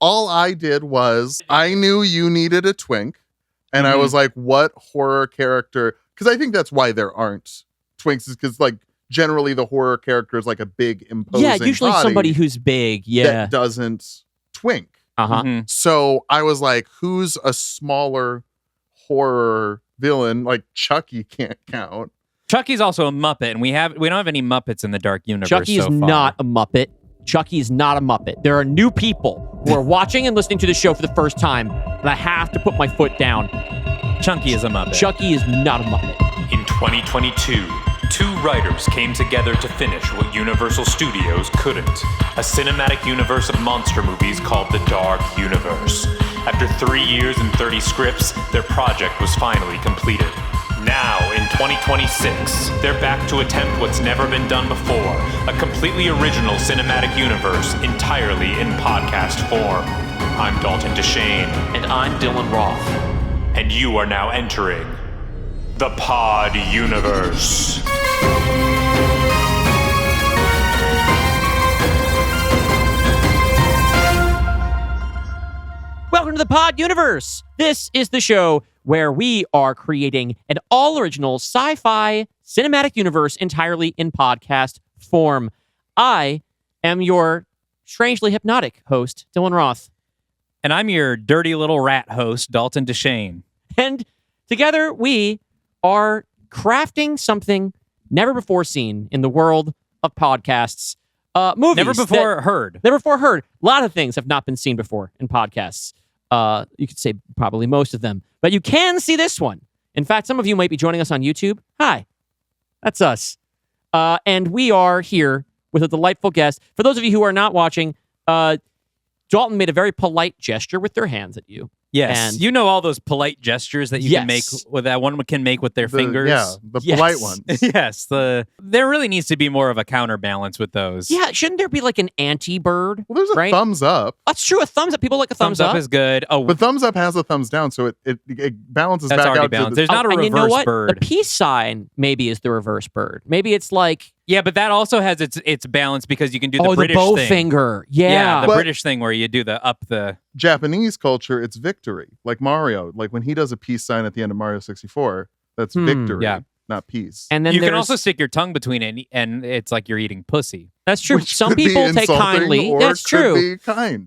all I did was I knew you needed a twink. And I was like, what horror character? Because I think that's why there aren't twinks, is because like generally the horror character is like a big imposing usually body somebody who's big, that doesn't twink. So I was like, who's a smaller horror villain? Like Chucky can't count. Chucky's also a Muppet, and we don't have any Muppets in the Dark Universe. Chucky is not a Muppet. Chucky is not a Muppet. There are new people who are watching and listening to the show for the first time, and I have to put my foot down. Chunky is a Muppet. Chucky is not a Muppet. In 2022, two writers came together to finish what Universal Studios couldn't. A cinematic universe of monster movies called the Dark Universe. After 3 years and 30 scripts, their project was finally completed. Now, in 2026, they're back to attempt what's never been done before, a completely original cinematic universe entirely in podcast form. I'm Dalton DeShane. And I'm Dylan Roth. And you are now entering the Pod Universe. Welcome to the Pod Universe. This is the show where we are creating an all-original sci-fi cinematic universe entirely in podcast form. I am your strangely hypnotic host, Dylan Roth. And I'm your dirty little rat host, Dalton DeShane. And together we are crafting something never before seen in the world of podcasts. Movies. Never before heard. Never before heard. A lot of things have not been seen before in podcasts. You could say probably most of them. But you can see this one. In fact, some of you might be joining us on YouTube. Hi, that's us. And we are here with a delightful guest. For those of you who are not watching, Dalton made a very polite gesture with their hands at you. Yes, and you know all those polite gestures that you can make, with that one can make with their fingers. Yeah, the polite ones. Yes, there really needs to be more of a counterbalance with those. Yeah, shouldn't there be like an anti-bird? Well, there's a thumbs up. That's true, a thumbs up. People like a thumbs up. Thumbs up is good. Oh, but thumbs up has a thumbs down, so it balances that's back already out. Balanced. To There's not a reverse and you know what? bird. The peace sign maybe is the reverse bird. Maybe it's like... Yeah, but that also has its balance because you can do the British bow thing. finger. Yeah, the British thing where you do the Japanese culture, it's victory. Like Mario, like when he does a peace sign at the end of Mario 64, that's victory, not peace. And then you can also stick your tongue between it, and it's like you're eating pussy. That's true. Which Some could be people take insulting kindly. or That's could true. Be kind.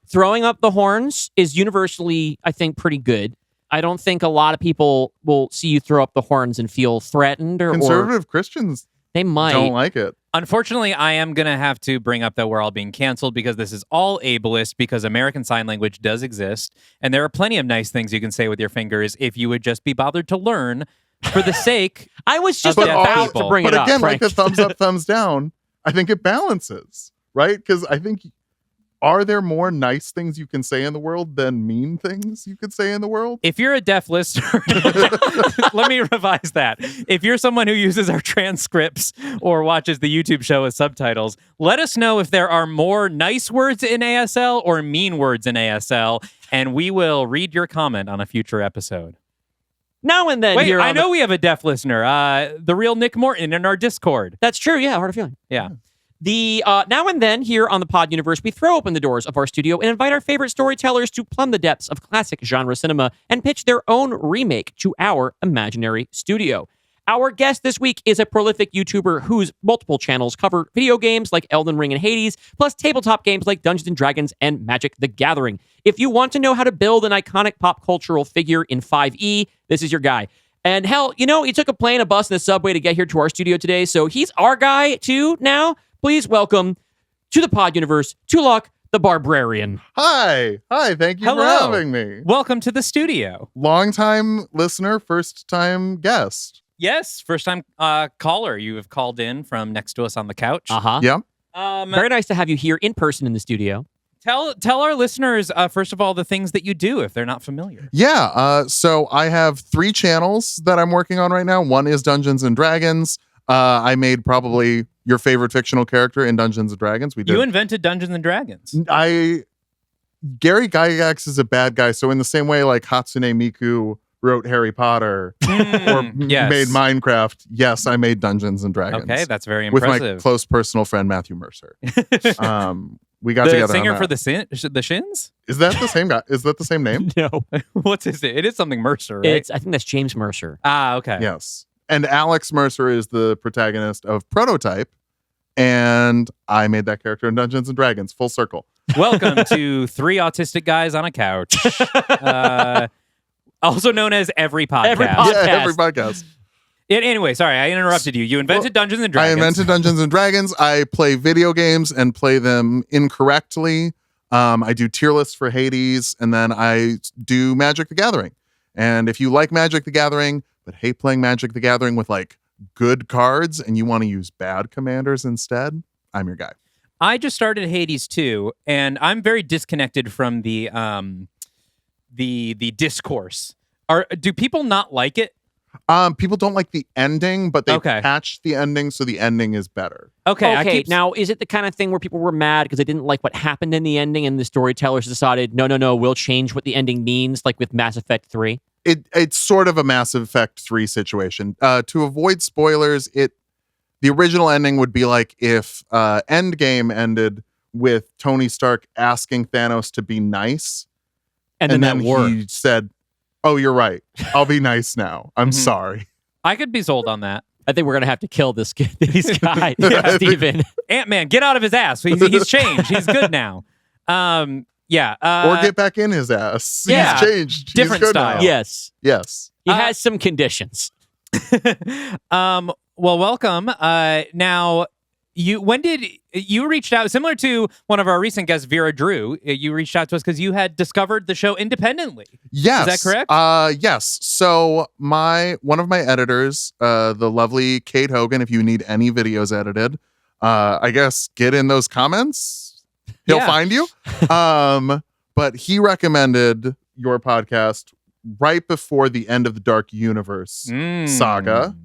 Throwing up the horns is universally, I think, pretty good. I don't think a lot of people will see you throw up the horns and feel threatened or Conservative Christians they might don't like it. Unfortunately, I am going to have to bring up that we're all being canceled because this is all ableist, because American Sign Language does exist. And there are plenty of nice things you can say with your fingers if you would just be bothered to learn for the sake I was just of about to bring it up. But again, Frank. like the thumbs up, thumbs down, I think it balances, right? Because I think, are there more nice things you can say in the world than mean things you could say in the world? If you're a deaf listener, let me revise that. If you're someone who uses our transcripts or watches the YouTube show with subtitles, let us know if there are more nice words in ASL or mean words in ASL, and we will read your comment on a future episode. Now and then. Wait, I know we have a deaf listener, the real Nick Morton in our Discord. That's true. Yeah, hard of feeling. Yeah. The now and then here on the Pod Universe, we throw open the doors of our studio and invite our favorite storytellers to plumb the depths of classic genre cinema and pitch their own remake to our imaginary studio. Our guest this week is a prolific YouTuber whose multiple channels cover video games like Elden Ring and Hades, plus tabletop games like Dungeons & Dragons and Magic the Gathering. If you want to know how to build an iconic pop cultural figure in 5e, this is your guy. And hell, you know, he took a plane, a bus, and a subway to get here to our studio today, so he's our guy too now. Please welcome to the Pod Universe, Tulok the Barbrarian. Hi. Thank you for having me. Welcome to the studio. Long-time listener, first-time guest. Yes, first-time caller. You have called in from next to us on the couch. Yeah. Very nice to have you here in person in the studio. Tell our listeners, first of all, the things that you do if they're not familiar. Yeah. So I have 3 channels that I'm working on right now. One is Dungeons & Dragons. I made probably your favorite fictional character in Dungeons & Dragons. We did. You invented Dungeons & Dragons. Gary Gygax is a bad guy. So in the same way, like Hatsune Miku wrote Harry Potter or made Minecraft, yes, I made Dungeons & Dragons. Okay, that's very impressive. With my close personal friend, Matthew Mercer. We got The together. singer on for that. the Shins? Is that the same guy? Is that the same name? No, What's his name? It is something Mercer, right? I think that's James Mercer. Ah, okay. Yes. And Alex Mercer is the protagonist of Prototype. And I made that character in Dungeons and Dragons, full circle. Welcome to Three Autistic Guys on a Couch. Also known as Every Podcast. Every podcast. Yeah, every podcast. Anyway, sorry, I interrupted you. You invented Dungeons and I Dragons. invented Dungeons and Dragons. I play video games and play them incorrectly. I do tier lists for Hades, and then I do Magic the Gathering. And if you like Magic the Gathering, but hate playing Magic the Gathering with like good cards and you want to use bad commanders instead, I'm your guy. I just started Hades 2, and I'm very disconnected from the discourse. Do people not like it? People don't like the ending, but they Okay. patched the ending so the ending is better. Okay. Now, is it the kind of thing where people were mad because they didn't like what happened in the ending and the storytellers decided, no, we'll change what the ending means, like with Mass Effect 3? It's sort of a Mass Effect 3 situation. To avoid spoilers, the original ending would be like if Endgame ended with Tony Stark asking Thanos to be nice, And then that he worked. said, "Oh, you're right. I'll be nice now. I'm Mhm. sorry." I could be sold on that. I think we're going to have to kill this guy, Yeah. Steven. Ant-Man, get out of his ass. He's changed. He's good now. Yeah. Or get back in his ass. yeah. He's changed. Different He's good style. now. Yes. Yes. He has some conditions. Well, welcome. Now, when did you reached out? Similar to one of our recent guests, Vera Drew, you reached out to us because you had discovered the show independently. Yes. Is that correct? Yes. So one of my editors, the lovely Kate Hogan, if you need any videos edited, I guess get in those comments. He'll Yeah. find you. But he recommended your podcast right before the end of the Dark Universe saga.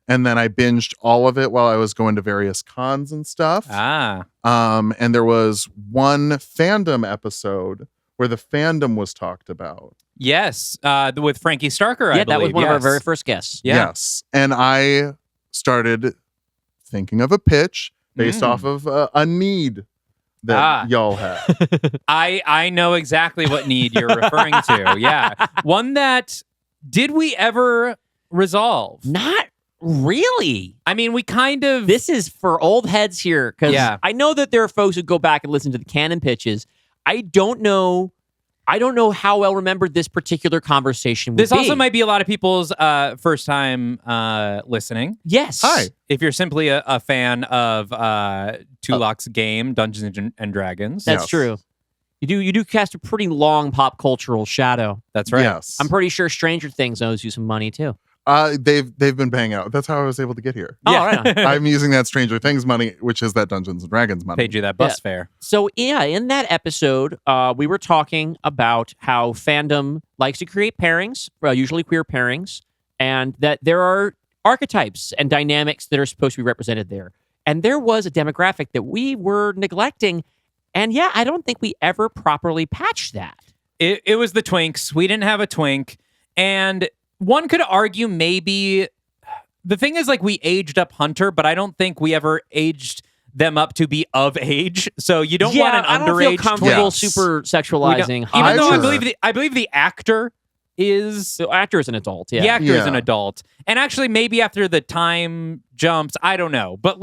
And then I binged all of it while I was going to various cons and stuff. Ah. And there was one fandom episode where the fandom was talked about. Yes. With Frankie Starker, I Yeah, that was believe. one of our Yes. very first guests. Yeah. Yes. And I started thinking of a pitch based off of a need that y'all had. I know exactly what need you're referring to. Yeah. One that did we ever resolve? Not really. I mean, we kind of This is for old heads here because Yeah. I know that there are folks who go back and listen to the canon pitches. I don't know how well remembered this particular conversation would This be. also might be a lot of people's first time listening. Yes. Hi. If you're simply a fan of Tulok's game, Dungeons and Dragons. That's Yes. true. You do cast a pretty long pop cultural shadow. That's right. Yes. I'm pretty sure Stranger Things owes you some money too. They've been paying out. That's how I was able to get here. Oh, right on. I'm using that Stranger Things money, which is that Dungeons and Dragons money. Paid you that bus fare. So yeah, in that episode, we were talking about how fandom likes to create pairings, usually queer pairings, and that there are archetypes and dynamics that are supposed to be represented there. And there was a demographic that we were neglecting. And yeah, I don't think we ever properly patched that. It was the twinks. We didn't have a twink. And one could argue maybe the thing is like we aged up Hunter, but I don't think we ever aged them up to be of age. So you don't want an I don't feel underage comfortable Yes. super sexualizing. Even I'm though sure. I believe the actor is the actor is an adult. Yeah. the actor is Yeah. an adult. And actually maybe after the time jumps, I don't know. But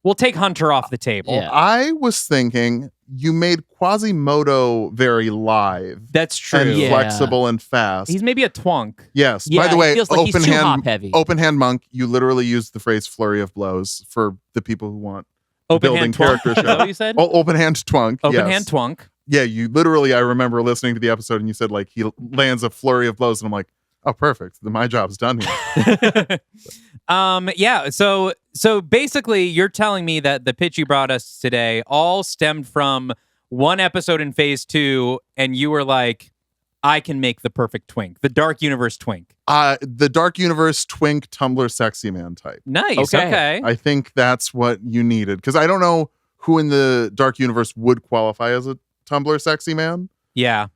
we'll take Hunter off the table. Yeah. I was thinking you made Quasimodo very live That's true. and Yeah. flexible and fast. He's maybe a twunk. Yes. Yeah, By the he way, feels like he's open too hand, hop-heavy. open hand monk. You literally used the phrase "flurry of blows" for the people who want Open building hand twunk. character Is that show. what you said? Oh, open hand twunk. Open yes. hand twunk. Yeah, you literally. I remember listening to the episode, and you said like he lands a flurry of blows, and I'm like, oh, perfect. Then my job's done here. Yeah, so basically you're telling me that the pitch you brought us today all stemmed from one episode in phase 2, and you were like, I can make the perfect twink, the Dark Universe twink. The Dark Universe twink Tumblr sexy man type. Nice. Okay. Okay. I think that's what you needed because I don't know who in the Dark Universe would qualify as a Tumblr sexy man. Yeah.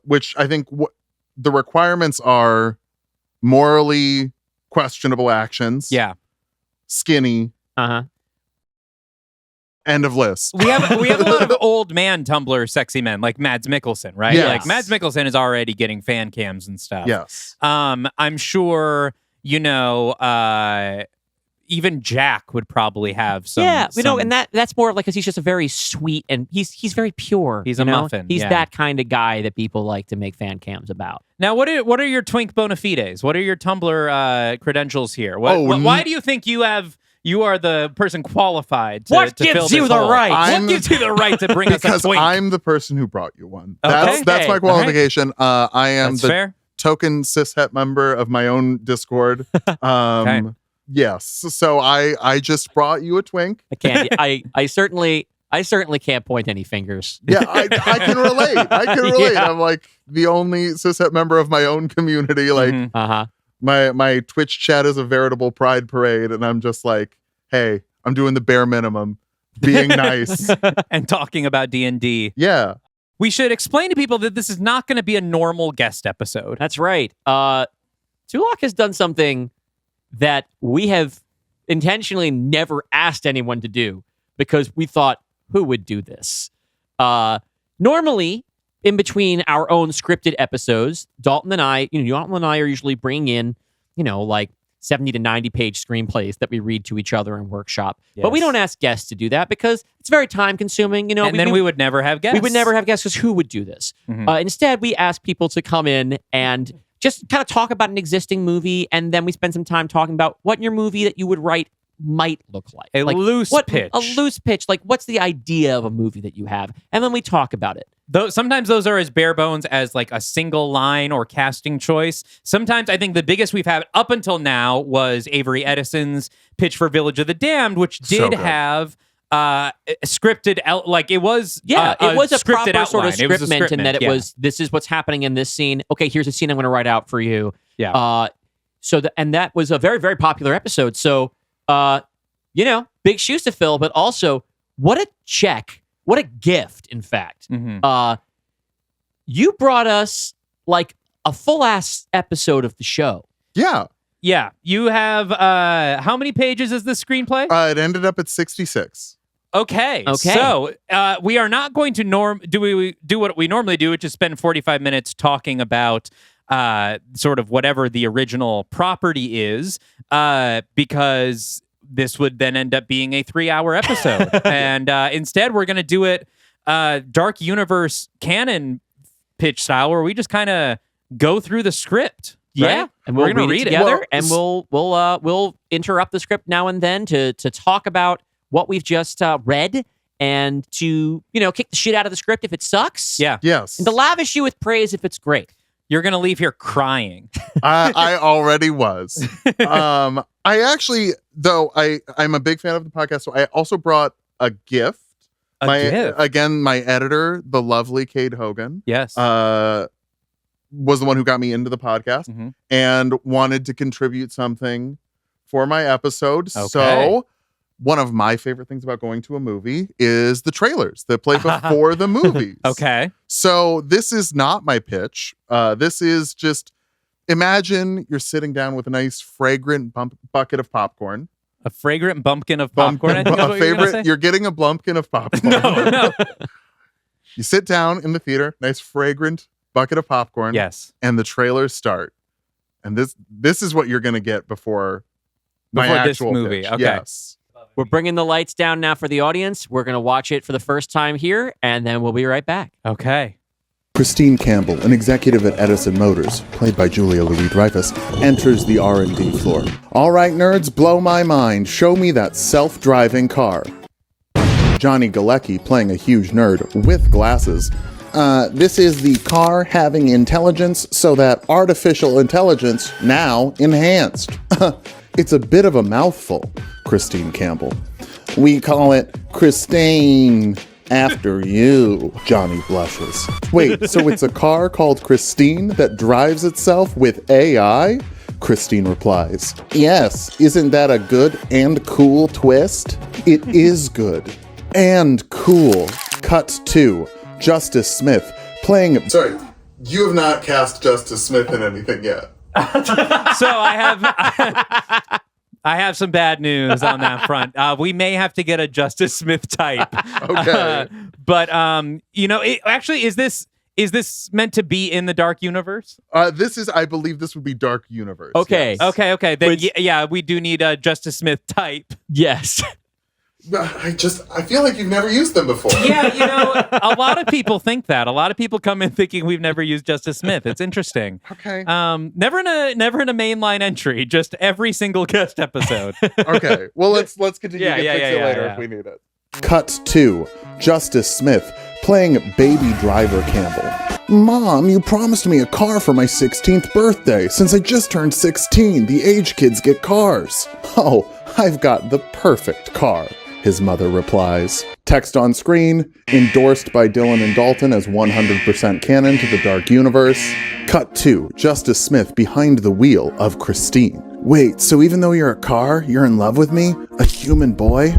Which I think the requirements are morally questionable actions. Yeah. Skinny Uh-huh. End of list. We have a lot of old man Tumblr sexy men, like Mads Mikkelsen, right? Yes. Like Mads Mikkelsen is already getting fan cams and stuff. Yes. I'm sure, even Jack would probably have some. Yeah, and that's more like because he's just a very sweet and he's very pure. He's a muffin. He's yeah. that kind of guy that people like to make fan cams about. Now, what are your twink bona fides? What are your Tumblr credentials here? Why do you think you are the person qualified to What to fill gives you this the hole? right? What gives you the right to bring us a Because twink? I'm the person who brought you one. Okay. That's my qualification. I am That's the fair. token cishet member of my own Discord. Okay. Yes. So I just brought you a twink. I can't. I certainly can't point any fingers. Yeah, I can relate. I can relate. Yeah. I'm like the only cishet member of my own community. Like Mhm. my Twitch chat is a veritable pride parade, and I'm just like, hey, I'm doing the bare minimum, being nice. And talking about D&D. Yeah. We should explain to people that this is not going to be a normal guest episode. That's right. Tulok has done something that we have intentionally never asked anyone to do because we thought, who would do this? Normally, in between our own scripted episodes, Dalton and I are usually bringing in, like 70 to 90 page screenplays that we read to each other in workshop. But we Yes. don't ask guests to do that because it's very time consuming. And then we would never have guests. we would never have guests because who would do this? Mhm. Instead, we ask people to come in and just kind of talk about an existing movie, and then we spend some time talking about what your movie that you would write might look like. A loose pitch. A loose pitch. Like, what's the idea of a movie that you have? And then we talk about it. Sometimes those are as bare bones as like a single line or casting choice. Sometimes I think the biggest we've had up until now was Avery Edison's pitch for Village of the Damned, which So did good. have scripted out, like it was It was a scripted proper sort of outline. It was a scriptment in that it yeah. was, this is what's happening in this scene. Okay, here's a scene I'm going to write out for you. Yeah. And that was a very, very popular episode. So, big shoes to fill, but also what a check. What a gift, in fact. Mhm. You brought us like a full ass episode of the show. Yeah. Yeah, you have how many pages is this screenplay? It ended up at 66. Okay. So we are not going to do what we normally do, which is spend 45 minutes talking about sort of whatever the original property is, because this would then end up being a 3-hour episode. And instead, we're going to do it Dark Universe canon pitch style, where we just kind of go through the script. Yeah, right? and we'll We're gonna read it read it. together, Well, and we'll interrupt the script now and then to talk about what we've just read, and to kick the shit out of the script if it sucks. Yeah. Yes. and to lavish you with praise if it's great. You're going to leave here crying. I already was. I actually, though, I'm a big fan of the podcast, so I also brought a gift. Gift? Again, my editor, the lovely Cade Hogan, Yes. was the one who got me into the podcast Mhm. and wanted to contribute something for my episode. Okay. So one of my favorite things about going to a movie is the trailers that play before the movies. Okay. So this is not my pitch. This is just, imagine you're sitting down with a nice fragrant bucket of popcorn. A fragrant bumpkin of popcorn. I think is what you're gonna say? You're getting a blumpkin of popcorn. No. You sit down in the theater, nice fragrant bucket of popcorn. Yes. And the trailers start. And this is what you're going to get before my Before this actual movie. pitch. Okay. Yes. We're bringing the lights down now for the audience. We're going to watch it for the first time here, and then we'll be right back. Okay. Christine Campbell, an executive at Edison Motors, played by Julia Louis-Dreyfus, enters the R&D floor. All right, nerds, blow my mind. Show me that self-driving car. Johnny Galecki, playing a huge nerd with glasses. This is the car having intelligence so that artificial intelligence now enhanced. It's a bit of a mouthful, Christine Campbell. We call it Christine after you, Johnny blushes. Wait, so it's a car called Christine that drives itself with AI? Christine replies, yes, isn't that a good and cool twist? It is good and cool. Cut to Justice Smith playing... Sorry, you have not cast Justice Smith in anything yet. So I have I have some bad news on that front. We may have to get a Justice Smith type. Okay. But actually, is this meant to be in the Dark Universe? I believe this would be Dark Universe. Okay. Yes. Okay. Then we do need a Justice Smith type. Yes. I feel like you've never used them before. Yeah, a lot of people think that. A lot of people come in thinking we've never used Justice Smith. It's interesting. Okay. Never in a mainline entry, just every single guest episode. Okay. Well, let's continue to fix it later if we need it. Cut 2. Justice Smith playing Baby Driver Campbell. Mom, you promised me a car for my 16th birthday. Since I just turned 16, the age kids get cars. Oh, I've got the perfect car, his mother replies. Text on screen, endorsed by Dylan and Dalton as 100% canon to the Dark Universe. Cut 2. Justice Smith behind the wheel of Christine. Wait, so even though you're a car, you're in love with me? A human boy?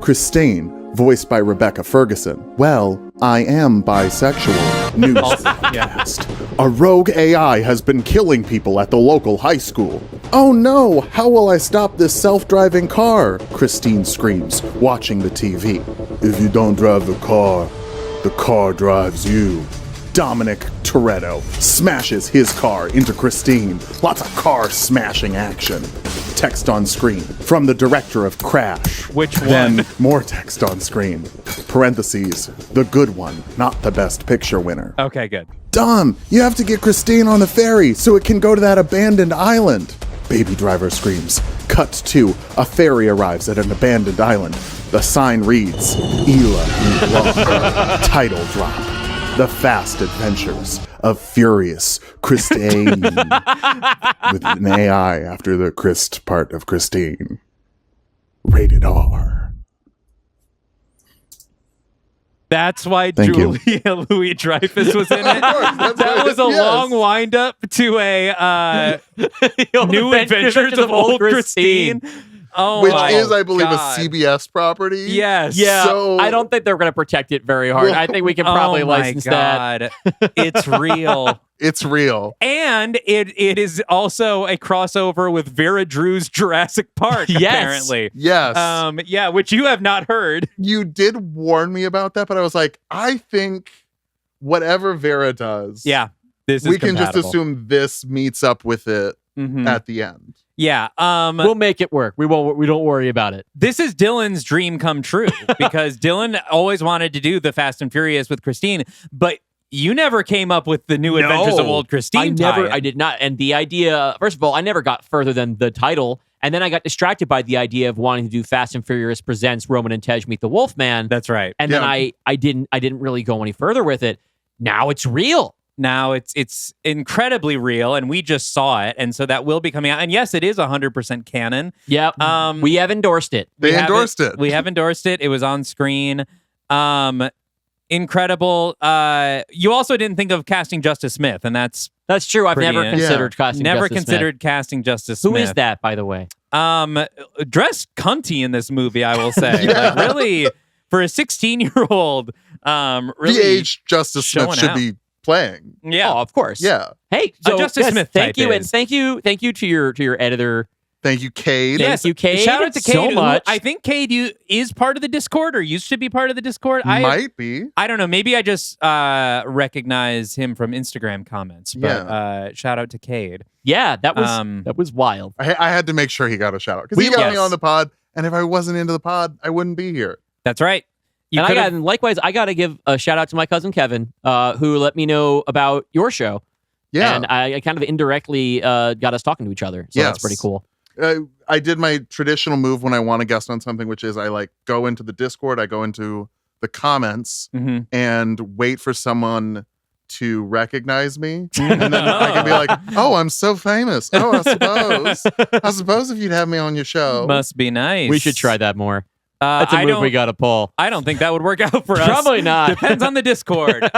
Christine, voiced by Rebecca Ferguson. Well, I am bisexual. News broadcast. A rogue AI has been killing people at the local high school. Oh no, how will I stop this self-driving car? Christine screams, watching the TV. If you don't drive the car drives you. Dominic Toretto smashes his car into Christine. Lots of car smashing action. Text on screen from the director of Crash. Which one? Then more text on screen. Parentheses, the good one, not the best picture winner. Okay, good. Dom, you have to get Christine on the ferry so it can go to that abandoned island. Baby driver screams. Cut 2. A ferry arrives at an abandoned island. The sign reads, Ela Nulong. Title drop. The Fast Adventures of Furious Christine. With an AI after the Christ part of Christine. Rated R. That's why Thank you. Julia Louis-Dreyfus was in it. That was a long wind up to a New Adventures of Old Christine. Oh, Which my is, I believe, God. a CBS property. Yes. Yeah, So- I don't think they're going to protect it very hard. I think we can probably oh my license that. God. It's real. It's real. And it is also a crossover with Vera Drew's Jurassic Park, Yes. apparently. Yes. Which you have not heard. You did warn me about that, but I was like, I think whatever Vera does, Yeah. This is we can just compatible. assume this meets up with it Mhm. at the end. Yeah. We'll make it work. We won't. We don't worry about it. This is Dylan's dream come true because Dylan always wanted to do the Fast and Furious with Christine, but you never came up with the New Adventures of Old Christine. I did not. And the idea, first of all, I never got further than the title. And then I got distracted by the idea of wanting to do Fast and Furious presents Roman and Tej meet the Wolfman. That's right. And then I didn't really go any further with it. Now it's real. Now it's incredibly real, and we just saw it, and so that will be coming out. And yes, it is 100% canon. Yep. We have endorsed it. They endorsed it. We have endorsed it. It was on screen. Incredible. You also didn't think of casting Justice Smith, and that's true. I've pretty never in. considered casting. never Justice considered casting Justice Smith. Smith. Who is that, by the way? Dressed cunty in this movie, I will say. Yeah. Like, really, for a 16-year-old, really the age Justice Smith showing should out. be playing. Yeah. Oh, of course. Yeah. Hey, so Justice yes, Smith thank type you, and is. thank you to your editor. Thank you, Cade. Thank you, Cade. Shout out to Cade. so who much. I think Cade is part of the Discord or used to be part of the Discord. Might be. I don't know. Maybe I just recognize him from Instagram comments. But shout out to Cade. Yeah, that was wild. I had to make sure he got a shout out because he got me yes. on the pod, and if I wasn't into the pod, I wouldn't be here. That's right. Likewise, I got to give a shout out to my cousin Kevin, who let me know about your show. Yeah. And I kind of indirectly got us talking to each other. So that's pretty cool. I did my traditional move when I want to guest on something, which is I go into the Discord, I go into the comments and wait for someone to recognize me. And then I can be like, oh, I'm so famous. Oh, I suppose if you'd have me on your show. Must be nice. We should try that more. That's a I move we got to pull. I don't think that would work out for us. Probably not. Depends on the Discord.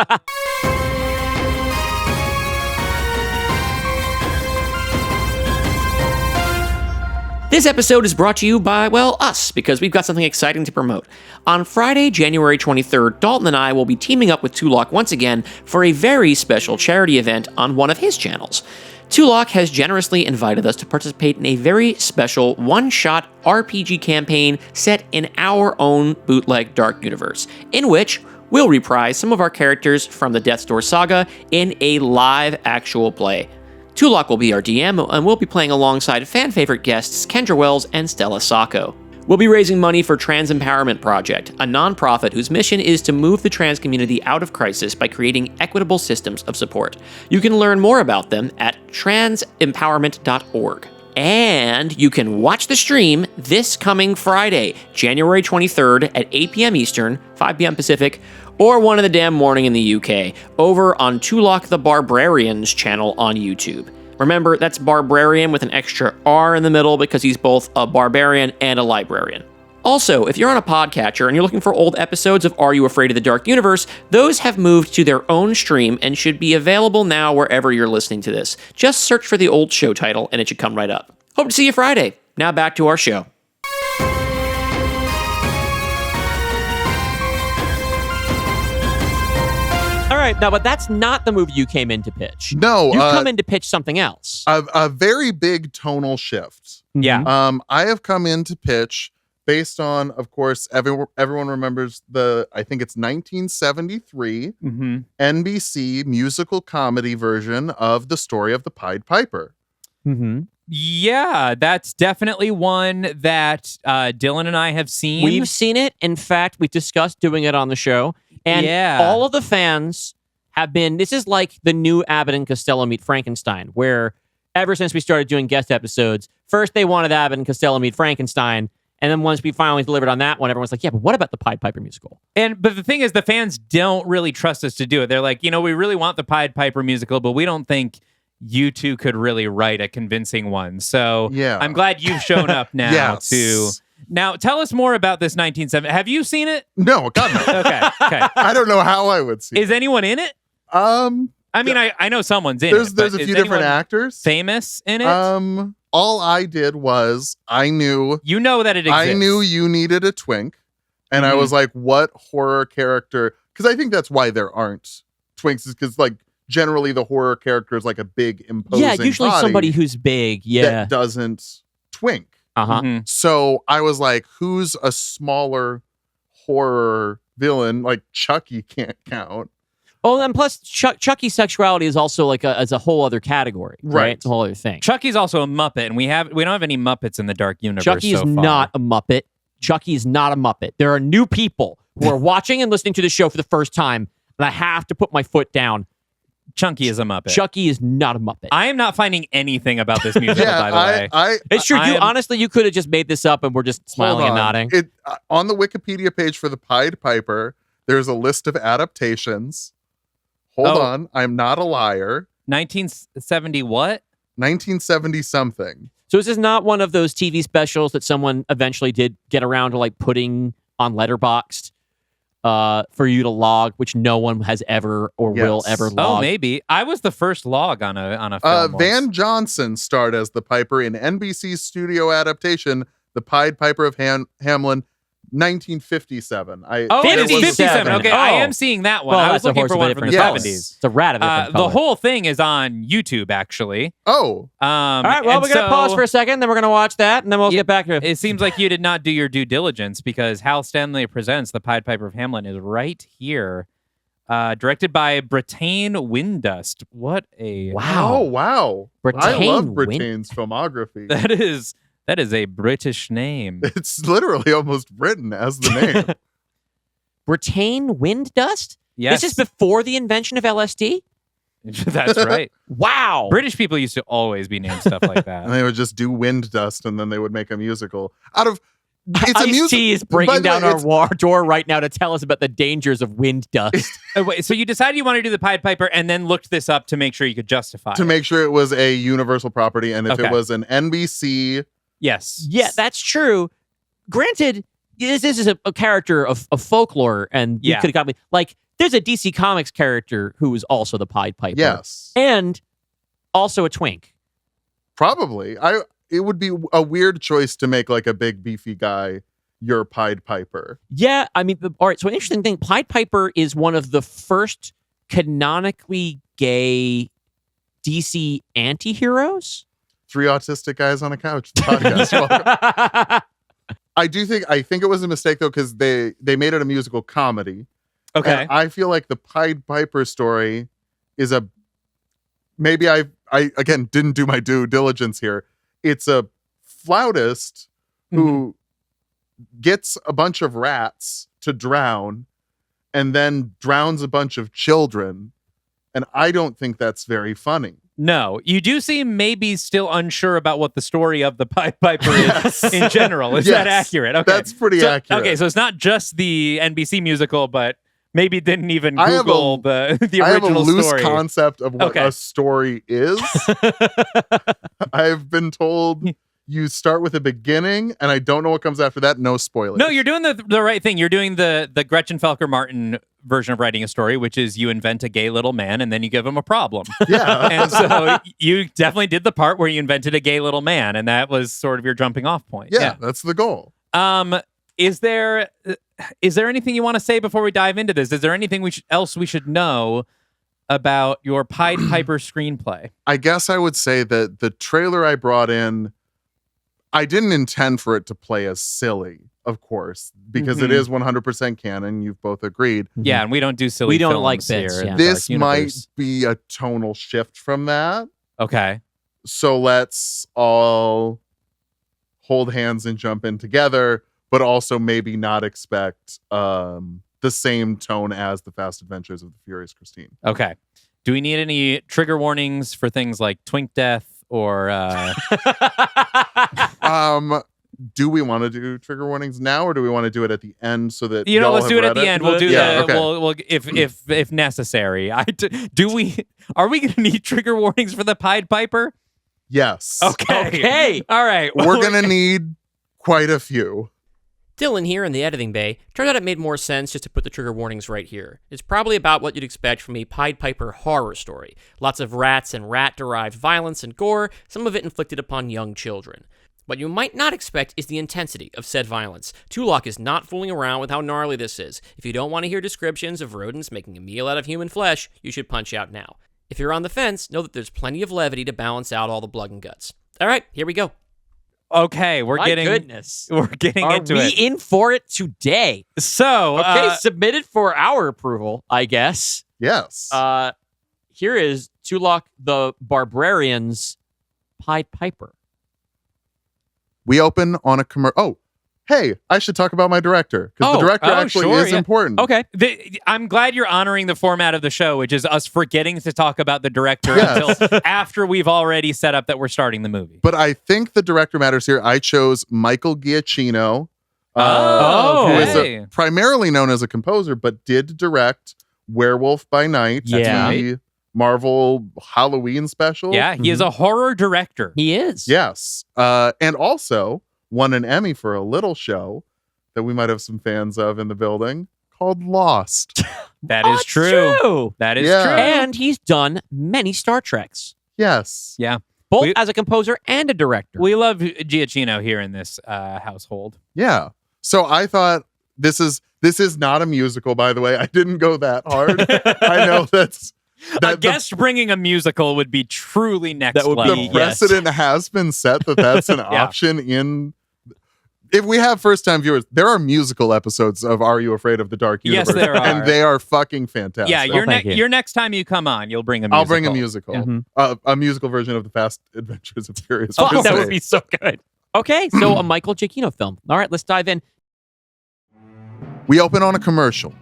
This episode is brought to you by, well, us, because we've got something exciting to promote. On Friday, January 23rd, Dalton and I will be teaming up with Tulok once again for a very special charity event on one of his channels. Tulok has generously invited us to participate in a very special one-shot RPG campaign set in our own bootleg Dark Universe, in which we'll reprise some of our characters from the Death's Door saga in a live actual play. Tulok will be our DM, and we'll be playing alongside fan-favorite guests Kendra Wells and Stella Sacco. We'll be raising money for Trans Empowerment Project, a nonprofit whose mission is to move the trans community out of crisis by creating equitable systems of support. You can learn more about them at transempowerment.org. And you can watch the stream this coming Friday, January 23rd at 8 p.m. Eastern, 5 p.m. Pacific, or 1 in the damn morning in the UK, over on Tulok the Barbrarian's channel on YouTube. Remember, that's Barbrarian with an extra R in the middle because he's both a barbarian and a librarian. Also, if you're on a podcatcher and you're looking for old episodes of Are You Afraid of the Dark Universe, those have moved to their own stream and should be available now wherever you're listening to this. Just search for the old show title and it should come right up. Hope to see you Friday. Now back to our show. All right, now, but that's not the movie you came in to pitch. No. You come in to pitch something else. A very big tonal shift. Yeah. I have come in to pitch based on, of course, everyone remembers I think it's 1973 NBC musical comedy version of The Story of the Pied Piper. Yeah, that's definitely one that Dylan and I have seen. We've seen it. In fact, we discussed doing it on the show. And all of the fans have been, this is like the new Abbott and Costello Meet Frankenstein, where ever since we started doing guest episodes, first they wanted Abbott and Costello Meet Frankenstein, and then once we finally delivered on that one, everyone's like, yeah, but what about the Pied Piper musical? But the thing is, the fans don't really trust us to do it. They're like, we really want the Pied Piper musical, but we don't think you two could really write a convincing one. So I'm glad you've shown up now to... Now, tell us more about this 1970. Have you seen it? No, God, no. Okay. I don't know how I would see it. Is anyone in it? I mean, I know someone's in it. There's a few different actors. Famous in it? All I did was I knew... You know that it exists. I knew you needed a twink. And I was like, what horror character... Because I think that's why there aren't twinks, is because, like, generally the horror character is like a big, imposing usually body somebody who's big, that doesn't twink. So I was like, who's a smaller horror villain? Like Chucky can't count. Oh, and plus Chucky's sexuality is also like a whole other category, right? It's a whole other thing. Chucky's also a Muppet, and we don't have any Muppets in the Dark Universe. Chucky is not a Muppet. Chucky is not a Muppet. There are new people who are watching and listening to the show for the first time, and I have to put my foot down. Chunky is a Muppet. Chucky is not a Muppet. I am not finding anything about this musical, by the way. It's true. Honestly, you could have just made this up and we're just smiling and nodding. On the Wikipedia page for the Pied Piper, there's a list of adaptations. Hold on. I'm not a liar. 1970 what? 1970 something. So this is not one of those TV specials that someone eventually did get around to like putting on Letterboxd. For you to log, which no one has ever or will ever log. Oh, maybe. I was the first log on a film. Van Johnson starred as the Piper in NBC's studio adaptation, The Pied Piper of Hamelin, 1957. It is 57. Okay, I am seeing that one. Well, I was looking for one from the 70s. It's a rat of a different color. The whole thing is on YouTube, actually. Oh. All right, well, we're going to pause for a second, then we're going to watch that, and then we'll get back to it. It seems like you did not do your due diligence, because Hal Stanley Presents The Pied Piper of Hamelin is right here. Directed by Brattain Windust. What a... Wow. Oh, wow. I love Brattain's filmography. That is a British name. It's literally almost written as the name. Brattain Windust? Yes. This is before the invention of LSD? That's right. Wow. British people used to always be named stuff like that. And they would just do Wind Dust, and then they would make a musical out of... Ice-T is breaking down our door right now to tell us about the dangers of wind dust. Wait, so you decided you wanted to do the Pied Piper and then looked this up to make sure you could justify to make sure it was a Universal property, and if it was an NBC... Yes. Yeah, that's true. Granted, this is a character of folklore, and you could have got me... Like, there's a DC Comics character who is also the Pied Piper. Yes. And also a twink. Probably. it would be a weird choice to make like a big beefy guy your Pied Piper. Yeah, I mean, all right. So an interesting thing, Pied Piper is one of the first canonically gay DC anti-heroes. 3 autistic guys on a couch. The podcast. I think it was a mistake though, because they made it a musical comedy. Okay. And I feel like the Pied Piper story is maybe I again didn't do my due diligence here. It's a flautist who gets a bunch of rats to drown and then drowns a bunch of children. And I don't think that's very funny. No, you do seem maybe still unsure about what the story of the Pied Piper is in general. Is that accurate? Okay. That's pretty accurate. Okay, so it's not just the NBC musical, but maybe didn't even Google the original story. I have a loose concept of what a story is. I've been told you start with a beginning, and I don't know what comes after that. No spoilers. No, you're doing the right thing. You're doing the Gretchen Felker Martin version of writing a story, which is you invent a gay little man and then you give him a problem. Yeah. And so you definitely did the part where you invented a gay little man, and that was sort of your jumping off point. Yeah, that's the goal. Is there anything you want to say before we dive into this? Is there anything else we should know about your Pied Piper screenplay? I guess I would say that the trailer I brought in, I didn't intend for it to play as silly, of course, because it is 100% canon. You've both agreed. Yeah, and we don't do silly. We don't films like bits. here. Yeah. This might be a tonal shift from that. Okay. So let's all hold hands and jump in together, but also maybe not expect the same tone as the Fast Adventures of the Furious Christine. Okay. Do we need any trigger warnings for things like twink death or do we want to do trigger warnings now, or do we want to do it at the end so that let's do it at the end. We'll do that. Okay. We'll if necessary. Are we going to need trigger warnings for the Pied Piper? Yes. Okay. All right. We're going to need quite a few. Dylan here in the editing bay. Turns out it made more sense just to put the trigger warnings right here. It's probably about what you'd expect from a Pied Piper horror story. Lots of rats and rat-derived violence and gore, some of it inflicted upon young children. What you might not expect is the intensity of said violence. Tulok is not fooling around with how gnarly this is. If you don't want to hear descriptions of rodents making a meal out of human flesh, you should punch out now. If you're on the fence, know that there's plenty of levity to balance out all the blood and guts. All right, here we go. Okay, we're getting into it. Are we in for it today? So, submitted for our approval, I guess. Yes. Here is Tulok the Barbrarian's Pied Piper. We open on a commercial. Oh, hey, I should talk about my director, because the director actually is important. Okay. I'm glad you're honoring the format of the show, which is us forgetting to talk about the director until after we've already set up that we're starting the movie. But I think the director matters here. I chose Michael Giacchino, who is primarily known as a composer, but did direct Werewolf by Night, the Marvel Halloween special. Yeah, he is a horror director. He is. Yes. And also won an Emmy for a little show that we might have some fans of in the building called Lost. That is true. That is true. And he's done many Star Treks. Yes. Yeah. Both as a composer and a director. We love Giacchino here in this household. Yeah. So I thought this is not a musical, by the way. I didn't go that hard. I know a guest bringing a musical would be truly next level. The precedent has been set that's an option in. If we have first-time viewers, there are musical episodes of Are You Afraid of the Dark Universe? Yes, there are. And they are fucking fantastic. Yeah, your next time you come on, you'll bring a musical. I'll bring a musical. Yeah. A musical version of The Fast Adventures of Furious. Oh, that would be so good. Okay, so a Michael Giacchino film. All right, let's dive in. We open on a commercial.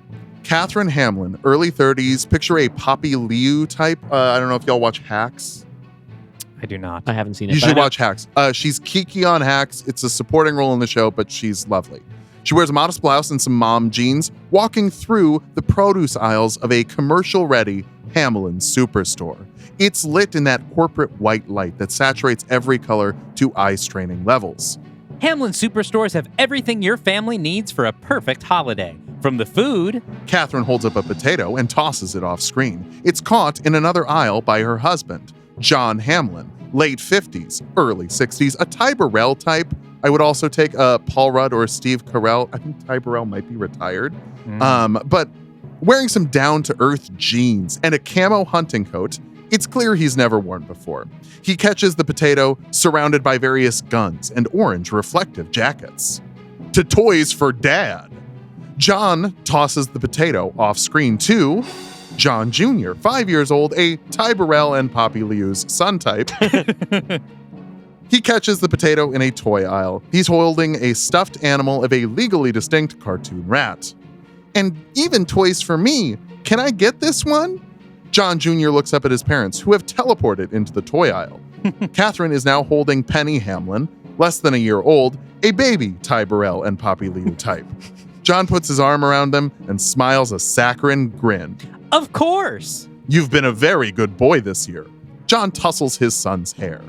Katherine Hamlin, early 30s. Picture a Poppy Liu type. I don't know if y'all watch Hacks. I do not. I haven't seen it. You should watch Hacks. She's Kiki on Hacks. It's a supporting role in the show, but she's lovely. She wears a modest blouse and some mom jeans, walking through the produce aisles of a commercial-ready Hamlin superstore. It's lit in that corporate white light that saturates every color to eye-straining levels. Hamlin superstores have everything your family needs for a perfect holiday. From the food... Katherine holds up a potato and tosses it off screen. It's caught in another aisle by her husband, John Hamlin, late 50s, early 60s, a Ty Burrell type. I would also take Paul Rudd or Steve Carell. I think Ty Burrell might be retired. But wearing some down-to-earth jeans and a camo hunting coat, it's clear he's never worn before. He catches the potato surrounded by various guns and orange reflective jackets. To toys for dad. John tosses the potato off screen to John Jr., 5 years old, a Ty Burrell and Poppy Liu's son type. He catches the potato in a toy aisle. He's holding a stuffed animal of a legally distinct cartoon rat. And even toys for me. Can I get this one? John Jr. looks up at his parents, who have teleported into the toy aisle. Catherine is now holding Penny Hamlin, less than a year old, a baby Ty Burrell and Poppy Liu type. John puts his arm around them and smiles a saccharine grin. Of course. You've been a very good boy this year. John tussles his son's hair.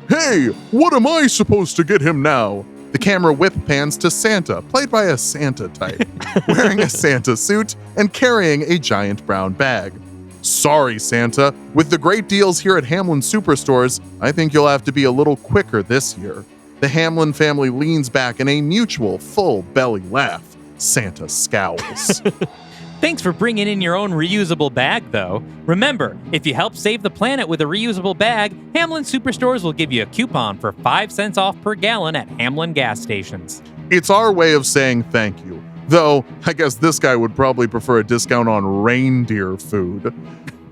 Hey, what am I supposed to get him now? The camera whip pans to Santa, played by a Santa type, wearing a Santa suit and carrying a giant brown bag. Sorry, Santa. With the great deals here at Hamlin Superstores, I think you'll have to be a little quicker this year. The Hamlin family leans back in a mutual, full belly laugh. Santa scowls. Thanks for bringing in your own reusable bag, though. Remember, if you help save the planet with a reusable bag, Hamlin Superstores will give you a coupon for 5 cents off per gallon at Hamlin gas stations. It's our way of saying thank you. Though, I guess this guy would probably prefer a discount on reindeer food.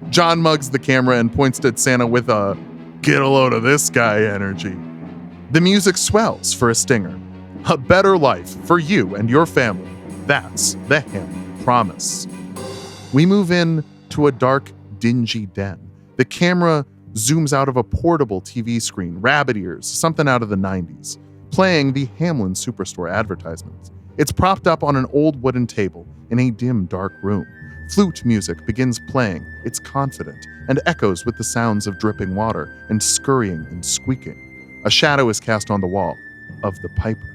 John mugs the camera and points at Santa with a get a load of this guy energy. The music swells for a stinger. A better life for you and your family. That's the Hamlin promise. We move in to a dark, dingy den. The camera zooms out of a portable TV screen, rabbit ears, something out of the 90s, playing the Hamlin Superstore advertisements. It's propped up on an old wooden table in a dim, dark room. Flute music begins playing. It's confident and echoes with the sounds of dripping water and scurrying and squeaking. A shadow is cast on the wall of the Piper.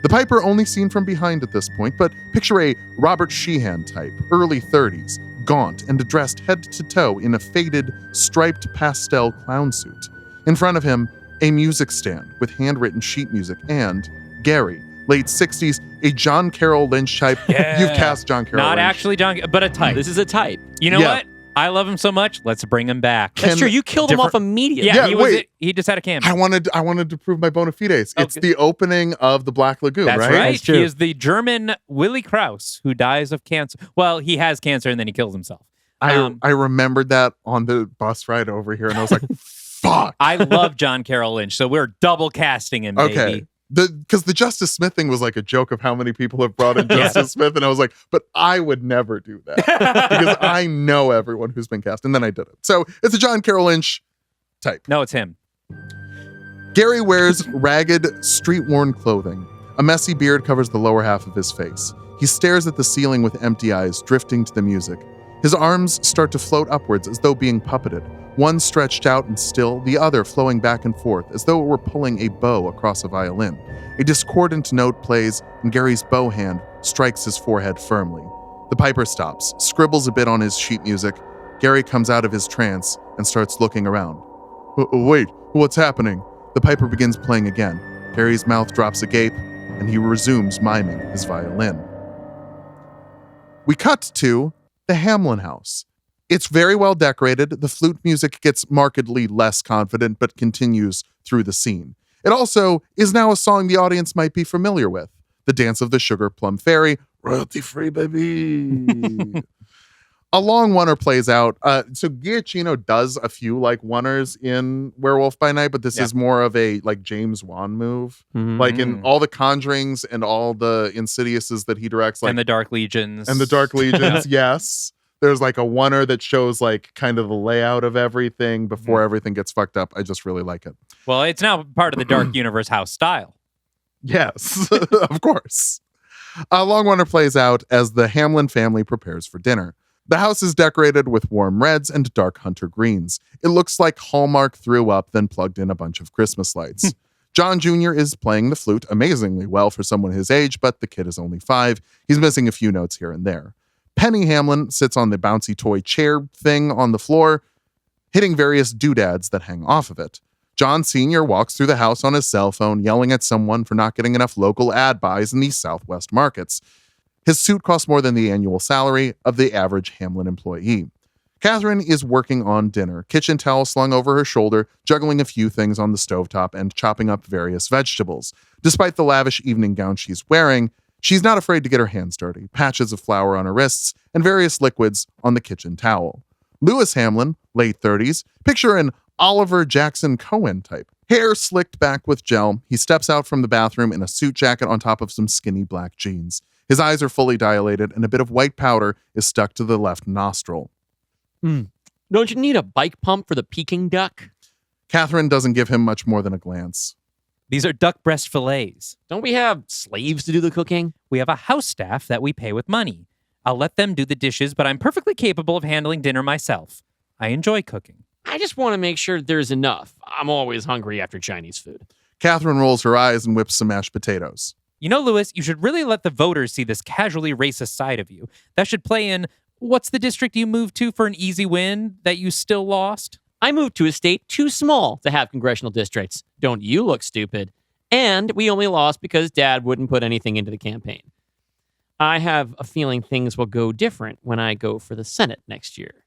The Piper only seen from behind at this point, but picture a Robert Sheehan type, early 30s, gaunt and dressed head to toe in a faded, striped pastel clown suit. In front of him, a music stand with handwritten sheet music and Gary, late 60s, a John Carroll Lynch type. Yeah. You've cast John Carroll Not Lynch. actually John, but a type. This is a type. You know Yeah. what? I love him so much. Let's bring him back. That's true. You killed him off immediately. Yeah, Yeah, he just had a cameo. I wanted to prove my bona fides. It's Okay. the opening of the Black Lagoon, That's right? right. That's true. He is the German Willy Krauss who dies of cancer. Well, he has cancer and then he kills himself. I remembered that on the bus ride over here, and I was like, fuck. I love John Carroll Lynch, so we're double casting him, baby. Okay. Because the Justice Smith thing was like a joke of how many people have brought in Justice Smith, and I was like, but I would never do that because I know everyone who's been cast, and then I did it. So it's a John Carroll Lynch type. No, it's him. Gary wears ragged, street-worn clothing. A messy beard covers the lower half of his face. He stares at the ceiling with empty eyes, drifting to the music. His arms start to float upwards as though being puppeted, one stretched out and still, the other flowing back and forth as though it were pulling a bow across a violin. A discordant note plays, and Gary's bow hand strikes his forehead firmly. The Piper stops, scribbles a bit on his sheet music. Gary comes out of his trance and starts looking around. Wait, what's happening? The Piper begins playing again. Gary's mouth drops agape, and he resumes miming his violin. We cut to the Hamlin house. It's very well decorated. The flute music gets markedly less confident, but continues through the scene. It also is now a song the audience might be familiar with. The Dance of the Sugar Plum Fairy, royalty-free, baby. A long oneer plays out. So Giacchino does a few like oneers in Werewolf by Night, but this is more of a like James Wan move. Mhm. Like in all the Conjurings and all the Insidiouses that he directs, like And the Dark Legions. and the Dark Legions, yes. There's like a oneer that shows like kind of the layout of everything before everything gets fucked up. I just really like it. Well, it's now part of the Dark Universe house style. Yes, of course. A long oneer plays out as the Hamlin family prepares for dinner. The house is decorated with warm reds and dark hunter greens. It looks like Hallmark threw up, then plugged in a bunch of Christmas lights. John Jr. is playing the flute amazingly well for someone his age, but the kid is only 5. He's missing a few notes here and there. Penny Hamlin sits on the bouncy toy chair thing on the floor, hitting various doodads that hang off of it. John Sr. walks through the house on his cell phone, yelling at someone for not getting enough local ad buys in these Southwest markets. His suit costs more than the annual salary of the average Hamlin employee. Catherine is working on dinner, kitchen towel slung over her shoulder, juggling a few things on the stovetop and chopping up various vegetables. Despite the lavish evening gown she's wearing, she's not afraid to get her hands dirty, patches of flour on her wrists, and various liquids on the kitchen towel. Lewis Hamlin, late 30s, picture an Oliver Jackson Cohen type. Hair slicked back with gel, he steps out from the bathroom in a suit jacket on top of some skinny black jeans. His eyes are fully dilated, and a bit of white powder is stuck to the left nostril. Don't you need a bike pump for the Peking duck? Catherine doesn't give him much more than a glance. These are duck breast fillets. Don't we have slaves to do the cooking? We have a house staff that we pay with money. I'll let them do the dishes, but I'm perfectly capable of handling dinner myself. I enjoy cooking. I just want to make sure there's enough. I'm always hungry after Chinese food. Catherine rolls her eyes and whips some mashed potatoes. You know, Lewis, you should really let the voters see this casually racist side of you. That should play in, what's the district you moved to for an easy win that you still lost? I moved to a state too small to have congressional districts. Don't you look stupid? And we only lost because Dad wouldn't put anything into the campaign. I have a feeling things will go different when I go for the Senate next year.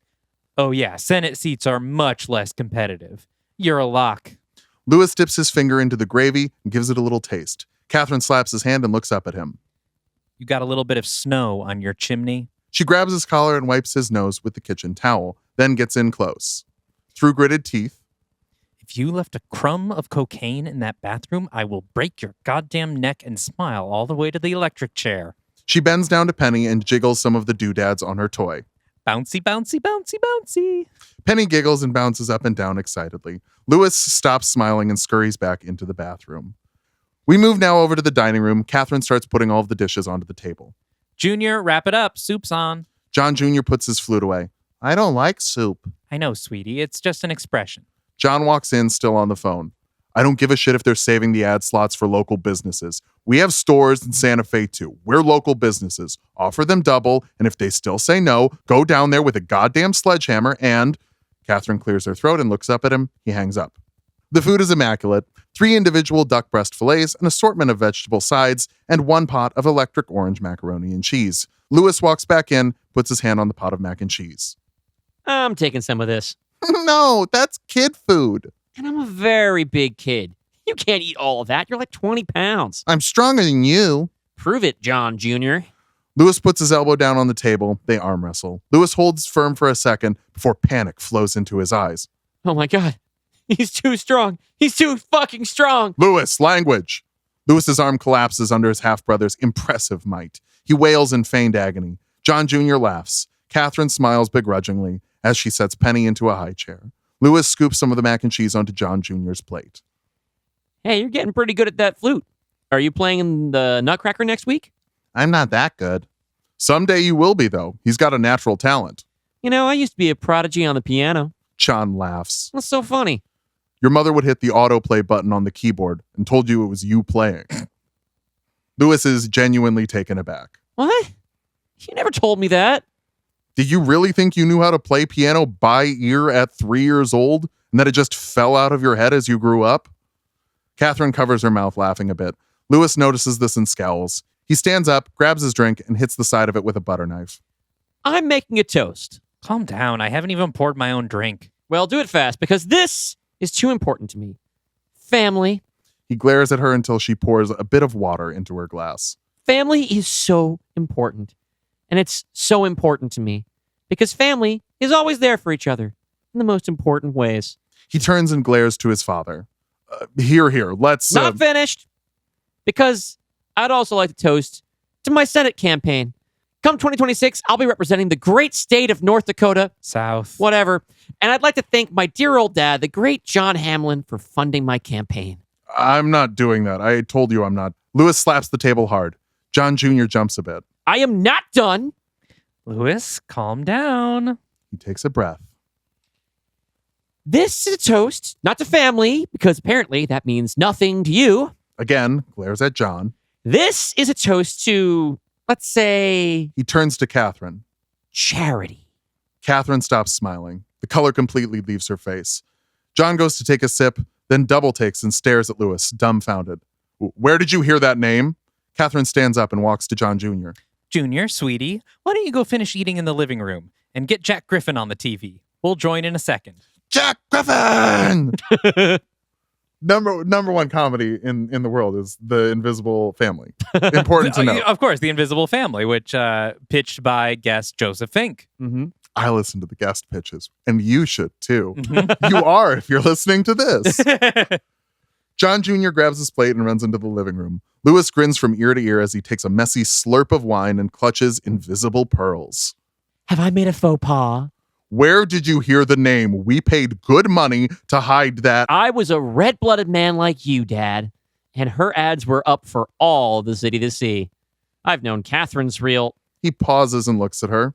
Oh yeah, Senate seats are much less competitive. You're a lock. Lewis dips his finger into the gravy and gives it a little taste. Catherine slaps his hand and looks up at him. You got a little bit of snow on your chimney? She grabs his collar and wipes his nose with the kitchen towel, then gets in close. Through gritted teeth, If you left a crumb of cocaine in that bathroom, I will break your goddamn neck and smile all the way to the electric chair. she bends down to Penny and jiggles some of the doodads on her toy. Bouncy, bouncy, bouncy, bouncy. Penny giggles and bounces up and down excitedly. Lewis stops smiling and scurries back into the bathroom. We move now over to the dining room. Catherine starts putting all of the dishes onto the table. Junior, wrap it up. Soup's on. John Jr. puts his flute away. I don't like soup. I know, sweetie. It's just an expression. John walks in, still on the phone. I don't give a shit if they're saving the ad slots for local businesses. We have stores in Santa Fe too. We're local businesses. Offer them double, and if they still say no, go down there with a goddamn sledgehammer and... Catherine clears her throat and looks up at him. He hangs up. The food is immaculate. 3 individual duck breast fillets, an assortment of vegetable sides, and 1 pot of electric orange macaroni and cheese. Lewis walks back in, puts his hand on the pot of mac and cheese. I'm taking some of this. No, that's kid food. And I'm a very big kid. You can't eat all of that. You're like 20 pounds. I'm stronger than you. Prove it, John Jr. Lewis puts his elbow down on the table. They arm wrestle. Lewis holds firm for a second before panic flows into his eyes. Oh my God. He's too strong. He's too fucking strong. Lewis, language. Lewis's arm collapses under his half-brother's impressive might. He wails in feigned agony. John Jr. laughs. Catherine smiles begrudgingly as she sets Penny into a high chair. Lewis scoops some of the mac and cheese onto John Jr.'s plate. Hey, you're getting pretty good at that flute. Are you playing in the Nutcracker next week? I'm not that good. Someday you will be, though. He's got a natural talent. You know, I used to be a prodigy on the piano. John laughs. What's so funny? Your mother would hit the autoplay button on the keyboard and told you it was you playing. Lewis is genuinely taken aback. What? You never told me that. Did you really think you knew how to play piano by ear at 3 years old and that it just fell out of your head as you grew up? Catherine covers her mouth, laughing a bit. Lewis notices this and scowls. He stands up, grabs his drink, and hits the side of it with a butter knife. I'm making a toast. Calm down. I haven't even poured my own drink. Well, do it fast because this is too important to me. Family. He glares at her until she pours a bit of water into her glass. Family is so important. And it's so important to me because family is always there for each other in the most important ways. He turns and glares to his father. Here, let's... Not finished. Because I'd also like to toast to my Senate campaign. Come 2026, I'll be representing the great state of North Dakota. South. Whatever. And I'd like to thank my dear old dad, the great John Hamlin, for funding my campaign. I'm not doing that. I told you I'm not. Lewis slaps the table hard. John Jr. jumps a bit. I am not done. Lewis, calm down. He takes a breath. This is a toast, not to family, because apparently that means nothing to you. Again, glares at John. This is a toast to, let's say, He turns to Catherine. charity. Catherine stops smiling. The color completely leaves her face. John goes to take a sip, then double takes and stares at Lewis, dumbfounded. Where did you hear that name? Catherine stands up and walks to John Jr. Junior, sweetie, why don't you go finish eating in the living room and get Jack Griffin on the TV? We'll join in a second. Jack Griffin! Number one comedy in the world is The Invisible Family. Important to know. Of course, The Invisible Family, which pitched by guest Joseph Fink. Mm-hmm. I listen to the guest pitches, and you should too. You are if you're listening to this. John Jr. grabs his plate and runs into the living room. Lewis grins from ear to ear as he takes a messy slurp of wine and clutches invisible pearls. Have I made a faux pas? Where did you hear the name? We paid good money to hide that. I was a red-blooded man like you, Dad, and her ads were up for all the city to see. I've known Catherine's real, He pauses and looks at her.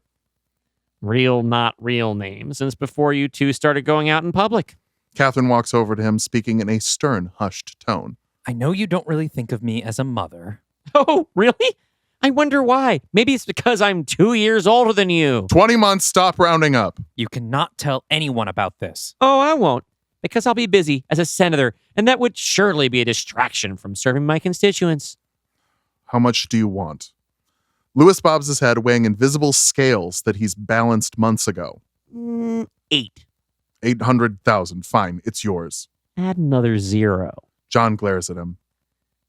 not real name since before you two started going out in public. Catherine walks over to him, speaking in a stern, hushed tone. I know you don't really think of me as a mother. Oh, really? I wonder why. Maybe it's because I'm 2 years older than you. 20 months, stop rounding up. You cannot tell anyone about this. Oh, I won't, because I'll be busy as a senator, and that would surely be a distraction from serving my constituents. How much do you want? Lewis bobs his head, weighing invisible scales that he's balanced months ago. 8. 800,000. Fine, it's yours. Add another 0, John glares at him.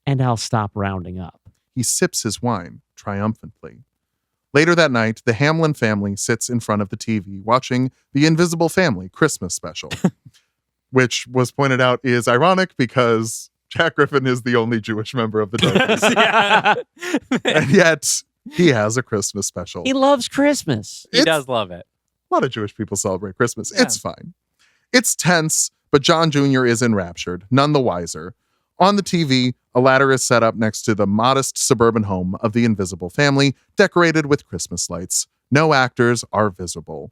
and I'll stop rounding up. He sips his wine triumphantly. Later that night, the Hamlin family sits in front of the TV watching The Invisible Family Christmas special, which was pointed out is ironic because Jack Griffin is the only Jewish member of the Daltons. And yet, he has a Christmas special. He loves Christmas. He does love it. A lot of Jewish people celebrate Christmas. Yeah. It's fine. It's tense, but John Jr. is enraptured, none the wiser. On the TV, a ladder is set up next to the modest suburban home of the Invisible Family, decorated with Christmas lights. No actors are visible.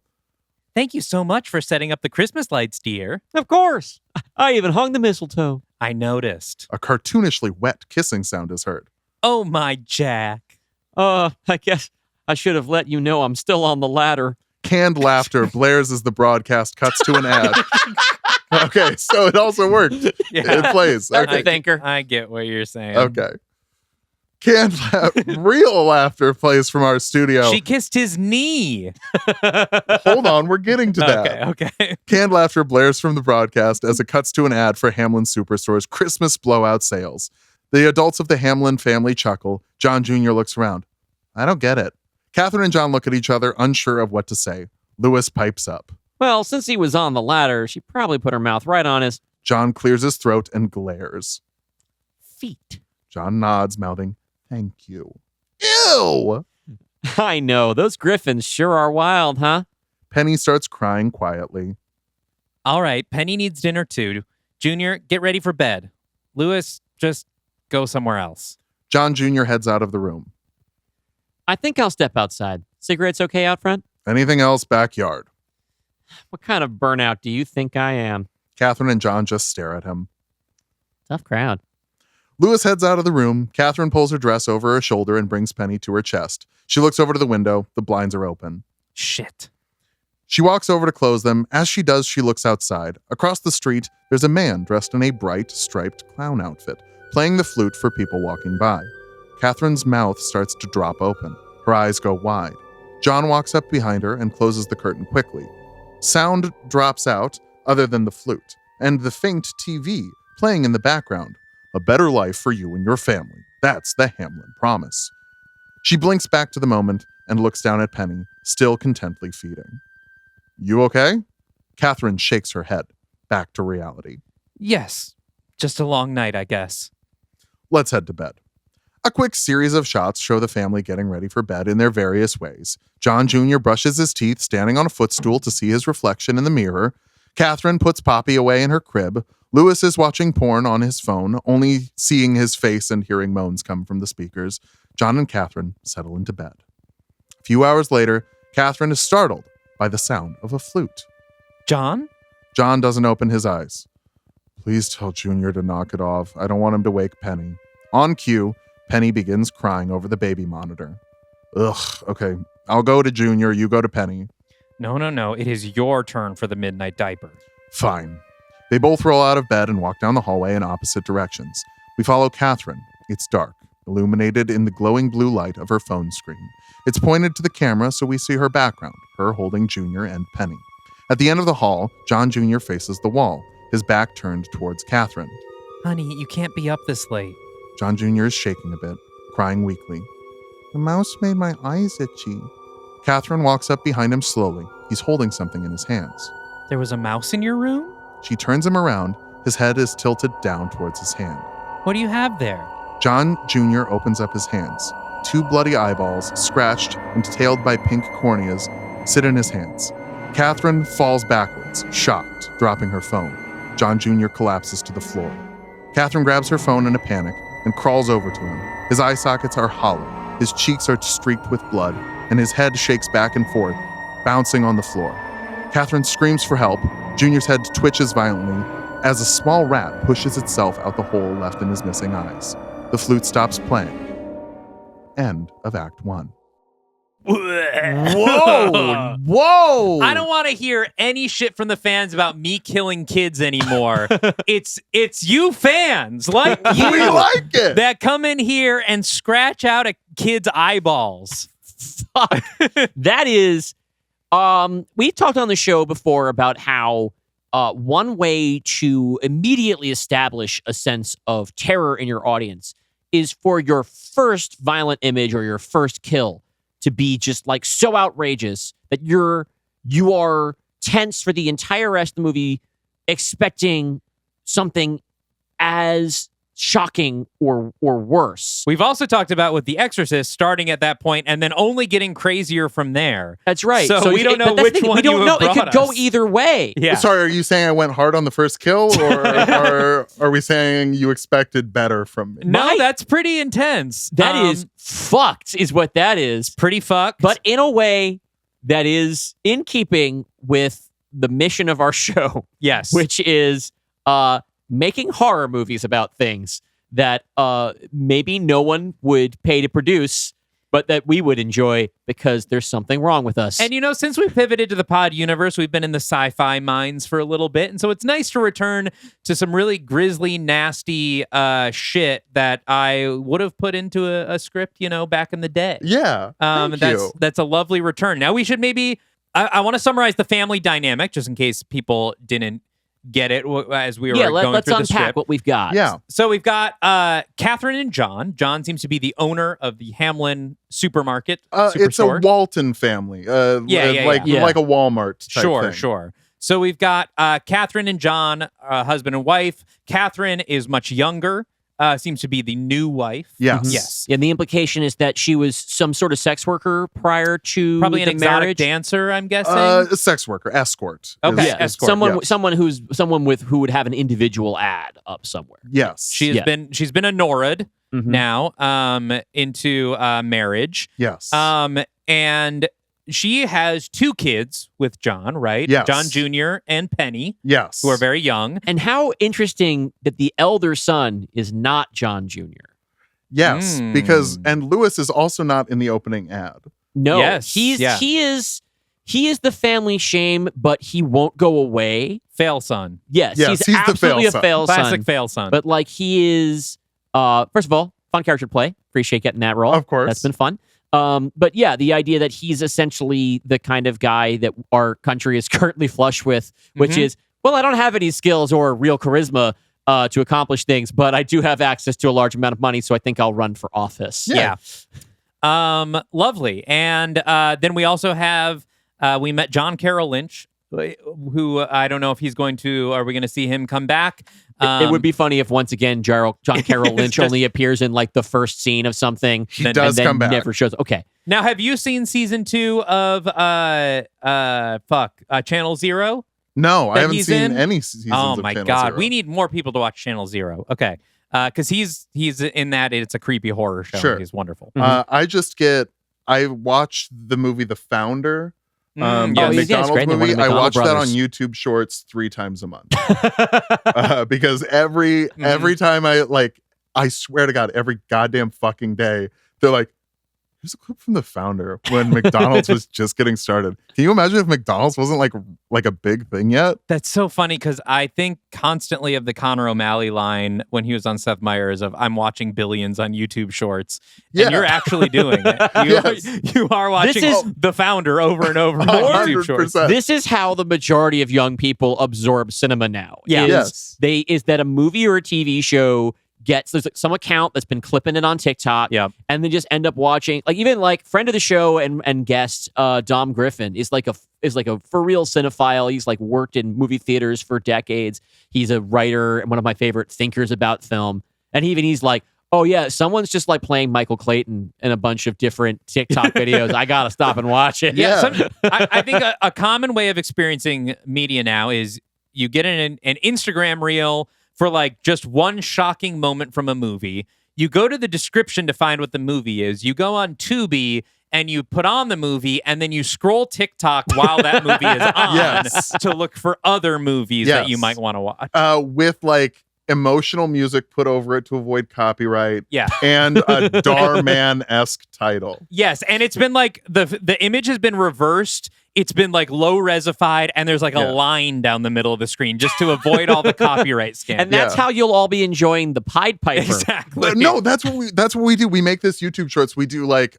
Thank you so much for setting up the Christmas lights, dear. Of course. I even hung the mistletoe. I noticed. A cartoonishly wet kissing sound is heard. Oh, my Jack. I guess I should have let you know I'm still on the ladder. Canned laughter blares as the broadcast cuts to an ad. Okay, so it also worked. Yeah. It plays. That's Okay. a thinker. I get what you're saying. Okay. Real laughter plays from our studio. She kissed his knee. Hold on, we're getting to that. Okay. Canned laughter blares from the broadcast as it cuts to an ad for Hamlin Superstore's Christmas blowout sales. The adults of the Hamlin family chuckle. John Jr. looks around. I don't get it. Catherine and John look at each other, unsure of what to say. Lewis pipes up. Well, since he was on the ladder, she probably put her mouth right on his John clears his throat and glares. feet. John nods, mouthing, thank you. Ew! I know. Those griffins sure are wild, huh? Penny starts crying quietly. All right, Penny needs dinner too. Junior, get ready for bed. Lewis, just go somewhere else. John Jr. heads out of the room. I think I'll step outside. Cigarettes okay out front? Anything else, backyard. What kind of burnout do you think I am? Catherine and John just stare at him. Tough crowd. Lewis heads out of the room. Catherine pulls her dress over her shoulder and brings Penny to her chest. She looks over to the window. The blinds are open. Shit. She walks over to close them. As she does, she looks outside. Across the street, there's a man dressed in a bright, striped clown outfit, playing the flute for people walking by. Catherine's mouth starts to drop open. Her eyes go wide. John walks up behind her and closes the curtain quickly. Sound drops out, other than the flute, and the faint TV playing in the background. A better life for you and your family. That's the Hamlin promise. She blinks back to the moment and looks down at Penny, still contently feeding. You okay? Catherine shakes her head, back to reality. Yes. Just a long night, I guess. Let's head to bed. A quick series of shots show the family getting ready for bed in their various ways. John Jr. brushes his teeth, standing on a footstool to see his reflection in the mirror. Catherine puts Poppy away in her crib. Lewis is watching porn on his phone, only seeing his face and hearing moans come from the speakers. John and Catherine settle into bed. A few hours later, Catherine is startled by the sound of a flute. John? John doesn't open his eyes. Please tell Junior to knock it off. I don't want him to wake Penny. On cue, Penny begins crying over the baby monitor. Ugh, okay. I'll go to Junior, you go to Penny. No. It is your turn for the midnight diaper. Fine. They both roll out of bed and walk down the hallway in opposite directions. We follow Catherine. It's dark, illuminated in the glowing blue light of her phone screen. It's pointed to the camera so we see her background, her holding Junior and Penny. At the end of the hall, John Jr. faces the wall, his back turned towards Catherine. Honey, you can't be up this late. John Jr. is shaking a bit, crying weakly. The mouse made my eyes itchy. Catherine walks up behind him slowly. He's holding something in his hands. There was a mouse in your room? She turns him around. His head is tilted down towards his hand. What do you have there? John Jr. opens up his hands. 2 bloody eyeballs, scratched and tailed by pink corneas, sit in his hands. Catherine falls backwards, shocked, dropping her phone. John Jr. collapses to the floor. Catherine grabs her phone in a panic and crawls over to him. His eye sockets are hollow, his cheeks are streaked with blood, and his head shakes back and forth, bouncing on the floor. Catherine screams for help. Junior's head twitches violently as a small rat pushes itself out the hole left in his missing eyes. The flute stops playing. End of Act 1. Whoa! Whoa! I don't want to hear any shit from the fans about me killing kids anymore. it's you fans like you We like it! that come in here and scratch out a kid's eyeballs. Fuck. That is, we talked on the show before about how one way to immediately establish a sense of terror in your audience is for your first violent image or your first kill to be just like so outrageous that you are tense for the entire rest of the movie, expecting something as shocking or worse. We've also talked about with The Exorcist starting at that point and then only getting crazier from there. That's right. So we don't know but that's the which thing, one we don't you know. have It could brought go us. either way. Yeah. Sorry, are you saying I went hard on the first kill, or are we saying you expected better from me? No, that's pretty intense. That is fucked, is what that is. pretty fucked. But in a way that is in keeping with the mission of our show, yes. which is making horror movies about things that maybe no one would pay to produce, but that we would enjoy because there's something wrong with us. And since we pivoted to the pod universe, we've been in the sci-fi mines for a little bit. And so it's nice to return to some really grisly, nasty shit that I would have put into a script, back in the day. Yeah. Thank you. That's a lovely return. Now we should maybe, I want to summarize the family dynamic just in case people didn't get it as we were going let's through the unpack script. what we've got. Yeah. So we've got Catherine and John. John seems to be the owner of the Hamlin supermarket. It's a superstore. Walton family. Like a Walmart type thing. Sure. So we've got Catherine and John, husband and wife. Catherine is much younger. Seems to be the new wife. Yes. Yes. And the implication is that she was some sort of sex worker prior to Probably an the exotic marriage. dancer, I'm guessing. A sex worker, escort. Okay, Yeah, escort, someone who would have an individual ad up somewhere. Yes. she's been a NORAD Mhm. now into marriage. Yes. And she has 2 kids with John, right? Yes. John Jr. and Penny, yes. who are very young. And how interesting that the elder son is not John Jr. Yes, Mm. because and Lewis is also not in the opening ad. No, Yes, he is the family shame, but he won't go away. Fail son. Yes, Yes, he's he's the absolutely fail a son. fail Classic son. fail son. But like he is, first of all, fun character to play. Appreciate getting that role. Of course. That's been fun. But yeah, the idea that he's essentially the kind of guy that our country is currently flush with, which Mhm. is, well, I don't have any skills or real charisma to accomplish things, but I do have access to a large amount of money, so I think I'll run for office. Yeah. Lovely. And then we also have we met John Carroll Lynch, who I don't know if he's going to. Are we going to see him come back? It would be funny if once again John Carroll Lynch just- only appears in like the first scene of something. He and does then come back. never shows. Okay. Now, have you seen season 2 of Channel Zero? No, I That haven't he's seen in? any seasons Oh of my Channel God, Zero. we need more people to watch Channel Zero. Okay, because he's in that. It's a creepy horror show. Sure. He's wonderful. I watched the movie The Founder. Yes. The Oh, he's McDonald's great in the one movie. of the I McDonald watched that on brothers. YouTube Shorts 3 times a month because every time I swear to God, every goddamn fucking day they're like, There's a clip from The Founder when McDonald's was just getting started. Can you imagine if McDonald's wasn't like a big thing yet? That's so funny because I think constantly of the Connor O'Malley line when he was on Seth Meyers of "I'm watching billions on YouTube Shorts," and you're actually doing it. You are watching The Founder over and over on YouTube Shorts. This is how the majority of young people absorb cinema now. Yeah. Is that a movie or a TV show there's some account that's been clipping it on TikTok, and they just end up watching. Like even like friend of the show and guest Dom Griffin is like a for real cinephile. He's like worked in movie theaters for decades. He's a writer and one of my favorite thinkers about film. And he's like, oh yeah, someone's just like playing Michael Clayton in a bunch of different TikTok videos. I gotta stop and watch it. I think a common way of experiencing media now is you get an Instagram reel for like just one shocking moment from a movie. You go to the description to find what the movie is. You go on Tubi and you put on the movie, and then you scroll TikTok while that movie is on to look for other movies that you might want to watch. With like emotional music put over it to avoid copyright. Yeah. And a Darman-esque title. Yes, and it's been like the image has been reversed. It's been like low resified, and there's like a line down the middle of the screen just to avoid all the copyright scams. And that's how you'll all be enjoying the Pied Piper. Exactly. No, that's what we do. We make this YouTube Shorts. We do like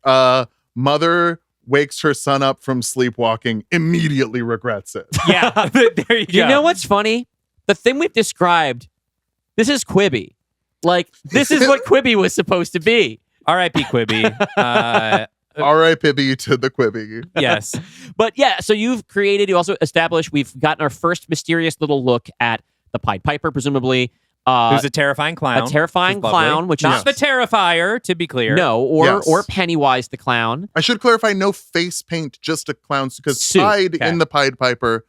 mother wakes her son up from sleepwalking, immediately regrets it. Yeah. There you go. You know what's funny? The thing we've described, this is Quibi. Like, this is what Quibi was supposed to be. R.I.P. Quibi. R.I.P. to the Quibi. Yes. But yeah, so you also established we've gotten our first mysterious little look at the Pied Piper, presumably. Who's a terrifying clown. A terrifying clown, which not the Terrifier, to be clear. No, or Pennywise the clown. I should clarify, no face paint, just a clown, because Pied in the Pied Piper,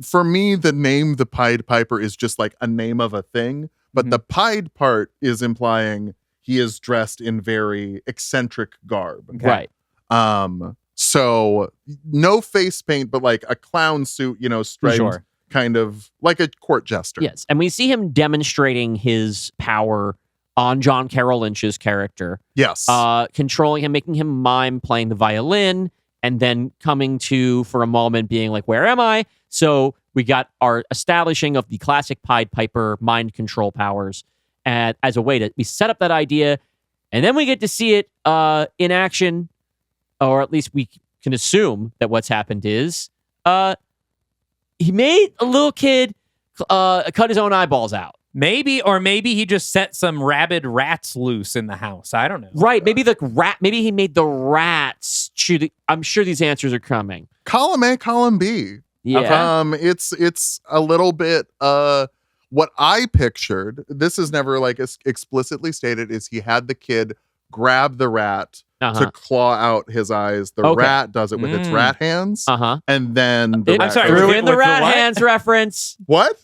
for me, the name the Pied Piper is just like a name of a thing, but the Pied part is implying he is dressed in very eccentric garb. Okay. Right. So no face paint, but like a clown suit, striped, kind of like a court jester. Yes. And we see him demonstrating his power on John Carroll Lynch's character. Yes. Controlling him, making him mime playing the violin, and then coming to, for a moment, being like, where am I? So we got our establishing of the classic Pied Piper mind control powers. And as a way to we set up that idea, and then we get to see it in action, or at least we can assume that what's happened is he made a little kid cut his own eyeballs out. Maybe he just set some rabid rats loose in the house. I don't know. Right? Maybe he made the rats shoot. I'm sure these answers are coming. Column A, column B. Yeah. It's a little bit. What I pictured, this is never like explicitly stated, is he had the kid grab the rat to claw out his eyes. The rat does it with its rat hands. And then the rat threw in the rat hands reference. What?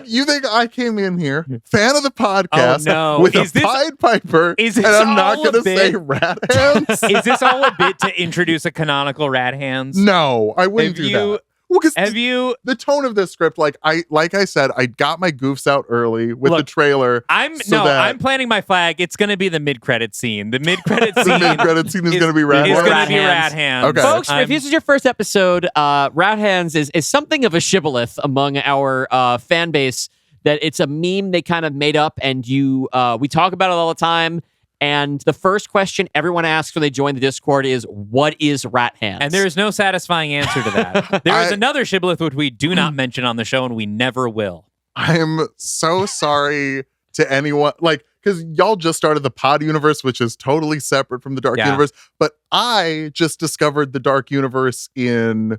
You think I came in here, fan of the podcast, with a Pied Piper, and I'm not going to say rat hands? Is this all a bit to introduce a canonical rat hands? No, I wouldn't do that. Well, because the tone of this script, like I said, I got my goofs out early with the trailer. I'm planting my flag. It's going to be the mid-credit scene. The mid-credit scene. The mid-credit scene is going to be rat hands. Okay. Folks, if this is your first episode, rat hands is something of a shibboleth among our fan base. That it's a meme they kind of made up, and we talk about it all the time. And the first question everyone asks when they join the Discord is, what is rat hands? And there is no satisfying answer to that. There is another shibboleth which we do not mention on the show, and we never will. I'm so sorry to anyone, because y'all just started the Pod Universe, which is totally separate from the Dark Universe. But I just discovered the Dark Universe in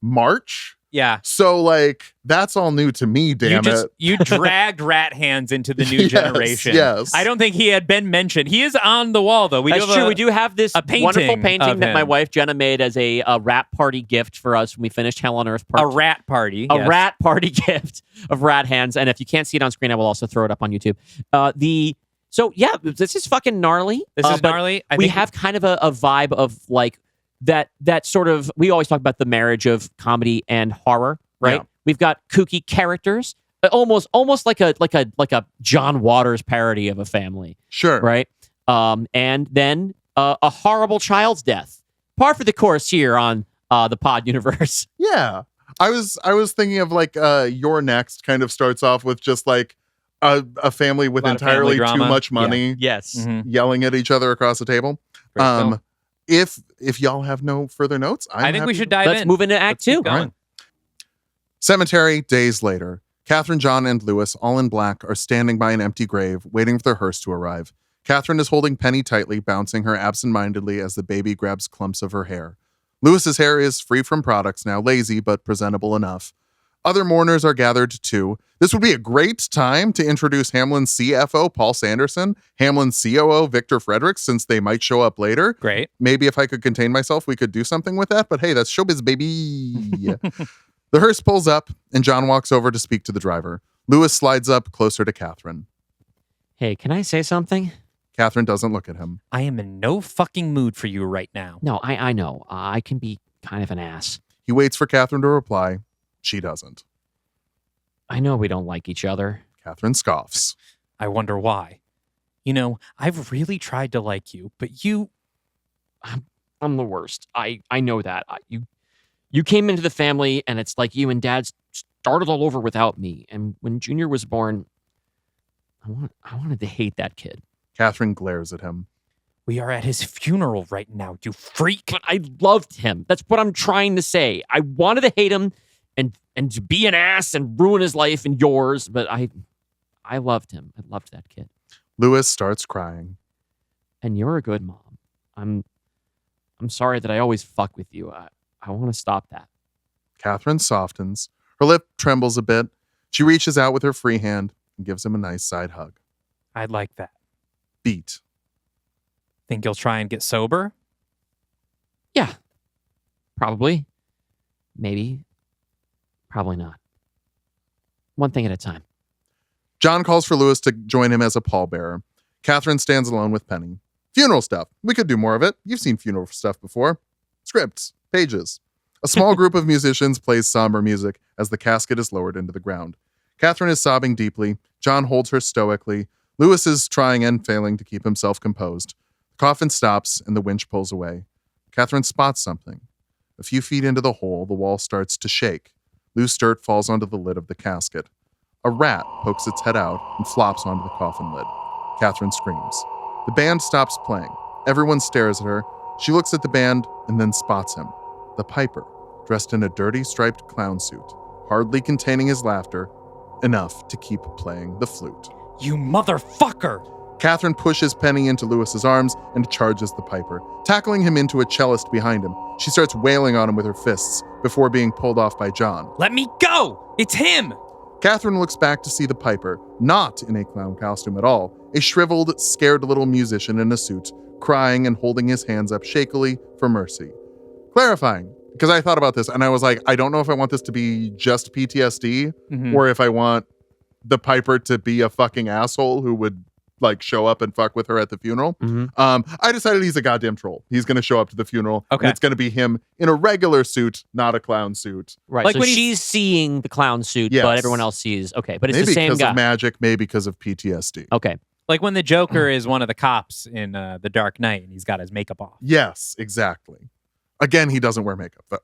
March. Yeah. So, that's all new to me, damn it. You dragged rat hands into the new generation. Yes. I don't think he had been mentioned. He is on the wall, though. That's true. We do have this wonderful painting that my him. wife, Jenna, made as a rat party gift for us when we finished Hell on Earth Part A rat party. A rat party gift of rat hands. And if you can't see it on screen, I will also throw it up on YouTube. So, yeah, this is fucking gnarly. This is gnarly. We have kind of a vibe of, that sort of, we always talk about the marriage of comedy and horror, right? Yeah. We've got kooky characters, almost like a John Waters parody of a family. Sure. Right? And then a horrible child's death. Par for the course here on the pod universe. Yeah. I was thinking of like You're Next kind of starts off with just like a family with A lot of entirely family too drama. much money Yes. Mhm. yelling at each other across the table. Great film. If y'all have no further notes, I think we should Let's dive in. move into Act Let's keep 2. going. All right. Cemetery, days later. Catherine, John, and Lewis, all in black, are standing by an empty grave, waiting for their hearse to arrive. Catherine is holding Penny tightly, bouncing her absent-mindedly as the baby grabs clumps of her hair. Lewis's hair is free from products now, lazy but presentable enough. Other mourners are gathered too. This would be a great time to introduce Hamlin's CFO, Paul Sanderson, Hamlin's COO, Victor Fredericks, since they might show up later. Great. Maybe if I could contain myself, we could do something with that. But hey, that's showbiz, baby. The hearse pulls up, and John walks over to speak to the driver. Lewis slides up closer to Catherine. Hey, can I say something? Catherine doesn't look at him. I am in no fucking mood for you right now. No, I know. I can be kind of an ass. He waits for Catherine to reply. She doesn't. I know we don't like each other. Catherine scoffs. I wonder why. You know, I've really tried to like you, but you... I'm the worst. I know that. You came into the family, and it's like you and Dad started all over without me. And when Junior was born, I wanted to hate that kid. Catherine glares at him. We are at his funeral right now, you freak. But I loved him. That's what I'm trying to say. I wanted to hate him and to be an ass and ruin his life and yours, but I loved him. I loved that kid. Lewis starts crying. And you're a good mom. I'm sorry that I always fuck with you. I want to stop that. Catherine softens. Her lip trembles a bit. She reaches out with her free hand and gives him a nice side hug. I'd like that. Beat. Think you'll try and get sober? Yeah. Probably. Maybe. Probably not. One thing at a time. John calls for Lewis to join him as a pallbearer. Catherine stands alone with Penny. Funeral stuff. We could do more of it. You've seen funeral stuff before. Scripts. Pages. A small group of musicians plays somber music as the casket is lowered into the ground. Catherine is sobbing deeply. John holds her stoically. Lewis is trying and failing to keep himself composed. The coffin stops and the winch pulls away. Catherine spots something. A few feet into the hole, the wall starts to shake. Loose dirt falls onto the lid of the casket. A rat pokes its head out and flops onto the coffin lid. Catherine screams. The band stops playing. Everyone stares at her. She looks at the band and then spots him. The piper, dressed in a dirty striped clown suit, hardly containing his laughter, enough to keep playing the flute. You motherfucker! Catherine pushes Penny into Lewis's arms and charges the piper, tackling him into a cellist behind him. She starts wailing on him with her fists before being pulled off by John. Let me go! It's him! Catherine looks back to see the piper, not in a clown costume at all, a shriveled, scared little musician in a suit, crying and holding his hands up shakily for mercy. Clarifying, because I thought about this and I was like, I don't know if I want this to be just PTSD or if I want the piper to be a fucking asshole who would like show up and fuck with her at the funeral. I decided he's a goddamn troll. He's going to show up to the funeral. Okay. And it's going to be him in a regular suit, not a clown suit. Right. Like so when he- she's seeing the clown suit, Yes. but everyone else sees. Okay. But it's Maybe the same because guy. of magic, maybe because of PTSD. Okay. Like when the Joker is one of the cops in The Dark Knight and he's got his makeup off. Yes, exactly. Again, he doesn't wear makeup, though.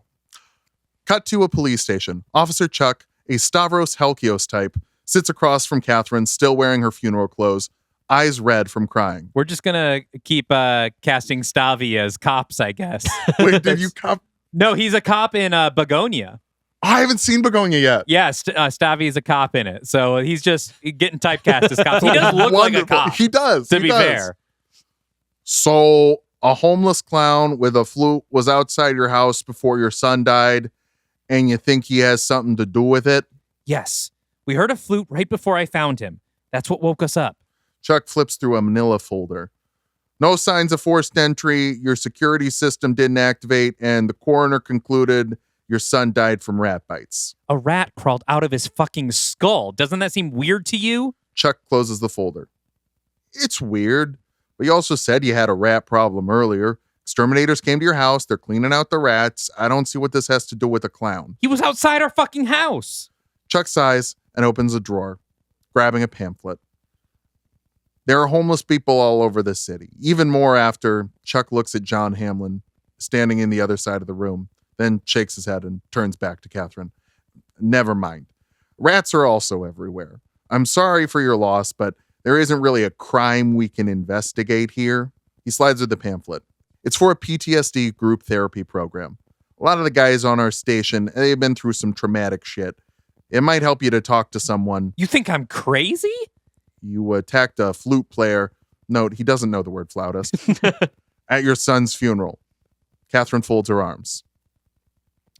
Cut to a police station. Officer Chuck, a Stavros Helkios type, sits across from Catherine, still wearing her funeral clothes, eyes red from crying. We're just gonna keep casting Stavi as cops, I guess. Wait, did you cop? No, he's a cop in Begonia. I haven't seen Begonia yet. Yeah, Stavi is a cop in it, so he's just getting typecast as cops. He does look like a Wonderful. cop. He does. To he be does. fair, So, a homeless clown with a flute was outside your house before your son died, and you think he has something to do with it? yes, we heard a flute right before I found him. That's what woke us up. Chuck flips through a manila folder. No signs of forced entry. Your security system didn't activate, and the coroner concluded your son died from rat bites. A rat crawled out of his fucking skull. Doesn't that seem weird to you? Chuck closes the folder. It's weird, but you also said you had a rat problem earlier. Exterminators came to your house. They're cleaning out the rats. I don't see what this has to do with a clown. He was outside our fucking house. Chuck sighs and opens a drawer, grabbing a pamphlet. There are homeless people all over the city, even more after Chuck looks at John Hamlin standing in the other side of the room, then shakes his head and turns back to Catherine. Never mind. Rats are also everywhere. I'm sorry for your loss, but there isn't really a crime we can investigate here. He slides her the pamphlet. It's for a PTSD group therapy program. A lot of the guys on our station, they've been through some traumatic shit. It might help you to talk to someone. You think I'm crazy? You attacked a flute player. Note, he doesn't know the word flautist. At your son's funeral. Catherine folds her arms.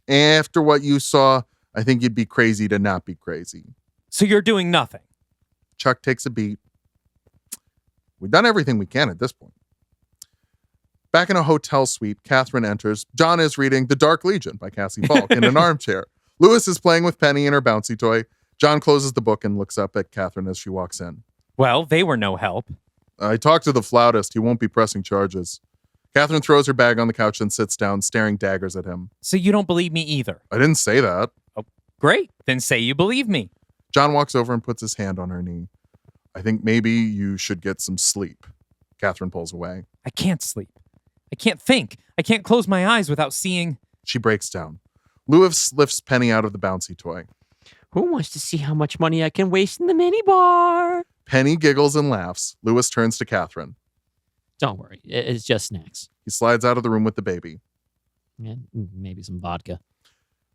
After what you saw, I think you'd be crazy to not be crazy. So you're doing nothing? Chuck takes a beat. We've done everything we can at this point. Back in a hotel suite, Catherine enters. John is reading The Dark Legion by Cassie Falk in an armchair. Lewis is playing with Penny and her bouncy toy. John closes the book and looks up at Catherine as she walks in. Well, they were no help. I talked to the flautist. He won't be pressing charges. Catherine throws her bag on the couch and sits down, staring daggers at him. So you don't believe me either? I didn't say that. Oh, great. Then say you believe me. John walks over and puts his hand on her knee. I think maybe you should get some sleep. Catherine pulls away. I can't sleep. I can't think. I can't close my eyes without seeing. She breaks down. Lewis lifts Penny out of the bouncy toy. Who wants to see how much money I can waste in the mini bar? Penny giggles and laughs. Lewis turns to Catherine. Don't worry. It's just snacks. He slides out of the room with the baby. And maybe some vodka.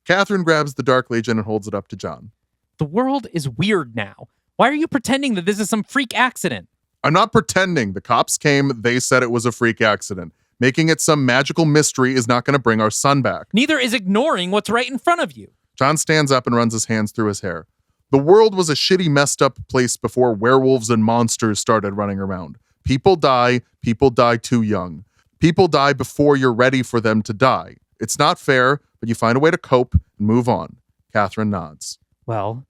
Catherine grabs the Dark Legion and holds it up to John. The world is weird now. Why are you pretending that this is some freak accident? I'm not pretending. The cops came. They said it was a freak accident. Making it some magical mystery is not going to bring our son back. Neither is ignoring what's right in front of you. John stands up and runs his hands through his hair. The world was a shitty, messed up place before werewolves and monsters started running around. People die too young. People die before you're ready for them to die. It's not fair, but you find a way to cope and move on. Catherine nods. Well,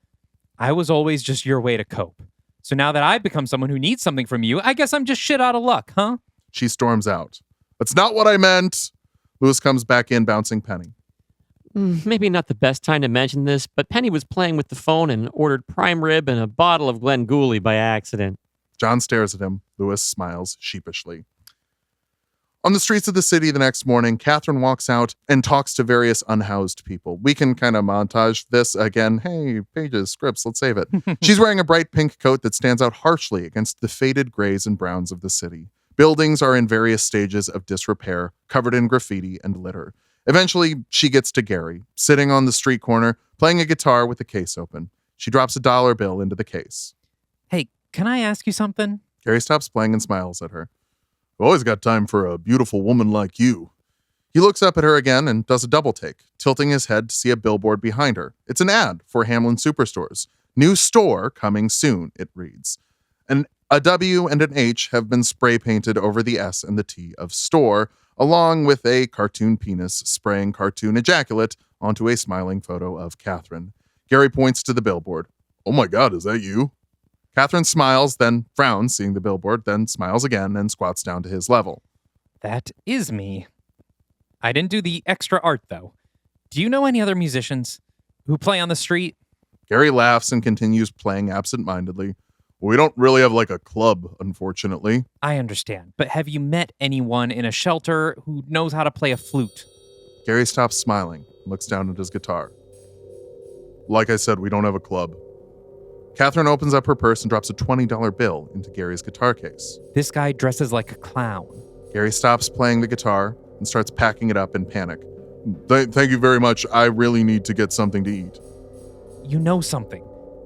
I was always just your way to cope. So now that I've become someone who needs something from you, I guess I'm just shit out of luck, huh? She storms out. That's not what I meant. Lewis comes back in, bouncing Penny. Maybe not the best time to mention this, but Penny was playing with the phone and ordered prime rib and a bottle of Glen Gooley by accident. John stares at him. Lewis smiles sheepishly. On the streets of the city the next morning, Catherine walks out and talks to various unhoused people. We can kind of montage this again. Hey, pages, scripts, let's save it. She's wearing a bright pink coat that stands out harshly against the faded grays and browns of the city. Buildings are in various stages of disrepair, covered in graffiti and litter. Eventually, she gets to Gary, sitting on the street corner, playing a guitar with the case open. She drops a $1 bill into the case. Hey, can I ask you something? Gary stops playing and smiles at her. I've always got time for a beautiful woman like you. He looks up at her again and does a double take, tilting his head to see a billboard behind her. It's an ad for Hamlin Superstores. New store coming soon, it reads. A W and an H have been spray painted over the S and the T of store, along with a cartoon penis spraying cartoon ejaculate onto a smiling photo of Catherine. Gary points to the billboard. Oh my God, is that you? Catherine smiles, then frowns seeing the billboard, then smiles again and squats down to his level. That is me. I didn't do the extra art, though. Do you know any other musicians who play on the street? Gary laughs and continues playing absent-mindedly. We don't really have like a club, unfortunately. I understand, but have you met anyone in a shelter who knows how to play a flute? Gary stops smiling and looks down at his guitar. Like I said, we don't have a club. Catherine opens up her purse and drops a $20 bill into Gary's guitar case. This guy dresses like a clown. Gary stops playing the guitar and starts packing it up in panic. Thank you very much. I really need to get something to eat. You know something.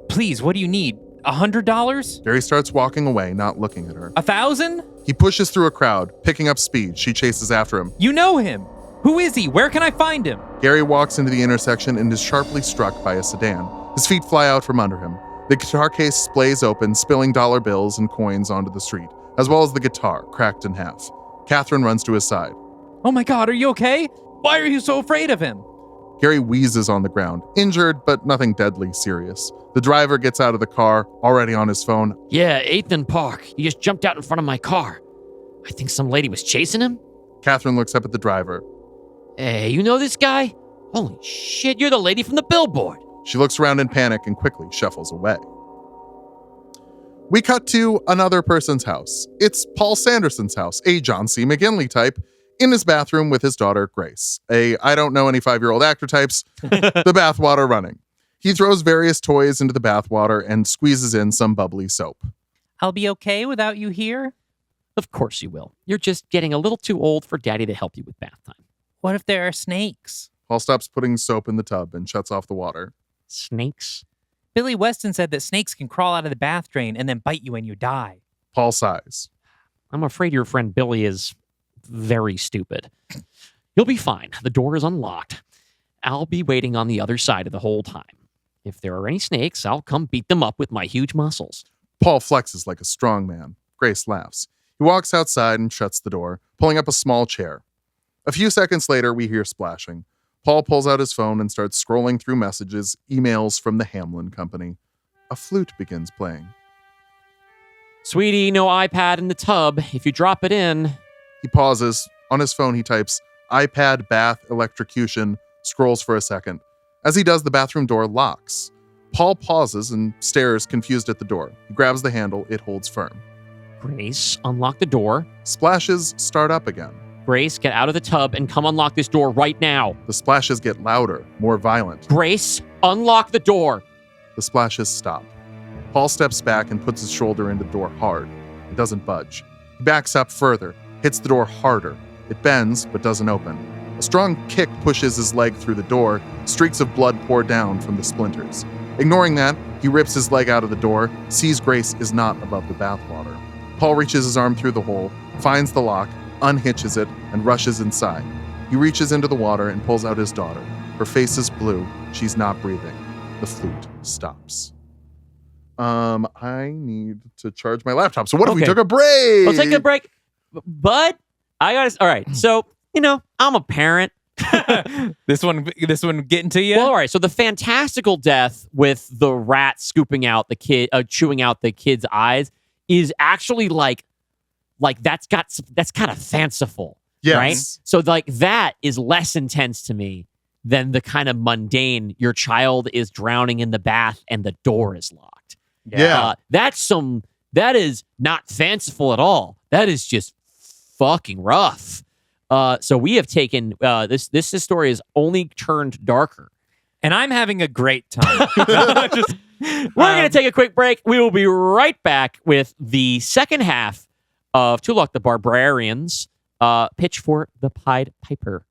Please, what do you need? $100? Gary starts walking away, not looking at her. 1,000? He pushes through a crowd, picking up speed. She chases after him. You know him. Who is he? Where can I find him? Gary walks into the intersection and is sharply struck by a sedan. His feet fly out from under him. The guitar case splays open, spilling dollar bills and coins onto the street, as well as the guitar, cracked in half. Catherine runs to his side. Oh my God, are you okay? Why are you so afraid of him? Gary wheezes on the ground, injured, but nothing deadly serious. The driver gets out of the car, already on his phone. Yeah, 8th and Park. He just jumped out in front of my car. I think some lady was chasing him. Catherine looks up at the driver. Hey, you know this guy? Holy shit, you're the lady from the billboard. She looks around in panic and quickly shuffles away. We cut to another person's house. It's Paul Sanderson's house, a John C. McGinley type, in his bathroom with his daughter, Grace. I don't know any 5-year-old actor types, the bathwater running. He throws various toys into the bathwater and squeezes in some bubbly soap. I'll be okay without you here? Of course you will. You're just getting a little too old for Daddy to help you with bath time. What if there are snakes? Paul stops putting soap in the tub and shuts off the water. Snakes? Billy Weston said that snakes can crawl out of the bath drain and then bite you when you die. Paul sighs. I'm afraid your friend Billy is very stupid. You'll be fine. The door is unlocked. I'll be waiting on the other side of the whole time. If there are any snakes, I'll come beat them up with my huge muscles. Paul flexes like a strong man. Grace laughs. He walks outside and shuts the door, pulling up a small chair. A few seconds later, we hear splashing. Paul pulls out his phone and starts scrolling through messages, emails from the Hamlin Company. A flute begins playing. Sweetie, no iPad in the tub. If you drop it in... He pauses. On his phone, he types, iPad, bath, electrocution, scrolls for a second. As he does, the bathroom door locks. Paul pauses and stares confused at the door. He grabs the handle. It holds firm. Grace, unlock the door. Splashes start up again. Grace, get out of the tub and come unlock this door right now. The splashes get louder, more violent. Grace, unlock the door. The splashes stop. Paul steps back and puts his shoulder into the door hard. It doesn't budge. He backs up further, hits the door harder. It bends, but doesn't open. A strong kick pushes his leg through the door. Streaks of blood pour down from the splinters. Ignoring that, he rips his leg out of the door, sees Grace is not above the bathwater. Paul reaches his arm through the hole, finds the lock, unhitches it, and rushes inside. He reaches into the water and pulls out his daughter. Her face is blue. She's not breathing. The flute stops. I need to charge my laptop. So what if we Okay. took a break? We'll take a break. But I got to... All right. So, I'm a parent. This one getting to you? Well, all right. So the fantastical death with the rat scooping out the kid, chewing out the kid's eyes is actually like that's kind of fanciful. Yes. Right? So that is less intense to me than the kind of mundane, your child is drowning in the bath and the door is locked. Yeah. That is not fanciful at all. That is just fucking rough. So we have taken this story has only turned darker. And I'm having a great time. We're going to take a quick break. We will be right back with the second half of Tulok the Barbrarian's pitch for the Pied Piper.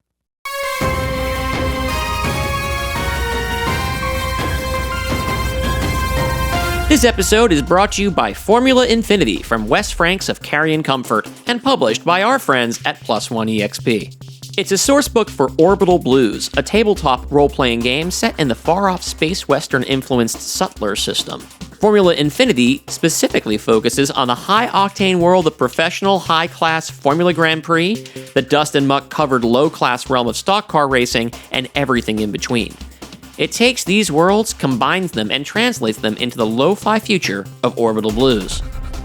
This episode is brought to you by Formula Infiniti from Wes Franks of Carrion Comfort and published by our friends at Plus One EXP. It's a sourcebook for Orbital Blues, a tabletop role-playing game set in the far-off space western-influenced Sutler system. Formula Infiniti specifically focuses on the high-octane world of professional high-class Formula Grand Prix, the dust and muck-covered low-class realm of stock car racing, and everything in between. It takes these worlds, combines them, and translates them into the lo-fi future of Orbital Blues.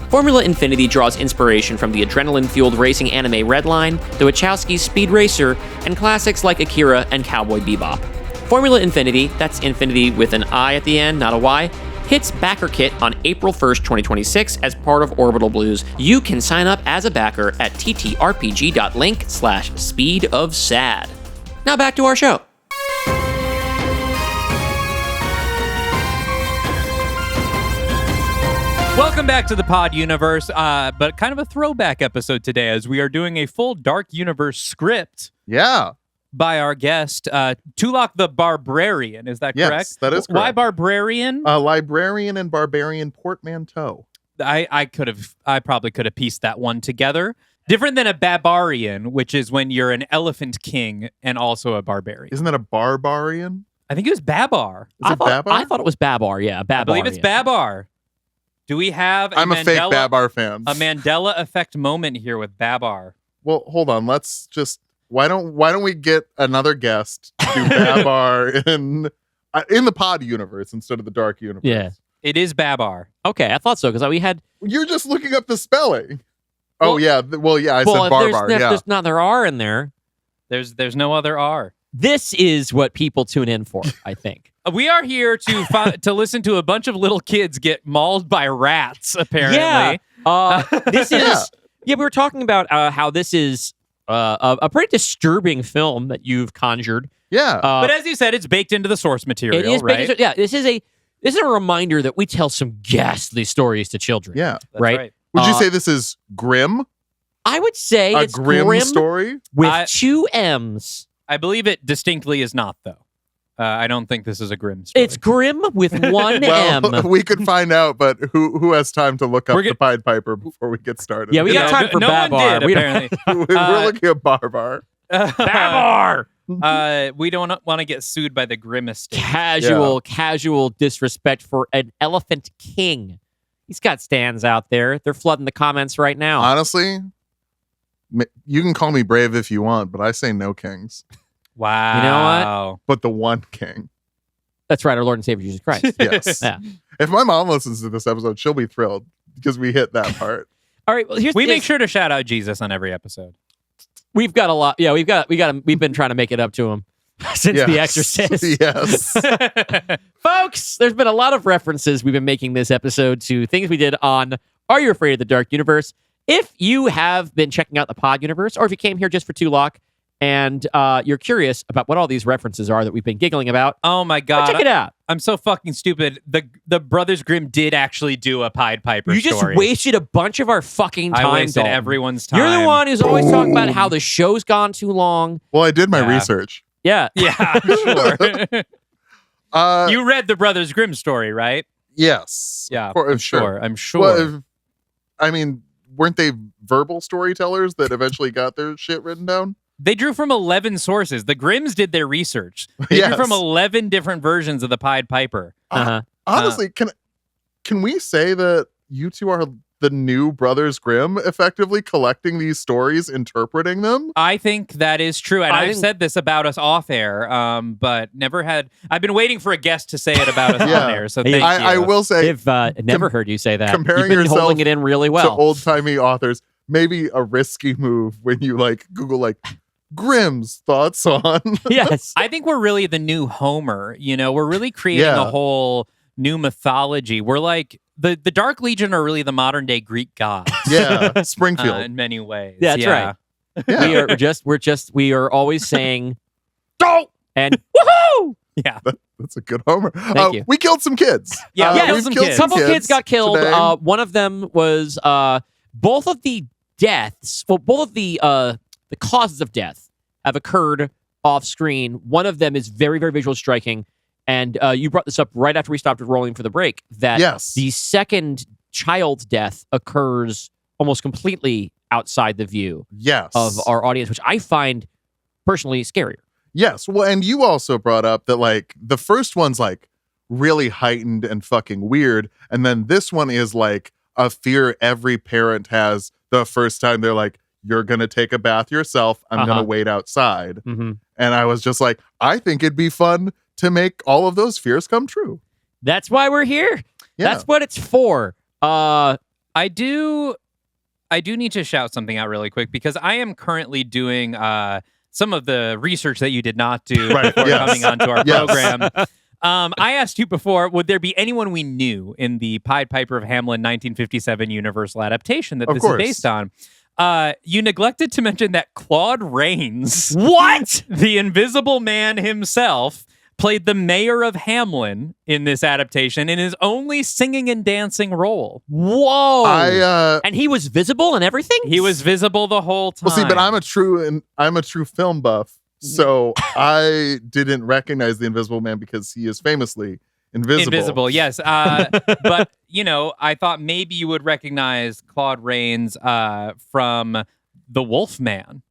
Formula Infiniti draws inspiration from the adrenaline-fueled racing anime Redline, the Wachowski's Speed Racer, and classics like Akira and Cowboy Bebop. Formula Infiniti, that's Infinity with an I at the end, not a Y, hits Backer Kit on April 1st, 2026 as part of Orbital Blues. You can sign up as a backer at TTRPG.link/speedofsad. Now back to our show. Welcome back to the Pod Universe, but kind of a throwback episode today as we are doing a full Dark Universe script Yeah. by our guest, Tulok the Barbrarian. Is that correct? Yes, that is Why correct. Barbarian? Librarian and barbarian portmanteau. I probably could have pieced that one together. Different than a Barbarian, which is when you're an elephant king and also a barbarian. Isn't that a barbarian? I think it was Babar. Is it Babar? I thought it was Babar, yeah. Babar, I believe it's Babar. Do we have I'm a fake Babar fan. a Mandela effect moment here with Babar? Well, hold on. Let's just why don't we get another guest to do Babar in the Pod universe instead of the Dark universe? Yeah. It is Babar. Okay, I thought so because we had. You're just looking up the spelling. Well- I said Barbar. Yeah. There are in there. There's no other R. This is what people tune in for, I think. We are here to listen to a bunch of little kids get mauled by rats, apparently. This is... Yeah, we were talking about how this is a pretty disturbing film that you've conjured. Yeah. But as you said, it's baked into the source material, It is right? This is a reminder that we tell some ghastly stories to children. Yeah. That's right. Would you say this is grim? I would say it's grim story with 2 M's. I believe it distinctly is not, though. I don't think this is a grim story. It's grim with 1 well, M. we could find out, but who has time to look up the Pied Piper before we get started? Yeah, we got time for no Babar. one did, We apparently. We're looking at Barbar. Babar! We don't want to get sued by the Grimm estate. Casual disrespect for an elephant king. He's got stands out there. They're flooding the comments right now. Honestly, you can call me brave if you want, but I say no kings. Wow. You know what? But the one king. That's right, our Lord and Savior Jesus Christ. Yes. Yeah. If my mom listens to this episode, she'll be thrilled because we hit that part. All right. Well, We make sure to shout out Jesus on every episode. We've got a lot. Yeah, we've been trying to make it up to him since The Exorcist. Yes. Folks, there's been a lot of references we've been making this episode to things we did on Are You Afraid of the Dark Universe? If you have been checking out the Pod Universe, or if you came here just for Tulok and you're curious about what all these references are that we've been giggling about, Oh my God. check it out. I'm so fucking stupid. The Brothers Grimm did actually do a Pied Piper You story. just wasted a bunch of our fucking time. I wasted Dalton. everyone's time. You're the one who's always talking about how the show's gone too long. Well, I did my Yeah. research. Yeah. Yeah, I'm sure. You You read the Brothers Grimm story, right? yes. Yeah, I'm sure. I'm sure. Well, I mean, weren't they verbal storytellers that eventually got their shit written down? They drew from 11 sources. The Grimms did their research. They drew Yes. from 11 different versions of the Pied Piper. Uh-huh. Honestly, can we say that you two are the new Brothers Grimm, effectively collecting these stories, interpreting them? I think that is true. And I I've think- said this about us off air, but never had. I've been waiting for a guest to say it about us Yeah. on air. So Hey, thank you. I will say, I've never heard you say that. comparing You've been yourself holding it in really to well. old-timey authors, maybe a risky move when you Google Grimm's thoughts on. Yes. I think we're really the new Homer. You know, we're really creating Yeah. a whole new mythology. We're like the Dark Legion are really the modern day Greek gods. Yeah, Springfield. In many ways. That's yeah. right. Yeah. We are always saying go and woohoo. Yeah. That's a good Homer. Thank you. We killed some kids. Yeah, Yeah, we've some killed kids. A couple kids got killed. today. One of them was both of the deaths. Well, both of the causes of death have occurred off screen. One of them is very, very visual striking. And you brought this up right after we stopped rolling for the break, that Yes. the second child's death occurs almost completely outside the view Yes. of our audience, which I find personally scarier. Yes. Well, and you also brought up that the first one's really heightened and fucking weird. And then this one is a fear every parent has the first time they're like, you're going to take a bath yourself. I'm going to wait outside. Mm-hmm. And I was just like, I think it'd be fun to make all of those fears come true. That's why we're here. Yeah. That's what it's for. I do need to shout something out really quick because I am currently doing some of the research that you did not do Right, before yes. coming onto our Yes. program. I asked you before, would there be anyone we knew in the Pied Piper of Hamelin 1957 Universal adaptation that Of this course. is based on? You neglected to mention that Claude Rains, What? the Invisible Man himself, played the mayor of Hamelin in this adaptation in his only singing and dancing role. Whoa. And he was visible and everything? He was visible the whole time. well, see, but I'm a true film buff. So I didn't recognize the Invisible Man because he is famously invisible. Yes. But, I thought maybe you would recognize Claude Rains from The Wolfman.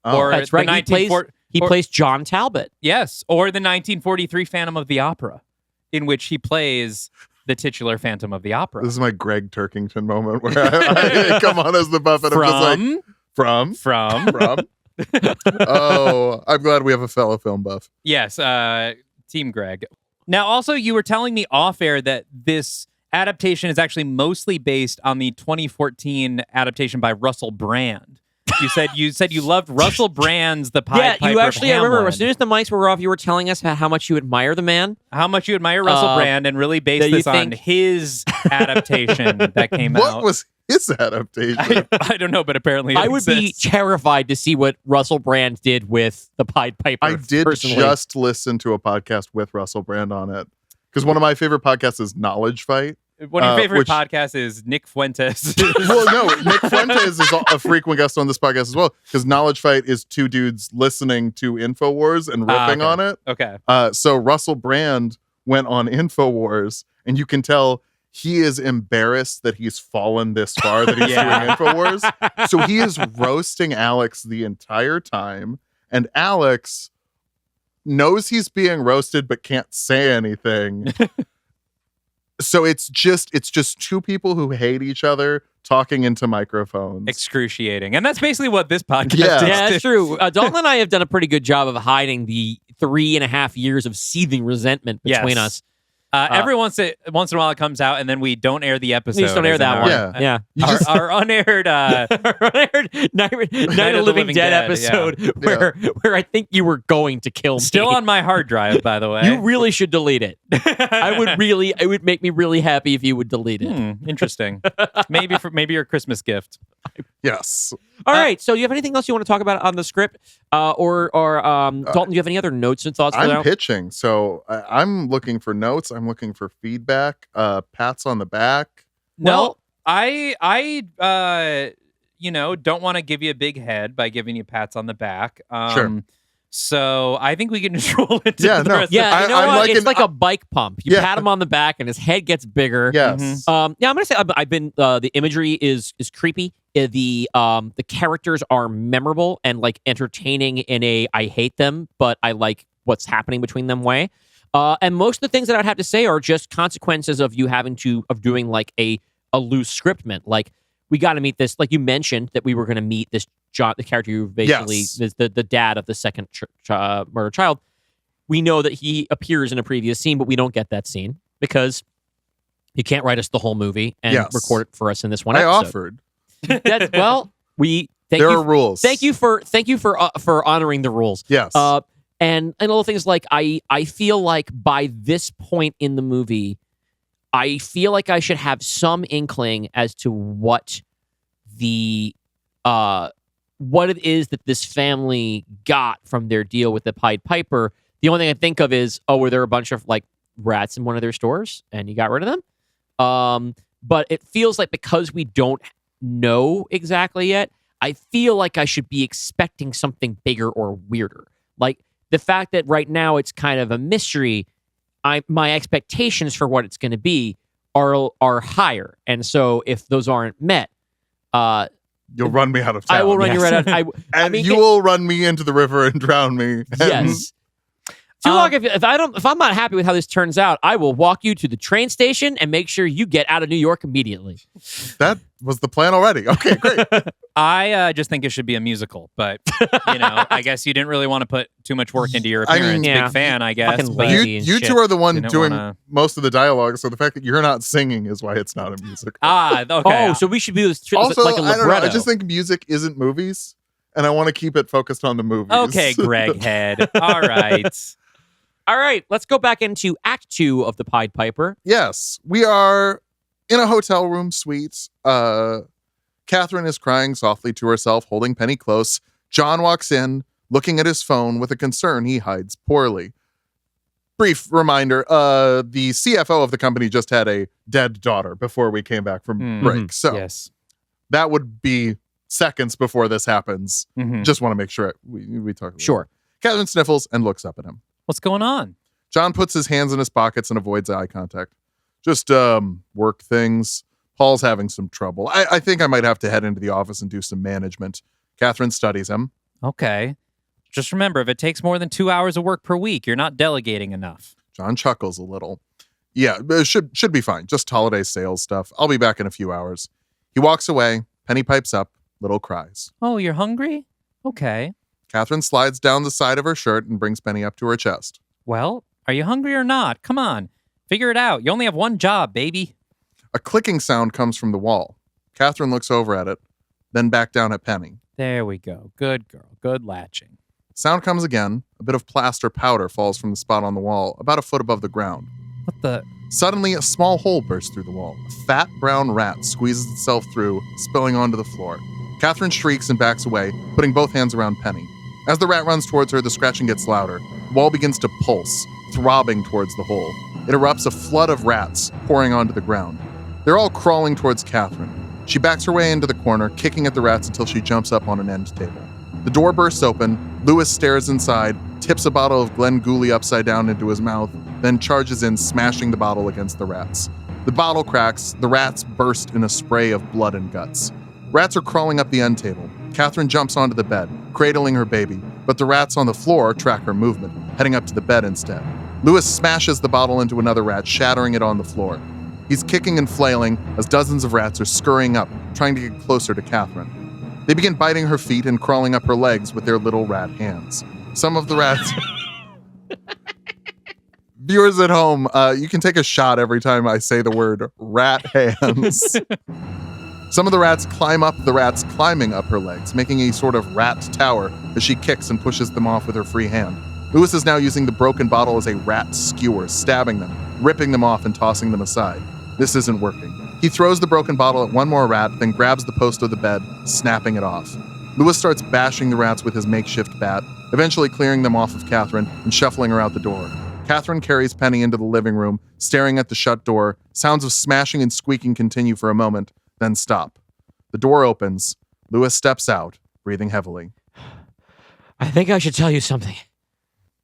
Oh. Or That's the right. He plays John Talbot. Yes, or the 1943 Phantom of the Opera, in which he plays the titular Phantom of the Opera. This is my Greg Turkington moment where I come on as the buff and I'm just like, from. Oh, I'm glad we have a fellow film buff. Yes, Team Greg. Now, also, you were telling me off air that this adaptation is actually mostly based on the 2014 adaptation by Russell Brand. You said you loved Russell Brand's The Pied Piper you actually. of I remember Hamelin. as soon as the mics were off, you were telling us how much you admire the man. How much you admire Russell Brand and really base that you this on think- his adaptation that came out. What was his adaptation? I don't know, but apparently it I would be exists. terrified to see what Russell Brand did with the Pied Piper. I did personally. just listen to a podcast with Russell Brand on it because one of my favorite podcasts is Knowledge Fight. One of your favorite which- podcasts is Nick Fuentes. Well, no, Nick Fuentes is a frequent guest on this podcast as well because Knowledge Fight is two dudes listening to InfoWars and riffing okay. on it. Okay. So Russell Brand went on InfoWars, and you can tell he is embarrassed that he's fallen this far, that he's Yeah. doing InfoWars. So he is roasting Alex the entire time, and Alex knows he's being roasted but can't say anything. So it's just two people who hate each other talking into microphones. Excruciating. And that's basically what this podcast Yeah. is. Yeah, that's true. Dalton and I have done a pretty good job of hiding the 3.5 years of seething resentment between Yes. us. Every once in a while it comes out, and then we don't air the episode. We just don't air as in that our- one. Yeah. Yeah. You just- Our unaired Night of the Living Dead episode where I think you were going to kill me. still on my hard drive, by the way. You really should delete it. It would make me really happy if you would delete it. Interesting. maybe your Christmas gift. Yes. All right. So, do you have anything else you want to talk about on the script, or Dalton? Do you have any other notes and thoughts? For I'm that? pitching, so I'm looking for notes. I'm looking for feedback. Pats on the back. Well, I don't want to give you a big head by giving you pats on the back. Sure. So I think we can just roll into Yeah, the no. rest. Yeah, I- you know I'm what? like It's an- like a bike pump. You Yeah. pat him on the back, and his head gets bigger. Yes. Mhm. Yeah, I'm gonna say I've been. The imagery is creepy. The characters are memorable and like entertaining in a I hate them, but I like what's happening between them way. And most of the things that I'd have to say are just consequences of you having of doing like a loose scriptment. Like we got to meet this. Like you mentioned that we were going to meet this John, the character who basically Yes. is the dad of the second murdered child. We know that he appears in a previous scene, but we don't get that scene because you can't write us the whole movie and Yes. record it for us in this one I episode. offered. Thank There you. are rules. Thank you for honoring the rules. Yes. And little things like I feel like by this point in the movie, I feel like I should have some inkling as to what it is that this family got from their deal with the Pied Piper. The only thing I think of is, were there a bunch of like rats in one of their stores and you got rid of them? But it feels like because we don't know exactly yet, I feel like I should be expecting something bigger or weirder. Like the fact that right now it's kind of a mystery, my expectations for what it's going to be are higher. And so if those aren't met, You'll run me out of town. I will run you right out. And you will run me into the river and drown me. Yes. Tulok, if I'm not happy with how this turns out, I will walk you to the train station and make sure you get out of New York immediately. That was the plan already. Okay, great. I just think it should be a musical, but I guess you didn't really want to put too much work into your appearance. I mean, yeah. Big fan, I guess. Fucking but- lazy. you shit. two are the one Didn't doing wanna- most of the dialogue, so the fact that you're not singing is why it's not a musical. Okay. Oh, so we should do this Also, like a I don't know. libretto. I just think music isn't movies, and I want to keep it focused on the movies. Okay, Greg Head. All right. All right, let's go back into Act 2 of the Pied Piper. Yes, we are in a hotel room suite. Catherine is crying softly to herself, holding Penny close. John walks in, looking at his phone with a concern he hides poorly. Brief reminder, the CFO of the company just had a dead daughter before we came back from break. So Yes. that would be seconds before this happens. Mhm. Just want to make sure we talk about it. Sure. Catherine sniffles and looks up at him. What's going on? John puts his hands in his pockets and avoids eye contact. Just work things. Paul's having some trouble. I think I might have to head into the office and do some management. Catherine studies him. Okay. Just remember, if it takes more than 2 hours of work per week, you're not delegating enough. John chuckles a little. Yeah, it should be fine. Just holiday sales stuff. I'll be back in a few hours. He walks away. Penny pipes up. Little cries. Oh, you're hungry? Okay. Catherine slides down the side of her shirt and brings Penny up to her chest. Well, are you hungry or not? Come on. Figure it out. You only have one job, baby. A clicking sound comes from the wall. Catherine looks over at it. then back down at Penny. There we go. Good girl. Good latching. Sound comes again. A bit of plaster powder falls from the spot on the wall, about a foot above the ground. What the? Suddenly, a small hole bursts through the wall. A fat brown rat squeezes itself through, spilling onto the floor. Catherine shrieks and backs away, putting both hands around Penny. As the rat runs towards her, the scratching gets louder. The wall begins to pulse, throbbing towards the hole. It erupts a flood of rats, pouring onto the ground. They're all crawling towards Catherine. She backs her way into the corner, kicking at the rats until she jumps up on an end table. The door bursts open. Lewis stares inside, tips a bottle of Glen Gooley upside down into his mouth, then charges in, smashing the bottle against the rats. The bottle cracks. The rats burst in a spray of blood and guts. Rats are crawling up the end table. Catherine jumps onto the bed, cradling her baby, but the rats on the floor track her movement, heading up to the bed instead. Lewis smashes the bottle into another rat, shattering it on the floor. He's kicking and flailing as dozens of rats are scurrying up, trying to get closer to Catherine. They begin biting her feet and crawling up her legs with their little rat hands. Some of the rats... Viewers at home, you can take a shot every time I say the word rat hands. Some of the rats climb up the rats climbing up her legs, making a sort of rat tower as she kicks and pushes them off with her free hand. Lewis is now using the broken bottle as a rat skewer, stabbing them, ripping them off and tossing them aside. This isn't working. He throws the broken bottle at one more rat, then grabs the post of the bed, snapping it off. Lewis starts bashing the rats with his makeshift bat, eventually clearing them off of Catherine and shuffling her out the door. Catherine carries Penny into the living room, staring at the shut door. Sounds of smashing and squeaking continue for a moment, then stop. The door opens. Lewis steps out, breathing heavily. I think I should tell you something.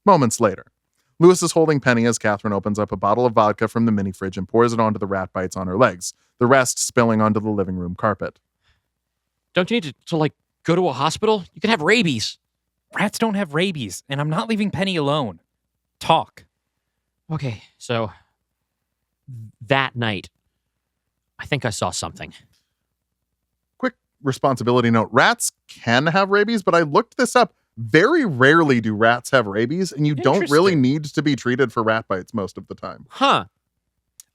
Moments later, Lewis is holding Penny as Catherine opens up a bottle of vodka from the mini fridge and pours it onto the rat bites on her legs, the rest spilling onto the living room carpet. Don't you need to go to a hospital? You could have rabies. Rats don't have rabies, and I'm not leaving Penny alone. Talk. Okay, so that night, I think I saw something. Quick responsibility note. Rats can have rabies, but I looked this up. Very rarely do rats have rabies, and you don't really need to be treated for rat bites most of the time. Huh.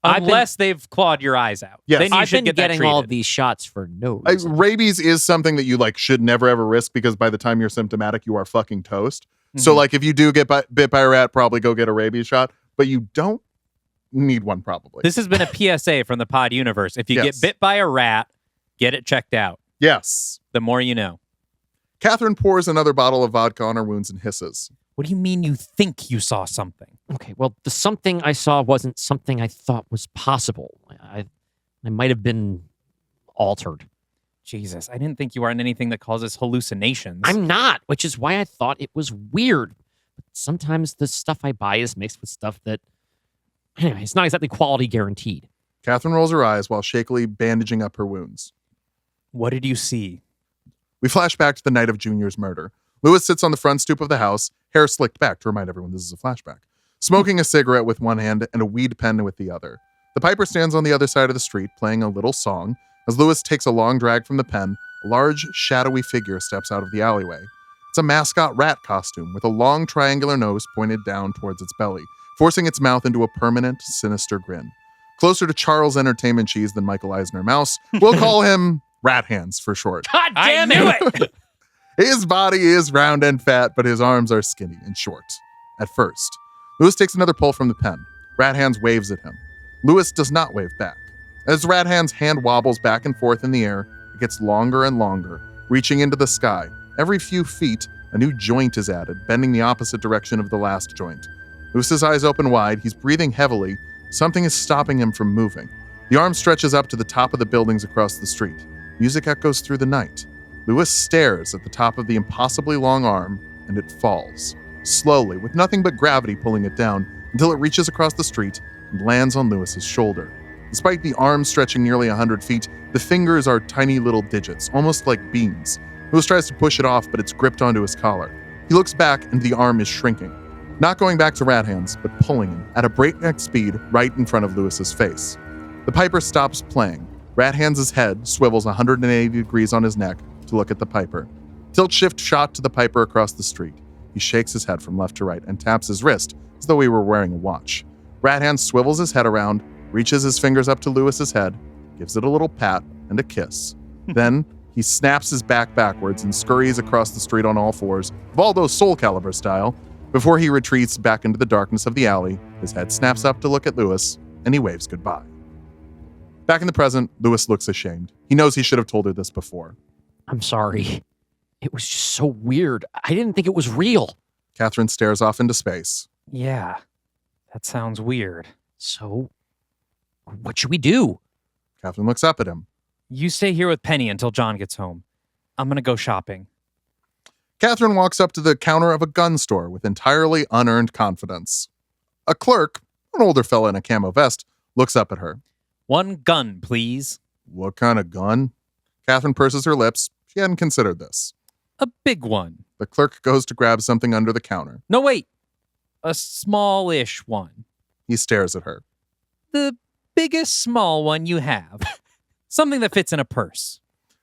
Unless they've clawed your eyes out. Yes. Then you I've should been get that getting treated. all of these shots for no reason. Rabies is something that you should never ever risk, because by the time you're symptomatic, you are fucking toast. So if you do get bit by a rat, probably go get a rabies shot, but you don't need one probably. This has been a PSA from the pod universe. If you get bit by a rat, get it checked out. Yes. The more you know. Catherine pours another bottle of vodka on her wounds and hisses. What do you mean you think you saw something? Okay, well, the something I saw wasn't something I thought was possible. I might have been altered. Jesus, I didn't think you were on anything that causes hallucinations. I'm not, which is why I thought it was weird. But sometimes the stuff I buy is mixed with stuff that... Anyway, it's not exactly quality guaranteed. Catherine rolls her eyes while shakily bandaging up her wounds. What did you see? We flash back to the night of Junior's murder. Lewis sits on the front stoop of the house, hair slicked back to remind everyone this is a flashback, smoking a cigarette with one hand and a weed pen with the other. The piper stands on the other side of the street, playing a little song. As Lewis takes a long drag from the pen, a large, shadowy figure steps out of the alleyway. It's a mascot rat costume with a long triangular nose pointed down towards its belly, forcing its mouth into a permanent, sinister grin. Closer to Charles Entertainment Cheese than Michael Eisner Mouse, we'll call him Rat Hands for short. God damn it! His body is round and fat, but his arms are skinny and short. At first. Lewis takes another pull from the pen. Rat Hands waves at him. Lewis does not wave back. As Rat Hand's hand wobbles back and forth in the air, it gets longer and longer, reaching into the sky. Every few feet, a new joint is added, bending the opposite direction of the last joint. Lewis's eyes open wide. He's breathing heavily. Something is stopping him from moving. The arm stretches up to the top of the buildings across the street. Music echoes through the night. Lewis stares at the top of the impossibly long arm, and it falls, slowly, with nothing but gravity pulling it down, until it reaches across the street and lands on Lewis's shoulder. Despite the arm stretching nearly 100 feet, the fingers are tiny little digits, almost like beans. Lewis tries to push it off, but it's gripped onto his collar. He looks back, and the arm is shrinking. Not going back to Rat Hands, but pulling him at a breakneck speed right in front of Lewis's face. The piper stops playing. Rat Hands' head swivels 180 degrees on his neck to look at the piper. Tilt shift shot to the piper across the street. He shakes his head from left to right and taps his wrist as though he were wearing a watch. Rat Hands swivels his head around, reaches his fingers up to Lewis's head, gives it a little pat and a kiss. Then, He snaps his back backwards and scurries across the street on all fours, Valdo Soul Calibur style, before he retreats back into the darkness of the alley. His head snaps up to look at Lewis, and he waves goodbye. Back in the present, Lewis looks ashamed. He knows he should have told her this before. I'm sorry. It was just so weird. I didn't think it was real. Catherine stares off into space. Yeah, that sounds weird. So, what should we do? Catherine looks up at him. You stay here with Penny until John gets home. I'm gonna go shopping. Catherine walks up to the counter of a gun store with entirely unearned confidence. A clerk, an older fella in a camo vest, looks up at her. One gun, please. What kind of gun? Catherine purses her lips. She hadn't considered this. A big one. The clerk goes to grab something under the counter. No, wait. A smallish one. He stares at her. The biggest small one you have. Something that fits in a purse.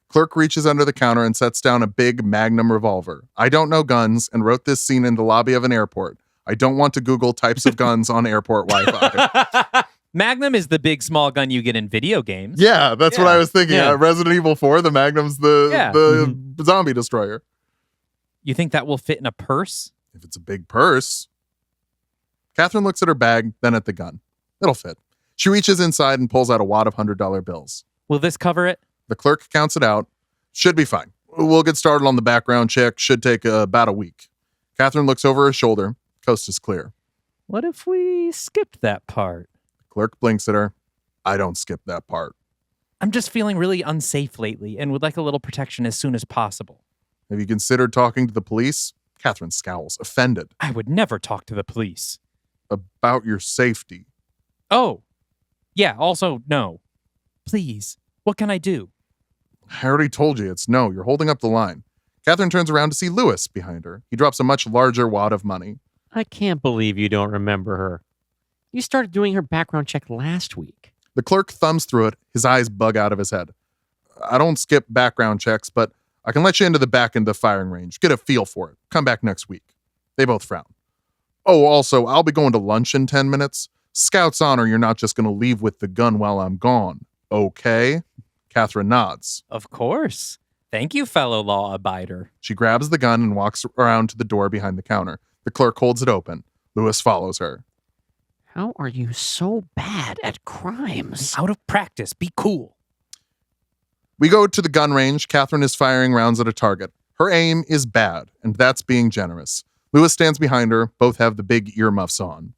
Clerk reaches under the counter and sets down a big Magnum revolver. I don't know guns and wrote this scene in the lobby of an airport. I don't want to Google types of guns on airport Wi-Fi. Magnum is the big small gun you get in video games. Yeah, that's what I was thinking. Yeah. Resident Evil 4, the Magnum's the zombie destroyer. You think that will fit in a purse? If it's a big purse. Catherine looks at her bag, then at the gun. It'll fit. She reaches inside and pulls out a wad of $100 bills. Will this cover it? The clerk counts it out. Should be fine. We'll get started on the background check. Should take about a week. Catherine looks over her shoulder. Coast is clear. What if we skipped that part? Clerk blinks at her. I don't skip that part. I'm just feeling really unsafe lately and would like a little protection as soon as possible. Have you considered talking to the police? Catherine scowls, offended. I would never talk to the police. About your safety. Oh, yeah, also, no. Please, what can I do? I already told you it's no. You're holding up the line. Catherine turns around to see Lewis behind her. He drops a much larger wad of money. I can't believe you don't remember her. You started doing her background check last week. The clerk thumbs through it. His eyes bug out of his head. I don't skip background checks, but I can let you into the back end of the firing range. Get a feel for it. Come back next week. They both frown. Oh, also, I'll be going to lunch in 10 minutes. Scout's honor, you're not just going to leave with the gun while I'm gone. Okay? Catherine nods. Of course. Thank you, fellow law abider. She grabs the gun and walks around to the door behind the counter. The clerk holds it open. Lewis follows her. How are you so bad at crimes? Out of practice. Be cool. We go to the gun range. Catherine is firing rounds at a target. Her aim is bad, and that's being generous. Lewis stands behind her. Both have the big earmuffs on.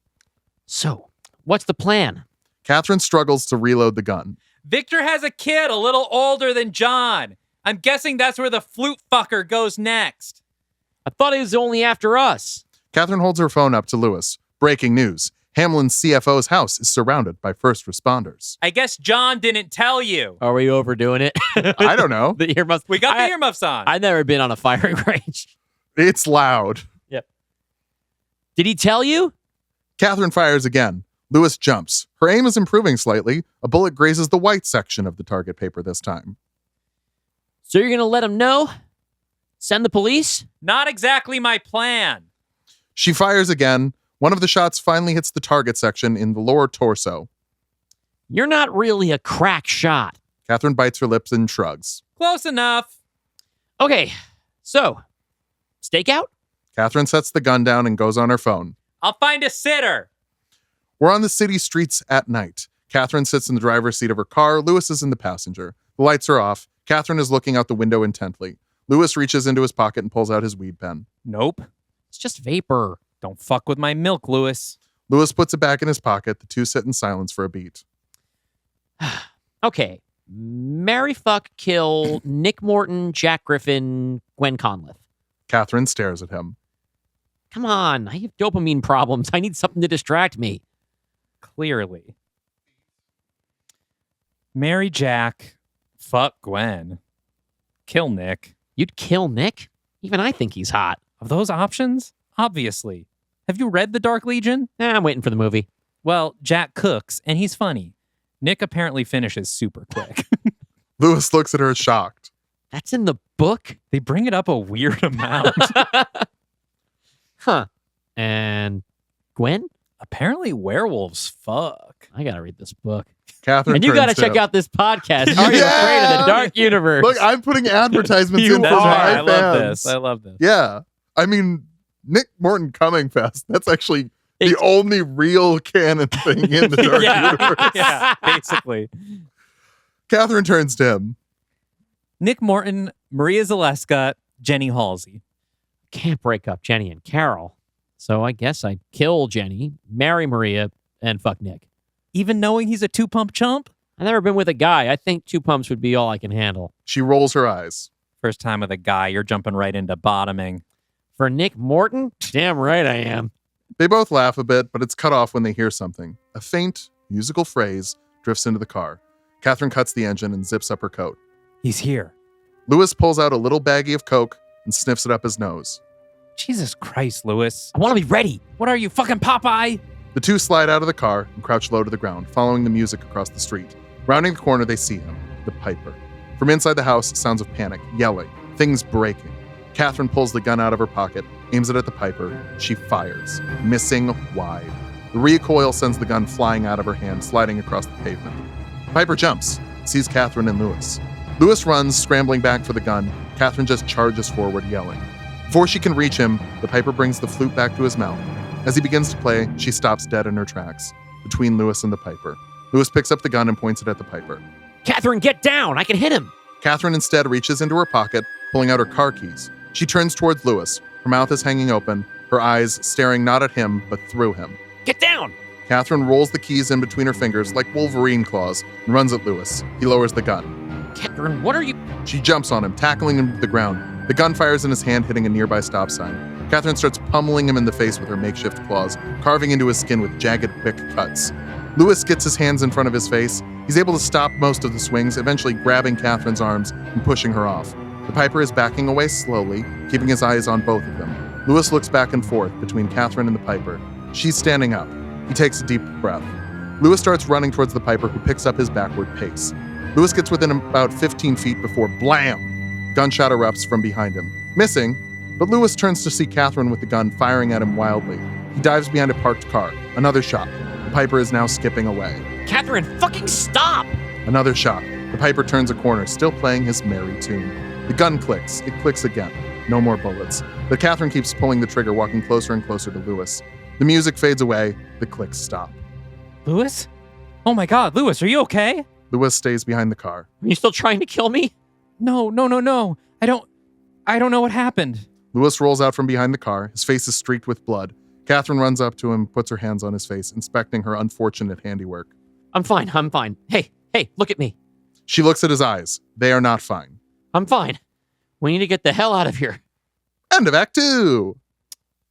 So, what's the plan? Catherine struggles to reload the gun. Victor has a kid a little older than John. I'm guessing that's where the flute fucker goes next. I thought he was only after us. Catherine holds her phone up to Lewis. Breaking news. Hamlin's CFO's house is surrounded by first responders. I guess John didn't tell you. Are we overdoing it? I don't know. The earmuffs. We got the earmuffs on. I've never been on a firing range. It's loud. Yep. Did he tell you? Catherine fires again. Lewis jumps. Her aim is improving slightly. A bullet grazes the white section of the target paper this time. So you're going to let him know? Send the police? Not exactly my plan. She fires again. One of the shots finally hits the target section in the lower torso. You're not really a crack shot. Catherine bites her lips and shrugs. Close enough. Okay, so, stakeout? Catherine sets the gun down and goes on her phone. I'll find a sitter. We're on the city streets at night. Catherine sits in the driver's seat of her car. Lewis is in the passenger. The lights are off. Catherine is looking out the window intently. Lewis reaches into his pocket and pulls out his weed pen. Nope. It's just vapor. Don't fuck with my milk, Lewis. Lewis puts it back in his pocket. The two sit in silence for a beat. Okay. Marry, fuck, kill, Nick Morton, Jack Griffin, Gwen Conliffe. Catherine stares at him. Come on, I have dopamine problems. I need something to distract me. Clearly. Marry Jack. Fuck Gwen. Kill Nick. You'd kill Nick? Even I think he's hot. Of those options? Obviously. Have you read The Dark Legion? I'm waiting for the movie. Well, Jack cooks, and he's funny. Nick apparently finishes super quick. Lewis looks at her shocked. That's in the book? They bring it up a weird amount. Huh. And Gwen? Apparently werewolves fuck. I gotta read this book. Catherine And you turns gotta to check him. out this podcast. Are you afraid of the dark universe? Look, I'm putting advertisements You in for are. my I fans. love this. I love this. Yeah. I mean, Nick Morton Coming Fest. That's actually the It's- only real canon thing in the dark universe. Yeah, basically. Catherine turns to him. Nick Morton, Maria Zaleska, Jenny Halsey. Can't break up Jenny and Carol. So I guess I'd kill Jenny, marry Maria, and fuck Nick. Even knowing he's a two-pump chump? I've never been with a guy. I think 2 pumps would be all I can handle. She rolls her eyes. First time with a guy, you're jumping right into bottoming. For Nick Morton? Damn right I am. They both laugh a bit, but it's cut off when they hear something. A faint, musical phrase drifts into the car. Catherine cuts the engine and zips up her coat. He's here. Lewis pulls out a little baggie of Coke and sniffs it up his nose. Jesus Christ, Lewis. I want to be ready. What are you, fucking Popeye? The two slide out of the car and crouch low to the ground, following the music across the street. Rounding the corner, they see him, the Piper. From inside the house, sounds of panic, yelling, things breaking. Catherine pulls the gun out of her pocket, aims it at the Piper. She fires, missing wide. The recoil sends the gun flying out of her hand, sliding across the pavement. Piper jumps, sees Catherine and Lewis. Lewis runs, scrambling back for the gun. Catherine just charges forward, yelling. Before she can reach him, the Piper brings the flute back to his mouth. As he begins to play, she stops dead in her tracks, between Lewis and the Piper. Lewis picks up the gun and points it at the Piper. Catherine, get down. I can hit him. Catherine instead reaches into her pocket, pulling out her car keys. She turns towards Lewis. Her mouth is hanging open, her eyes staring not at him, but through him. Get down. Catherine rolls the keys in between her fingers like Wolverine claws and runs at Lewis. He lowers the gun. Catherine, what are you? She jumps on him, tackling him to the ground. The gun fires in his hand, hitting a nearby stop sign. Catherine starts pummeling him in the face with her makeshift claws, carving into his skin with jagged, quick cuts. Lewis gets his hands in front of his face. He's able to stop most of the swings, eventually grabbing Catherine's arms and pushing her off. The Piper is backing away slowly, keeping his eyes on both of them. Lewis looks back and forth between Catherine and the Piper. She's standing up. He takes a deep breath. Lewis starts running towards the Piper, who picks up his backward pace. Lewis gets within about 15 feet before blam! Gunshot erupts from behind him, missing, but Lewis turns to see Catherine with the gun firing at him wildly. He dives behind a parked car. Another shot. The Piper is now skipping away. Catherine, fucking stop. Another shot. The Piper turns a corner, still playing his merry tune. The gun clicks. It clicks again. No more bullets. But Catherine keeps pulling the trigger, walking closer and closer to Lewis. The music fades away. The clicks stop. Lewis? Oh my God, Lewis, are you okay? Lewis stays behind the car. Are you still trying to kill me? No. I don't know what happened. Lewis rolls out from behind the car. His face is streaked with blood. Catherine runs up to him, puts her hands on his face, inspecting her unfortunate handiwork. I'm fine. Hey, look at me. She looks at his eyes. They are not fine. I'm fine. We need to get the hell out of here. End of Act 2.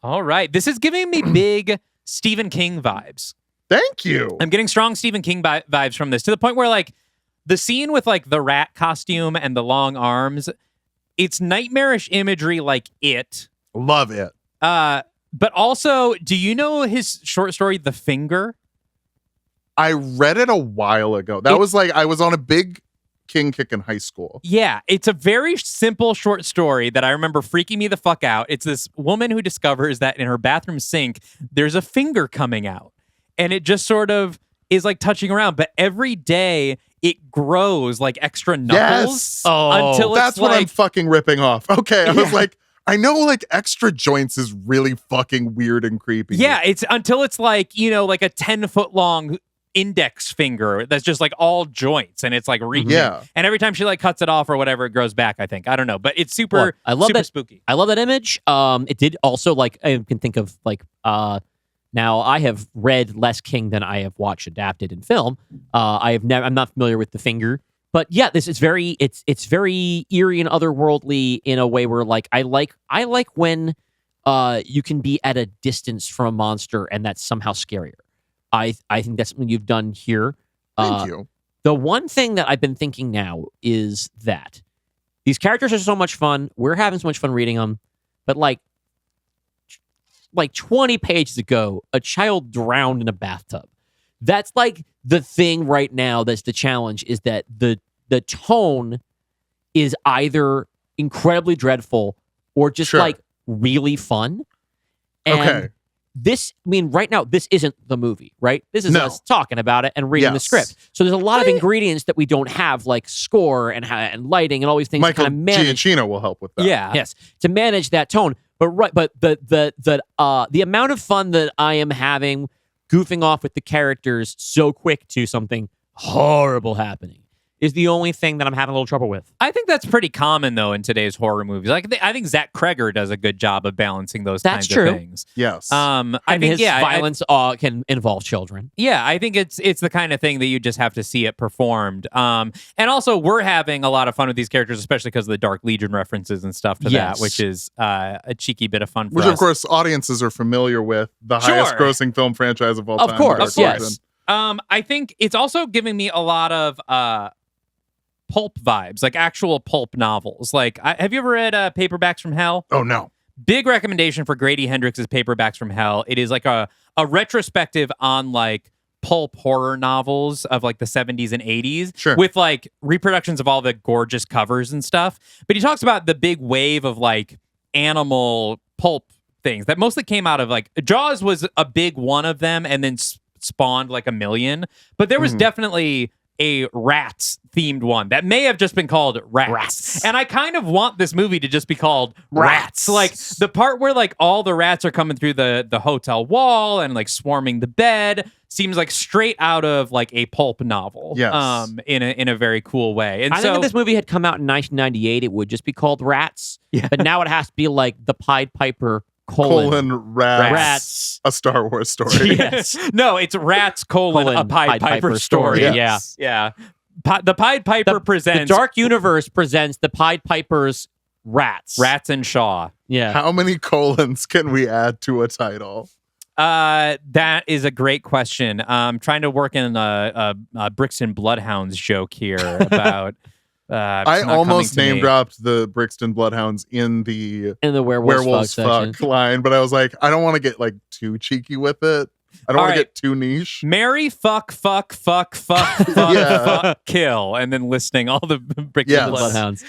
All right. This is giving me big Stephen King vibes. Thank you. I'm getting strong Stephen King vibes from this, to the point where, like, the scene with, like, the rat costume and the long arms, it's nightmarish imagery like It. Love it. But also, do you know his short story, The Finger? I read it a while ago. That was like, I was on a big King kick in high school. Yeah, it's a very simple short story that I remember freaking me the fuck out. It's this woman who discovers that in her bathroom sink, there's a finger coming out. And it just sort of is like touching around. But every day, it grows like extra knuckles. Yes. Until That's it's what like, I'm fucking ripping off. Okay, I was Yeah. like, I know like extra joints is really fucking weird and creepy. yeah, it's until it's like, you know, like a 10-foot long index finger that's just like all joints and it's like reaching. Yeah. And every time she like cuts it off or whatever, it grows back, I think. I don't know. But it's super, Well, I love super that- spooky. I love that image. It did also, like, I can think of, like, now I have read less King than I have watched adapted in film. I'm not familiar with The Finger, but yeah, this is very, it's very eerie and otherworldly in a way where, like, I like when you can be at a distance from a monster and that's somehow scarier. I think that's something you've done here. Thank you. The one thing that I've been thinking now is that these characters are so much fun. We're having so much fun reading them, but like 20 pages ago, a child drowned in a bathtub. That's like the thing right now. That's the challenge, is that the tone is either incredibly dreadful or just Sure. like really fun. And Okay. right now, this isn't the movie, right? This is us talking about it and reading the script. So there's a lot of ingredients that we don't have, like score and lighting and all these things. Michael to kind of manage. Giacchino will help with that. Yeah. Yes, to manage that tone. But the amount of fun that I am having goofing off with the characters so quick to something horrible happening is the only thing that I'm having a little trouble with. I think that's pretty common, though, in today's horror movies. Like, I think Zach Kreger does a good job of balancing those kinds of things. Yes. I think his violence can involve children. Yeah, I think it's the kind of thing that you just have to see it performed. And also, we're having a lot of fun with these characters, especially because of the Dark Legion references and stuff to that, which is a cheeky bit of fun for us. Which, of course, audiences are familiar with. The highest grossing film franchise of all time. Of course, yes. I think it's also giving me a lot of pulp vibes, like actual pulp novels. Like, have you ever read Paperbacks from Hell? Oh, no. Big recommendation for Grady Hendrix's Paperbacks from Hell. It is like a retrospective on like pulp horror novels of like the 70s and 80s with like reproductions of all the gorgeous covers and stuff. But he talks about the big wave of like animal pulp things that mostly came out of like Jaws was a big one of them and then spawned like a million. But there was definitely a rats themed one that may have just been called Rats. And I kind of want this movie to just be called Rats. Like the part where like all the rats are coming through the hotel wall and like swarming the bed seems like straight out of like a pulp novel. Yes. In a very cool way. And I think if this movie had come out in 1998, it would just be called Rats. Yeah. But now it has to be like the Pied Piper Rats. A Star Wars story. Yes. No, it's Rats a Pied Piper story. Yes. Yeah. The Pied Piper presents... The Dark Universe presents the Pied Piper's Rats. Rats and Shaw. Yeah. How many colons can we add to a title? That is a great question. I'm trying to work in a Brixton Bloodhounds joke here about... I almost name dropped the Brixton Bloodhounds in the werewolves fuck line, but I was like, I don't want to get like too cheeky with it. I don't want to get too niche. Marry, fuck, kill, and then listing all the Brixton Bloodhounds.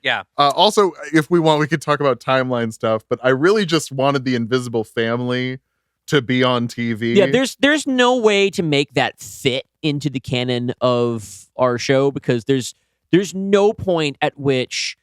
Yeah. Also, if we want, we could talk about timeline stuff, but I really just wanted the Invisible Family to be on TV. Yeah, there's no way to make that fit into the canon of our show because there's no point at which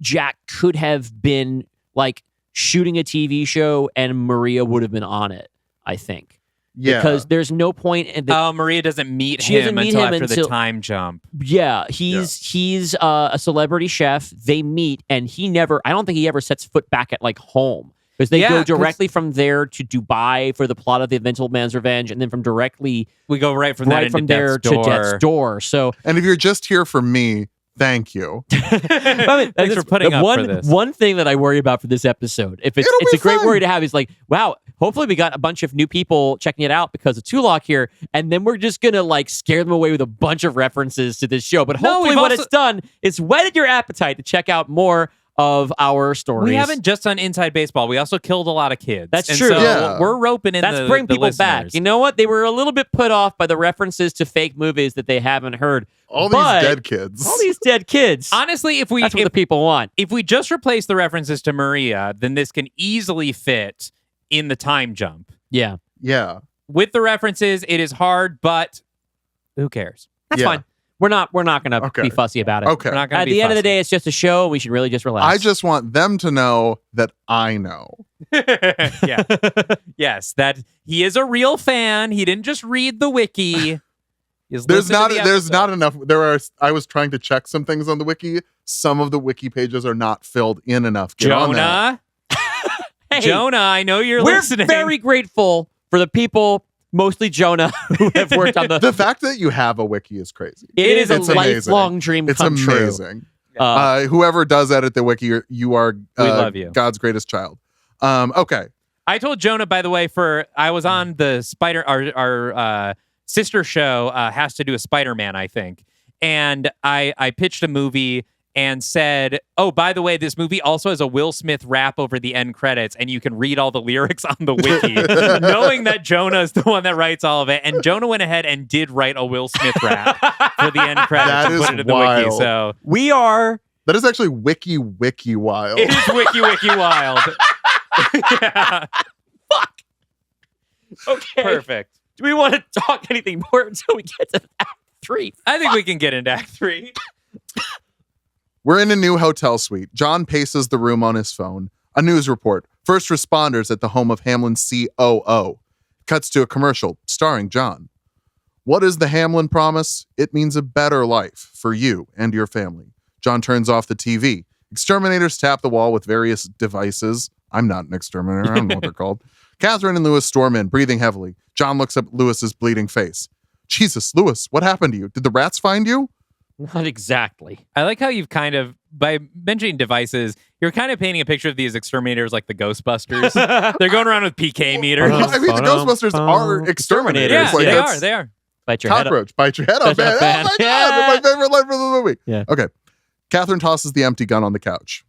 Jack could have been like shooting a TV show and Maria would have been on it, I think. Yeah. Because there's no point in Maria doesn't meet him until after the time jump. Yeah, he's a celebrity chef. They meet and I don't think he ever sets foot back at like home. Because they go directly from there to Dubai for the plot of The Invincible Man's Revenge, and then we go right from there to Death's Door. So, and if you're just here for me, thank you. Thanks for putting up for this. One thing that I worry about for this episode, it's a great worry to have, is like, wow, hopefully we got a bunch of new people checking it out because of Tulok here, and then we're just gonna like scare them away with a bunch of references to this show. But hopefully, what it's done is whetted your appetite to check out more of our stories. We haven't just done Inside Baseball. We also killed a lot of kids. That's true. So we're roping in That's bring people back. You know what? They were a little bit put off by the references to fake movies that they haven't heard. All these dead kids. Honestly, that's what the people want. If we just replace the references to Maria, then this can easily fit in the time jump. Yeah. Yeah. With the references, it is hard, but who cares? That's fine. We're not going to be fussy about it. Okay. At the end of the day, it's just a show. We should really just relax. I just want them to know that I know. Yeah. Yes, that he is a real fan. He didn't just read the wiki. There's not enough. I was trying to check some things on the wiki. Some of the wiki pages are not filled in enough. Jonah, Jonah, I know you're listening. We're very grateful for the people, mostly Jonah, who have worked on the fact that you have a wiki is crazy. It's a lifelong dream come true. It's amazing. Whoever does edit the wiki, you are we love you. God's greatest child. Okay. I told Jonah, by the way, I was on the our sister show has to do a Spider-Man, I think. And I pitched a movie and said, oh, by the way, this movie also has a Will Smith rap over the end credits, and you can read all the lyrics on the wiki, knowing that Jonah is the one that writes all of it. And Jonah went ahead and did write a Will Smith rap for the end credits and put it in wild. The wiki. So that is actually wiki wild. It is wiki wild. Yeah. Fuck. Okay. Perfect. Do we want to talk anything more until we get to Act 3? I think we can get into Act 3. We're in a new hotel suite. John paces the room on his phone. A news report. First responders at the home of Hamlin's COO. Cuts to a commercial starring John. What is the Hamlin promise? It means a better life for you and your family. John turns off the TV. Exterminators tap the wall with various devices. I'm not an exterminator. I don't know what they're called. Catherine and Lewis storm in, breathing heavily. John looks up at Lewis's bleeding face. Jesus, Lewis, what happened to you? Did the rats find you? Not exactly. I like how you've kind of, by mentioning devices, you're kind of painting a picture of these exterminators like the Ghostbusters. They're going around with PK meters. I mean, the Ghostbusters are exterminators. Yeah, Like, they are. Bite your head up. Cockroach, bite your head off, Bite your man. head Oh off, my God, yeah. my favorite line from the movie. Yeah. Okay. Catherine tosses the empty gun on the couch.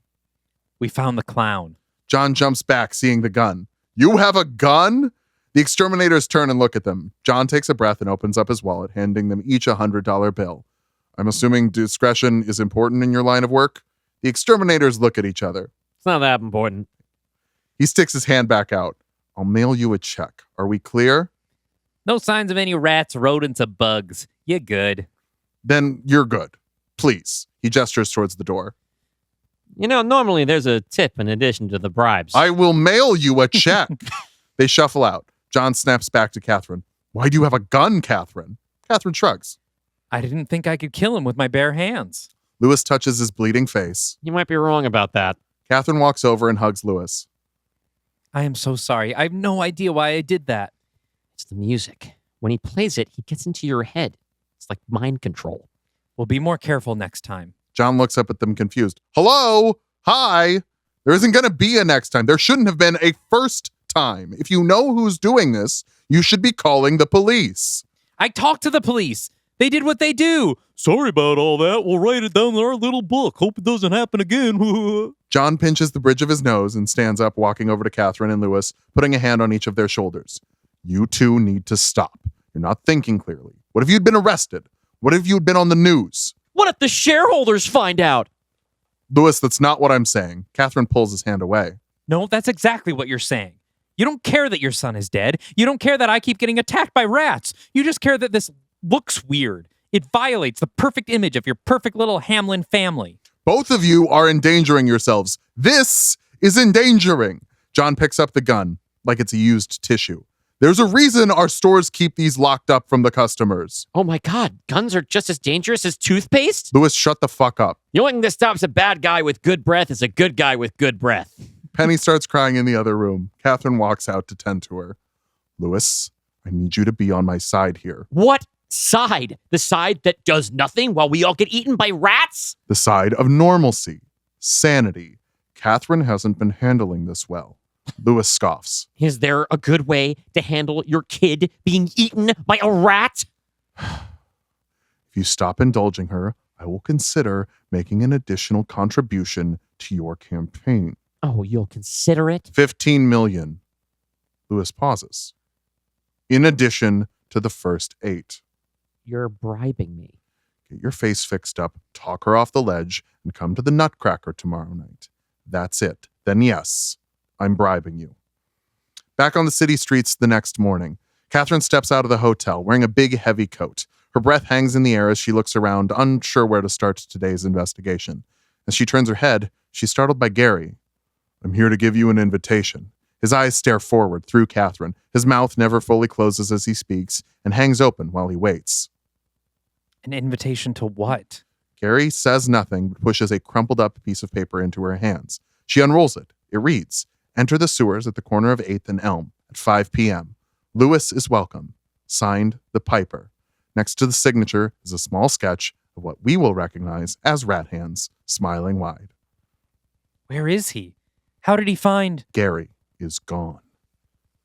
We found the clown. John jumps back, seeing the gun. You have a gun? The exterminators turn and look at them. John takes a breath and opens up his wallet, handing them each a $100 bill. I'm assuming discretion is important in your line of work? The exterminators look at each other. It's not that important. He sticks his hand back out. I'll mail you a check. Are we clear? No signs of any rats, rodents, or bugs. You're good. Then you're good. Please. He gestures towards the door. You know, normally there's a tip in addition to the bribes. I will mail you a check. They shuffle out. John snaps back to Catherine. Why do you have a gun, Catherine? Catherine shrugs. I didn't think I could kill him with my bare hands. Lewis touches his bleeding face. You might be wrong about that. Catherine walks over and hugs Lewis. I am so sorry. I have no idea why I did that. It's the music. When he plays it, he gets into your head. It's like mind control. We'll be more careful next time. John looks up at them confused. Hello? Hi? There isn't going to be a next time. There shouldn't have been a first time. If you know who's doing this, you should be calling the police. I talked to the police. They did what they do. Sorry about all that. We'll write it down in our little book. Hope it doesn't happen again. John pinches the bridge of his nose and stands up, walking over to Catherine and Lewis, putting a hand on each of their shoulders. You two need to stop. You're not thinking clearly. What if you'd been arrested? What if you'd been on the news? What if the shareholders find out? Lewis, that's not what I'm saying. Catherine pulls his hand away. No, that's exactly what you're saying. You don't care that your son is dead. You don't care that I keep getting attacked by rats. You just care that this looks weird. It violates the perfect image of your perfect little Hamlin family. Both of you are endangering yourselves. This is endangering. John picks up the gun like it's a used tissue. There's a reason our stores keep these locked up from the customers. Oh my God, guns are just as dangerous as toothpaste? Lewis, shut the fuck up. The only thing that stops a bad guy with good breath is a good guy with good breath. Penny starts crying in the other room. Catherine walks out to tend to her. Lewis, I need you to be on my side here. What side? The side that does nothing while we all get eaten by rats? The side of normalcy, sanity. Catherine hasn't been handling this well. Lewis scoffs. Is there a good way to handle your kid being eaten by a rat? If you stop indulging her, I will consider making an additional contribution to your campaign. Oh, you'll consider it? 15 million. Lewis pauses. In addition to the first 8. You're bribing me. Get your face fixed up, talk her off the ledge, and come to the Nutcracker tomorrow night. That's it. Then yes, I'm bribing you. Back on the city streets the next morning, Catherine steps out of the hotel wearing a big, heavy coat. Her breath hangs in the air as she looks around, unsure where to start today's investigation. As she turns her head, she's startled by Gary. I'm here to give you an invitation. His eyes stare forward through Catherine. His mouth never fully closes as he speaks and hangs open while he waits. An invitation to what? Gary says nothing but pushes a crumpled up piece of paper into her hands. She unrolls it. It reads, Enter the sewers at the corner of 8th and Elm at 5 p.m. Lewis is welcome. Signed, The Piper. Next to the signature is a small sketch of what we will recognize as Rat Hands, smiling wide. Where is he? How did he find... Gary is gone.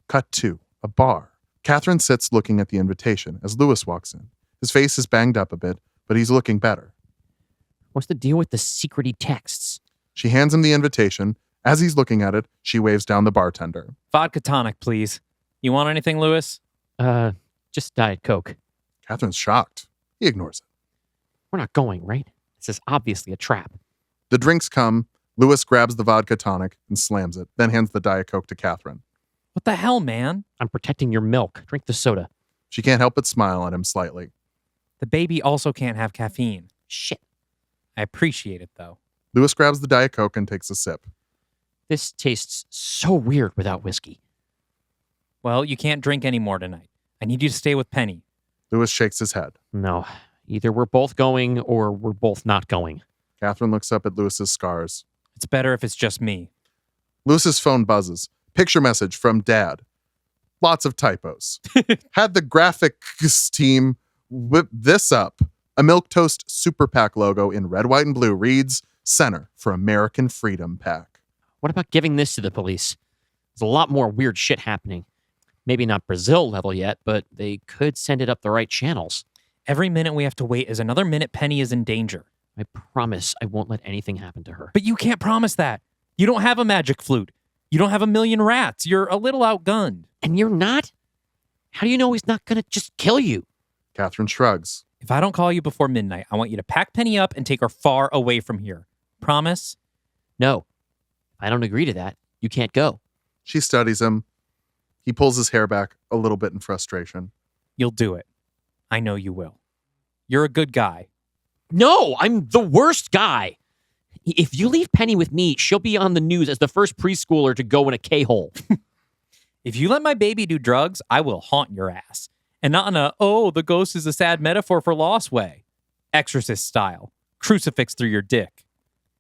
Cut 2, a bar. Catherine sits looking at the invitation as Lewis walks in. His face is banged up a bit, but he's looking better. What's the deal with the secrety texts? She hands him the invitation. As he's looking at it, she waves down the bartender. Vodka tonic, please. You want anything, Lewis? Just Diet Coke. Catherine's shocked. He ignores it. We're not going, right? This is obviously a trap. The drinks come. Lewis grabs the vodka tonic and slams it, then hands the Diet Coke to Catherine. What the hell, man? I'm protecting your milk. Drink the soda. She can't help but smile at him slightly. The baby also can't have caffeine. Shit. I appreciate it, though. Lewis grabs the Diet Coke and takes a sip. This tastes so weird without whiskey. Well, you can't drink anymore tonight. I need you to stay with Penny. Lewis shakes his head. No. Either we're both going or we're both not going. Catherine looks up at Lewis's scars. It's better if it's just me. Lewis's phone buzzes. Picture message from Dad. Lots of typos. Had the graphics team whip this up. A Milk Toast Super Pack logo in red, white, and blue reads, Center for American Freedom Pack. What about giving this to the police? There's a lot more weird shit happening. Maybe not Brazil level yet, but they could send it up the right channels. Every minute we have to wait is another minute Penny is in danger. I promise I won't let anything happen to her. But you can't promise that. You don't have a magic flute. You don't have a million rats. You're a little outgunned. And you're not? How do you know he's not going to just kill you? Catherine shrugs. If I don't call you before midnight, I want you to pack Penny up and take her far away from here. Promise? No. If I don't agree to that, you can't go. She studies him. He pulls his hair back a little bit in frustration. You'll do it. I know you will. You're a good guy. No, I'm the worst guy. If you leave Penny with me, she'll be on the news as the first preschooler to go in a K-hole. If you let my baby do drugs, I will haunt your ass. And not in a, oh, the ghost is a sad metaphor for loss way. Exorcist style. Crucifix through your dick.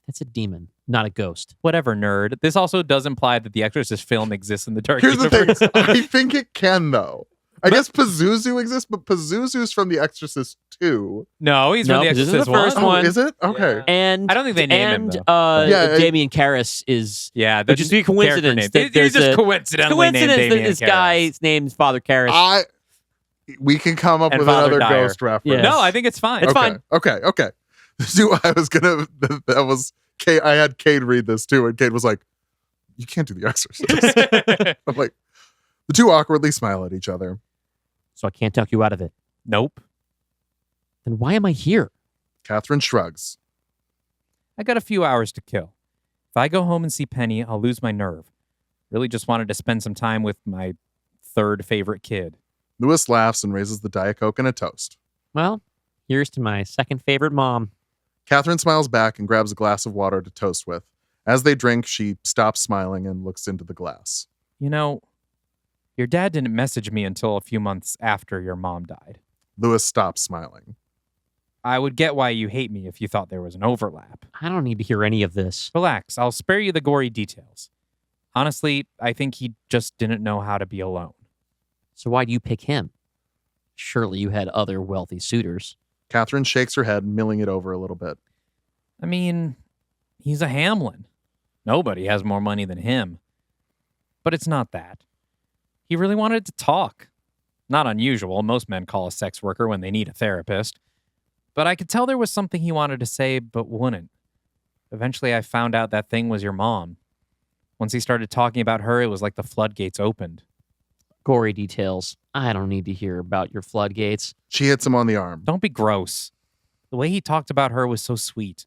That's a demon, not a ghost. Whatever, nerd. This also does imply that the Exorcist film exists in the dark Here's the universe. thing. I think it can, though. I guess Pazuzu exists, but Pazuzu's from The Exorcist 2. No, he's No, from the this is Exorcist the first 1. one. Oh, is it? Okay. Yeah. And I don't think they name him, though. Yeah, Damien Karras is... Yeah, Which is a coincidence. He's There's just a coincidentally named coincidence that Damien this Karras. guy's name's Father Karras. We can come up And with Father another Dyer. ghost reference. Yeah. No, I think it's fine. It's okay. fine. Okay. I was gonna. That was Kate. I had Kate read this too, and Kate was like, "You can't do The Exorcist." I'm like, the two awkwardly smile at each other. So I can't talk you out of it. Nope. Then why am I here? Catherine shrugs. I got a few hours to kill. If I go home and see Penny, I'll lose my nerve. Really just wanted to spend some time with my third favorite kid. Lewis laughs and raises the Diet Coke and a toast. Well, here's to my second favorite mom. Catherine smiles back and grabs a glass of water to toast with. As they drink, she stops smiling and looks into the glass. You know, your dad didn't message me until a few months after your mom died. Lewis stops smiling. I would get why you hate me if you thought there was an overlap. I don't need to hear any of this. Relax, I'll spare you the gory details. Honestly, I think he just didn't know how to be alone. So why do you pick him? Surely you had other wealthy suitors. Catherine shakes her head, milling it over a little bit. I mean, he's a Hamlin. Nobody has more money than him. But it's not that. He really wanted to talk. Not unusual. Most men call a sex worker when they need a therapist. But I could tell there was something he wanted to say, but wouldn't. Eventually, I found out that thing was your mom. Once he started talking about her, it was like the floodgates opened. Gory details. I don't need to hear about your floodgates. She hits him on the arm. Don't be gross. The way he talked about her was so sweet.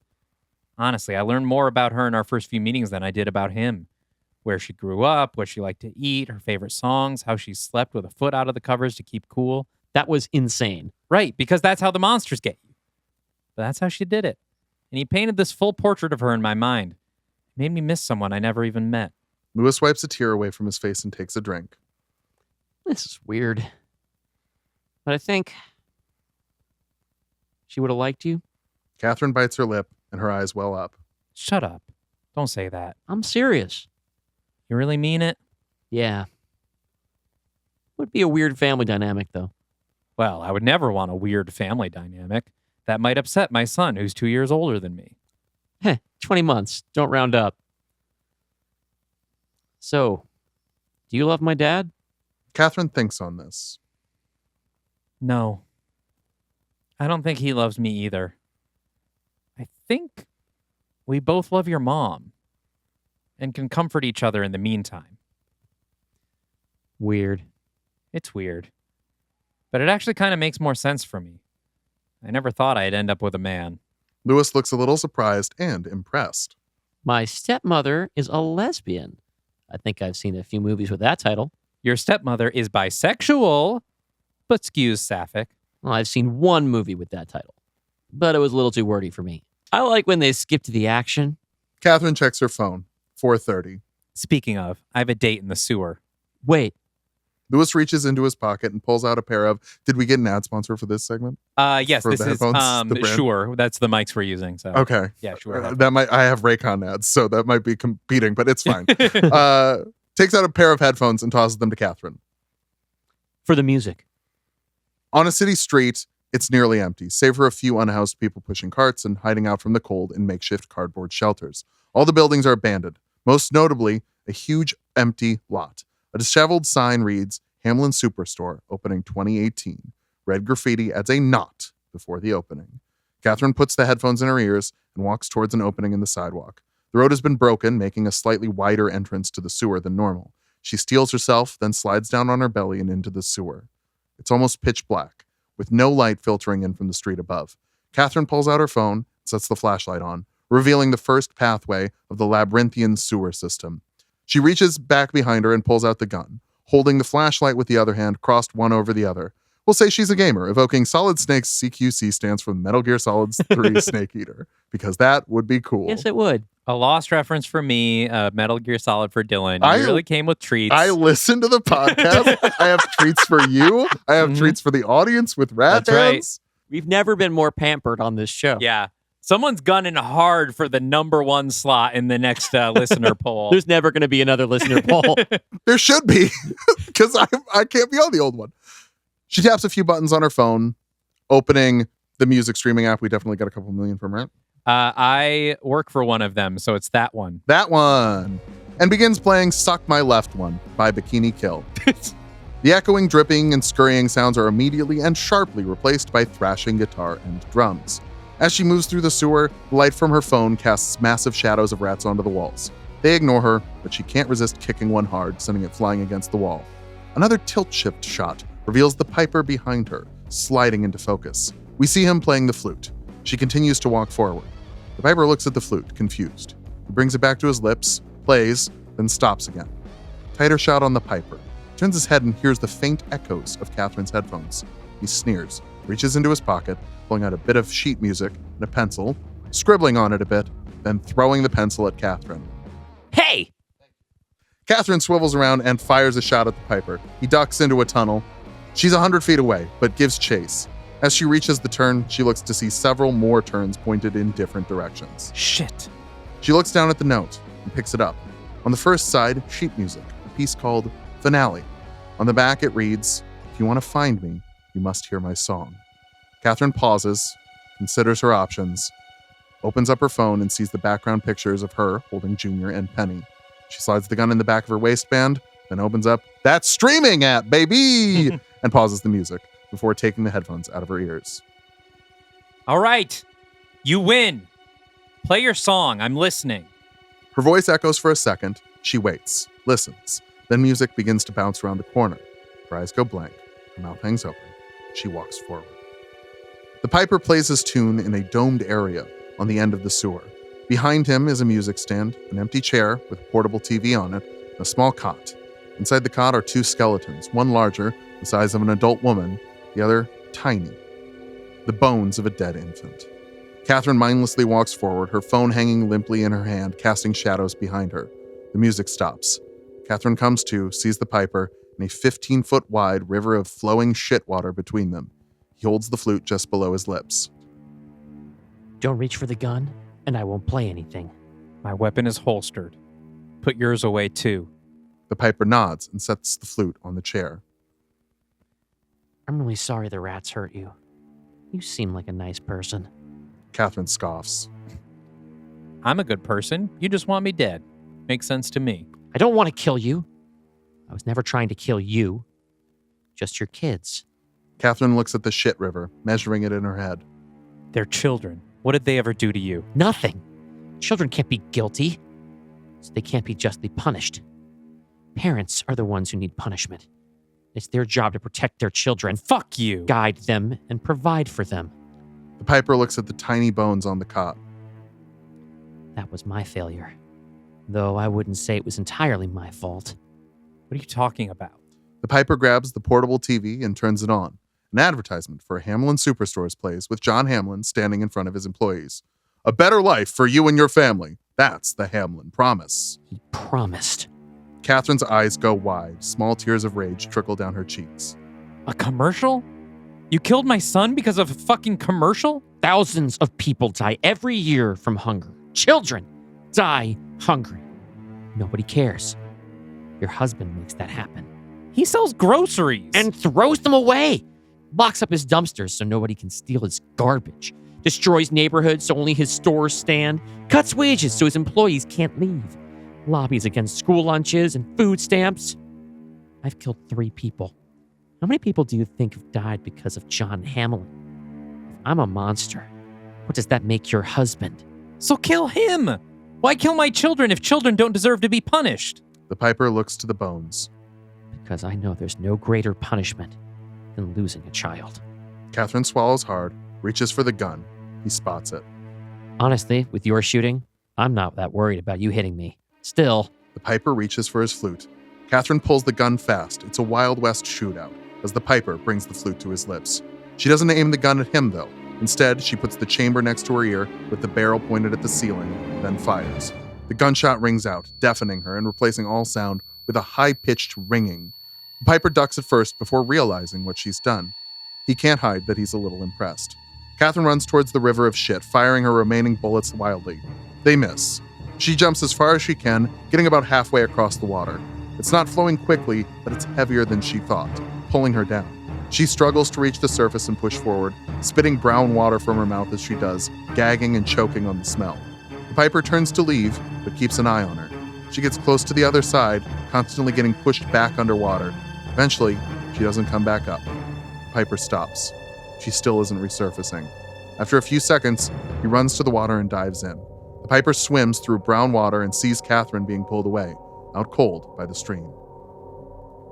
Honestly, I learned more about her in our first few meetings than I did about him. Where she grew up, what she liked to eat, her favorite songs, how she slept with a foot out of the covers to keep cool. That was insane. Right, because that's how the monsters get you. But that's how she did it. And he painted this full portrait of her in my mind. It made me miss someone I never even met. Lewis wipes a tear away from his face and takes a drink. This is weird. But I think she would have liked you. Catherine bites her lip and her eyes well up. Shut up. Don't say that. I'm serious. You really mean it? Yeah. Would be a weird family dynamic, though. Well, I would never want a weird family dynamic. That might upset my son, who's 2 years older than me. 20 months. Don't round up. So, do you love my dad? Catherine thinks on this. No. I don't think he loves me either. I think we both love your mom and can comfort each other in the meantime. Weird. It's weird. But it actually kind of makes more sense for me. I never thought I'd end up with a man. Lewis looks a little surprised and impressed. My stepmother is a lesbian. I think I've seen a few movies with that title. Your stepmother is bisexual, but skews sapphic. Well, I've seen one movie with that title, but it was a little too wordy for me. I like when they skip to the action. Catherine checks her phone. 4:30. Speaking of, I have a date in the sewer. Wait, Lewis reaches into his pocket and pulls out a pair of. Did we get an ad sponsor for this segment? Yes, For this the is headphones, the brand? Shure. That's the mics we're using. So Okay. yeah, sure. That might. I have Raycon ads, so that might be competing, but it's fine. Takes out a pair of headphones and tosses them to Catherine. for the music. On a city street, it's nearly empty, save for a few unhoused people pushing carts and hiding out from the cold in makeshift cardboard shelters. All the buildings are abandoned, most notably a huge empty lot. A disheveled sign reads, Hamlin Superstore, opening 2018. Red graffiti adds a knot before the opening. Catherine puts the headphones in her ears and walks towards an opening in the sidewalk. The road has been broken, making a slightly wider entrance to the sewer than normal. She steels herself, then slides down on her belly and into the sewer. It's almost pitch black, with no light filtering in from the street above. Catherine pulls out her phone and sets the flashlight on, revealing the first pathway of the labyrinthian sewer system. She reaches back behind her and pulls out the gun, holding the flashlight with the other hand crossed one over the other. We'll say she's a gamer, evoking Solid Snake's CQC stands for Metal Gear Solid 3 Snake Eater, because that would be cool. Yes, it would. A lost reference for me, Metal Gear Solid for Dylan. I You really came with treats. I listen to the podcast. I have treats for you. I have treats for the audience with rat That's right. bands. We've never been more pampered on this show. Yeah. Someone's gunning hard for the number one slot in the next listener poll. There's never going to be another listener poll. There should be, because I can't be on the old one. She taps a few buttons on her phone, opening the music streaming app. We definitely got a couple million from it. I work for one of them, so it's that one. That one. And begins playing Suck My Left One by Bikini Kill. The echoing, dripping, and scurrying sounds are immediately and sharply replaced by thrashing guitar and drums. As she moves through the sewer, the light from her phone casts massive shadows of rats onto the walls. They ignore her, but she can't resist kicking one hard, sending it flying against the wall. Another tilt-shift shot reveals the piper behind her, sliding into focus. We see him playing the flute. She continues to walk forward. The piper looks at the flute, confused. He brings it back to his lips, plays, then stops again. Tighter shot on the piper. Turns his head and hears the faint echoes of Catherine's headphones. He sneers, reaches into his pocket, pulling out a bit of sheet music and a pencil, scribbling on it a bit, then throwing the pencil at Catherine. Hey! Catherine swivels around and fires a shot at the piper. He ducks into a tunnel. She's 100 feet away, but gives chase. As she reaches the turn, she looks to see several more turns pointed in different directions. Shit. She looks down at the note and picks it up. On the first side, sheet music, a piece called Finale. On the back, it reads, If you want to find me, you must hear my song. Catherine pauses, considers her options, opens up her phone and sees the background pictures of her holding Junior and Penny. She slides the gun in the back of her waistband, then opens up, That streaming app, baby! and pauses the music before taking the headphones out of her ears. All right. You win. Play your song. I'm listening. Her voice echoes for a second. She waits, listens. Then music begins to bounce around the corner. Her eyes go blank. Her mouth hangs open. She walks forward. The piper plays his tune in a domed area on the end of the sewer. Behind him is a music stand, an empty chair with a portable TV on it, and a small cot. Inside the cot are two skeletons, one larger, the size of an adult woman, the other tiny. The bones of a dead infant. Catherine mindlessly walks forward, her phone hanging limply in her hand, casting shadows behind her. The music stops. Catherine comes to, sees the piper, and a 15-foot wide river of flowing shit water between them. He holds the flute just below his lips. Don't reach for the gun, and I won't play anything. My weapon is holstered. Put yours away, too. The piper nods and sets the flute on the chair. I'm really sorry the rats hurt you. You seem like a nice person. Catherine scoffs. I'm a good person. You just want me dead. Makes sense to me. I don't want to kill you. I was never trying to kill you. Just your kids. Catherine looks at the shit river, measuring it in her head. They're children. What did they ever do to you? Nothing. Children can't be guilty, so they can't be justly punished. Parents are the ones who need punishment. It's their job to protect their children, Fuck you. guide them, and provide for them. The piper looks at the tiny bones on the cot. That was my failure. Though I wouldn't say it was entirely my fault. What are you talking about? The Piper grabs the portable TV and turns it on. An advertisement for Hamlin Superstores plays with John Hamlin standing in front of his employees. A better life for you and your family. That's the Hamlin promise. He promised. Catherine's eyes go wide. Small tears of rage trickle down her cheeks. A commercial? You killed my son because of a fucking commercial? Thousands of people die every year from hunger. Children die hungry. Nobody cares. Your husband makes that happen. He sells groceries. And throws them away. Locks up his dumpsters so nobody can steal his garbage. Destroys neighborhoods so only his stores stand. Cuts wages so his employees can't leave. Lobbies against school lunches and food stamps. I've killed 3 people. How many people do you think have died because of John Hamlin? If I'm a monster, what does that make your husband? So kill him. Why kill my children if children don't deserve to be punished? The Piper looks to the bones. Because I know there's no greater punishment than losing a child. Catherine swallows hard, reaches for the gun. He spots it. Honestly, with your shooting, I'm not that worried about you hitting me. Still, The Piper reaches for his flute. Catherine pulls the gun fast. It's a Wild West shootout, as the Piper brings the flute to his lips. She doesn't aim the gun at him, though. Instead, she puts the chamber next to her ear with the barrel pointed at the ceiling, then fires. The gunshot rings out, deafening her and replacing all sound with a high-pitched ringing. The Piper ducks at first before realizing what she's done. He can't hide that he's a little impressed. Catherine runs towards the river of shit, firing her remaining bullets wildly. They miss. She jumps as far as she can, getting about halfway across the water. It's not flowing quickly, but it's heavier than she thought, pulling her down. She struggles to reach the surface and push forward, spitting brown water from her mouth as she does, gagging and choking on the smell. The Piper turns to leave, but keeps an eye on her. She gets close to the other side, constantly getting pushed back underwater. Eventually, she doesn't come back up. Piper stops. She still isn't resurfacing. After a few seconds, he runs to the water and dives in. The Piper swims through brown water and sees Catherine being pulled away, out cold by the stream.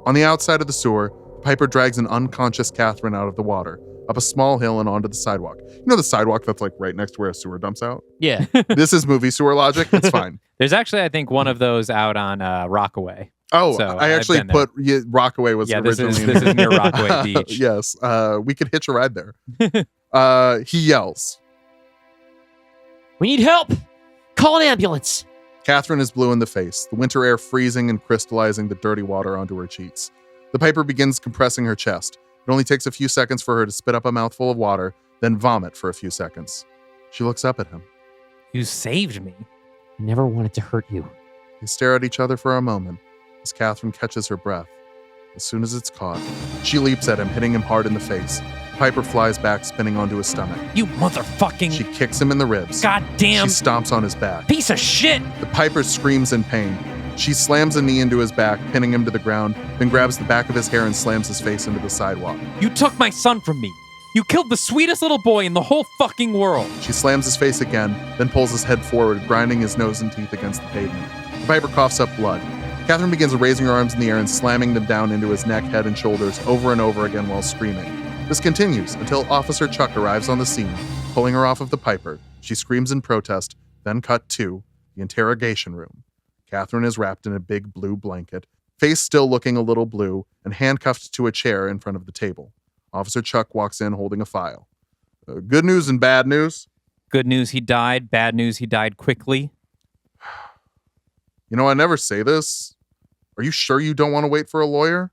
On the outside of the sewer, the Piper drags an unconscious Catherine out of the water, up a small hill and onto the sidewalk. You know the sidewalk that's like right next to where a sewer dumps out? yeah. This is movie sewer logic. It's fine. There's actually, I think, one of those out on Rockaway. Oh, So, I I've actually been there. put Rockaway was Yeah, this originally is near Rockaway Beach. Yes, we could hitch a ride there. He yells. We need help. Call an ambulance. Catherine is blue in the face, the winter air freezing and crystallizing the dirty water onto her cheeks. The Piper begins compressing her chest. It only takes a few seconds for her to spit up a mouthful of water, then vomit for a few seconds. She looks up at him. You saved me. I never wanted to hurt you. They stare at each other for a moment as Catherine catches her breath. As soon as it's caught, she leaps at him, hitting him hard in the face. The Piper flies back, spinning onto his stomach. You motherfucking She kicks him in the ribs. goddamn She stomps on his back. piece of shit. The Piper screams in pain. She slams a knee into his back, pinning him to the ground, then grabs the back of his hair and slams his face into the sidewalk. You took my son from me. You killed the sweetest little boy in the whole fucking world. She slams his face again, then pulls his head forward, grinding his nose and teeth against the pavement. The Piper coughs up blood. Catherine begins raising her arms in the air and slamming them down into his neck, head, and shoulders over and over again while screaming. This continues until Officer Chuck arrives on the scene, pulling her off of the Piper. She screams in protest, then cut to the interrogation room. Catherine is wrapped in a big blue blanket, face still looking a little blue, and handcuffed to a chair in front of the table. Officer Chuck walks in holding a file. Good news and bad news. Good news, he died. Bad news, he died quickly. You know, I never say this. Are you sure you don't want to wait for a lawyer?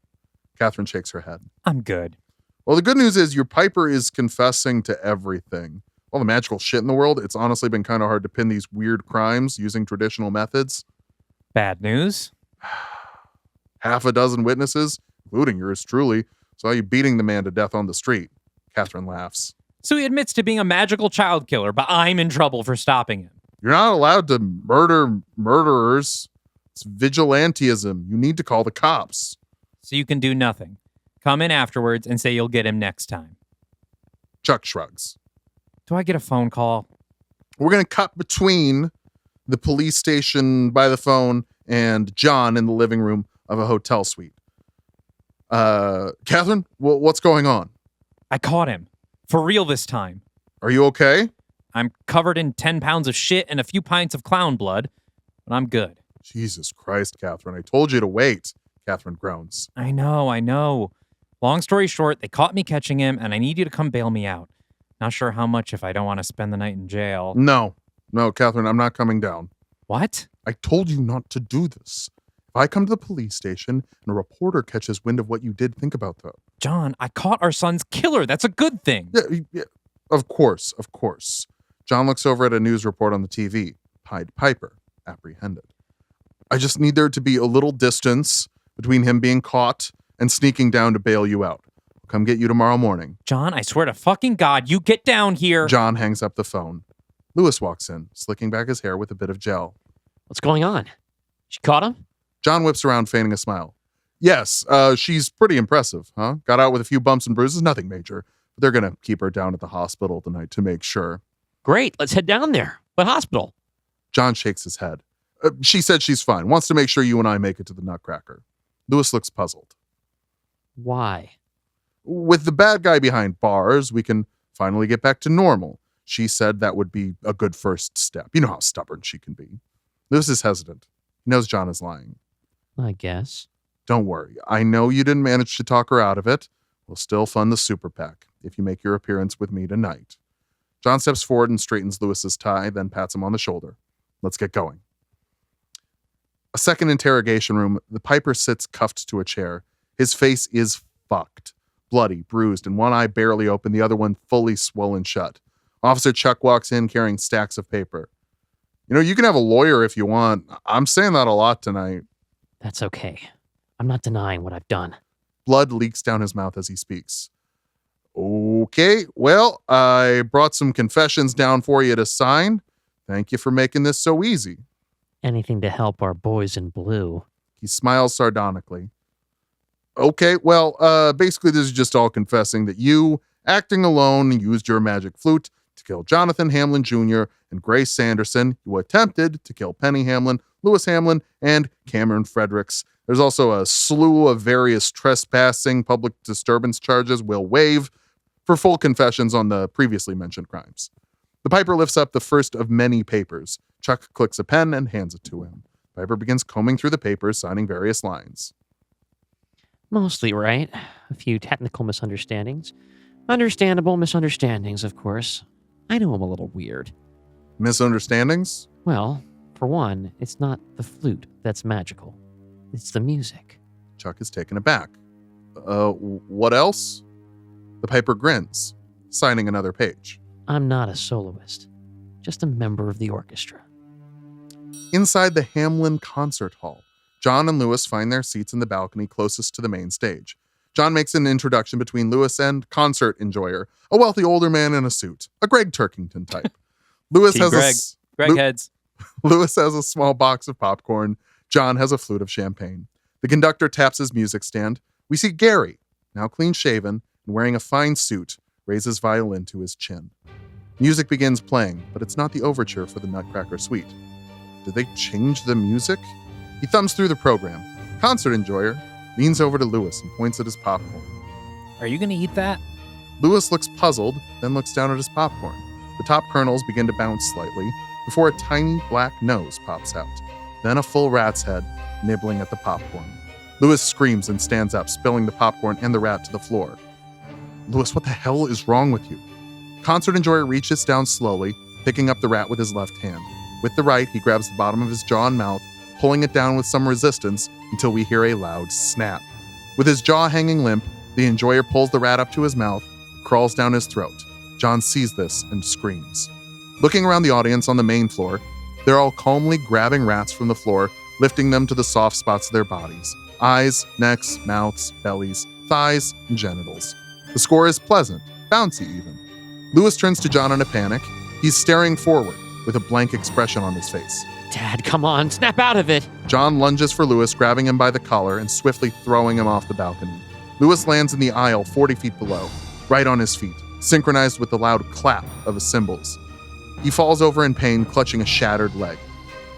Catherine shakes her head. I'm good. Well, the good news is your Piper is confessing to everything. All the magical shit in the world, it's honestly been kind of hard to pin these weird crimes using traditional methods. Bad news? Half a dozen witnesses, including yours truly, saw you beating the man to death on the street. Catherine laughs. So he admits to being a magical child killer, but I'm in trouble for stopping him. You're not allowed to murder murderers. It's vigilantism. You need to call the cops. So you can do nothing. Come in afterwards and say you'll get him next time. Chuck shrugs. Do I get a phone call? We're going to cut between the police station by the phone and John in the living room of a hotel suite. Catherine, what's going on? I caught him. For real this time. Are you okay? I'm covered in 10 pounds of shit and a few pints of clown blood, but I'm good. Jesus Christ, Catherine, I told you to wait. Catherine groans. I know. Long story short, they caught me catching him, and I need you to come bail me out. Not sure how much if I don't want to spend the night in jail. No, Catherine, I'm not coming down. What? I told you not to do this. If I come to the police station and a reporter catches wind of what you did, think about that. John, I caught our son's killer. That's a good thing. Yeah, of course. John looks over at a news report on the TV. Pied Piper, apprehended. I just need there to be a little distance between him being caught and sneaking down to bail you out. I'll come get you tomorrow morning. John, I swear to fucking God, you get down here. John hangs up the phone. Lewis walks in, slicking back his hair with a bit of gel. What's going on? She caught him? John whips around, feigning a smile. Yes, she's pretty impressive, huh? Got out with a few bumps and bruises, nothing major. But they're going to keep her down at the hospital tonight to make sure. Great, let's head down there. What hospital? John shakes his head. She said she's fine, wants to make sure you and I make it to the Nutcracker. Lewis looks puzzled. Why? With the bad guy behind bars, we can finally get back to normal. She said that would be a good first step. You know how stubborn she can be. Lewis is hesitant. He knows John is lying. I guess. Don't worry. I know you didn't manage to talk her out of it. We'll still fund the super PAC if you make your appearance with me tonight. John steps forward and straightens Lewis's tie, then pats him on the shoulder. Let's get going. A second interrogation room. The Piper sits cuffed to a chair. His face is fucked. Bloody, bruised, and one eye barely open, the other one fully swollen shut. Officer Chuck walks in carrying stacks of paper. You know, you can have a lawyer if you want. I'm saying that a lot tonight. That's okay. I'm not denying what I've done. Blood leaks down his mouth as he speaks. Okay, well, I brought some confessions down for you to sign. Thank you for making this so easy. Anything to help our boys in blue. He smiles sardonically. Okay, well, basically this is just all confessing that you, acting alone, used your magic flute to kill Jonathan Hamlin Jr. and Grace Sanderson. You attempted to kill Penny Hamlin, Lewis Hamlin, and Cameron Fredericks. There's also a slew of various trespassing, public disturbance charges we'll waive for full confessions on the previously mentioned crimes. The Piper lifts up the first of many papers. Chuck clicks a pen and hands it to him. Piper begins combing through the papers, signing various lines. Mostly right. A few technical misunderstandings. Understandable misunderstandings, of course. I know I'm a little weird. Misunderstandings? Well, for one, it's not the flute that's magical. It's the music. Chuck is taken aback. What else? The Piper grins, signing another page. I'm not a soloist, just a member of the orchestra. Inside the Hamlin Concert Hall, John and Lewis find their seats in the balcony closest to the main stage. John makes an introduction between Lewis and concert enjoyer, a wealthy older man in a suit, a Greg Turkington type. Lewis has Greg heads. Lewis has a small box of popcorn. John has a flute of champagne. The conductor taps his music stand. We see Gary, now clean-shaven and wearing a fine suit, raise his violin to his chin. Music begins playing, but it's not the overture for the Nutcracker Suite. Did they change the music? He thumbs through the program. Concert enjoyer leans over to Lewis and points at his popcorn. Are you going to eat that? Lewis looks puzzled, then looks down at his popcorn. The top kernels begin to bounce slightly before a tiny black nose pops out, then a full rat's head nibbling at the popcorn. Lewis screams and stands up, spilling the popcorn and the rat to the floor. Lewis, what the hell is wrong with you? Concert enjoyer reaches down slowly, picking up the rat with his left hand. With the right, he grabs the bottom of his jaw and mouth, pulling it down with some resistance until we hear a loud snap. With his jaw hanging limp, the enjoyer pulls the rat up to his mouth, crawls down his throat. John sees this and screams. Looking around the audience on the main floor, they're all calmly grabbing rats from the floor, lifting them to the soft spots of their bodies. Eyes, necks, mouths, bellies, thighs, and genitals. The score is pleasant, bouncy even. Lewis turns to John in a panic. He's staring forward with a blank expression on his face. Dad, come on, snap out of it. John lunges for Lewis, grabbing him by the collar and swiftly throwing him off the balcony. Lewis lands in the aisle 40 feet below, right on his feet, synchronized with the loud clap of his cymbals. He falls over in pain, clutching a shattered leg.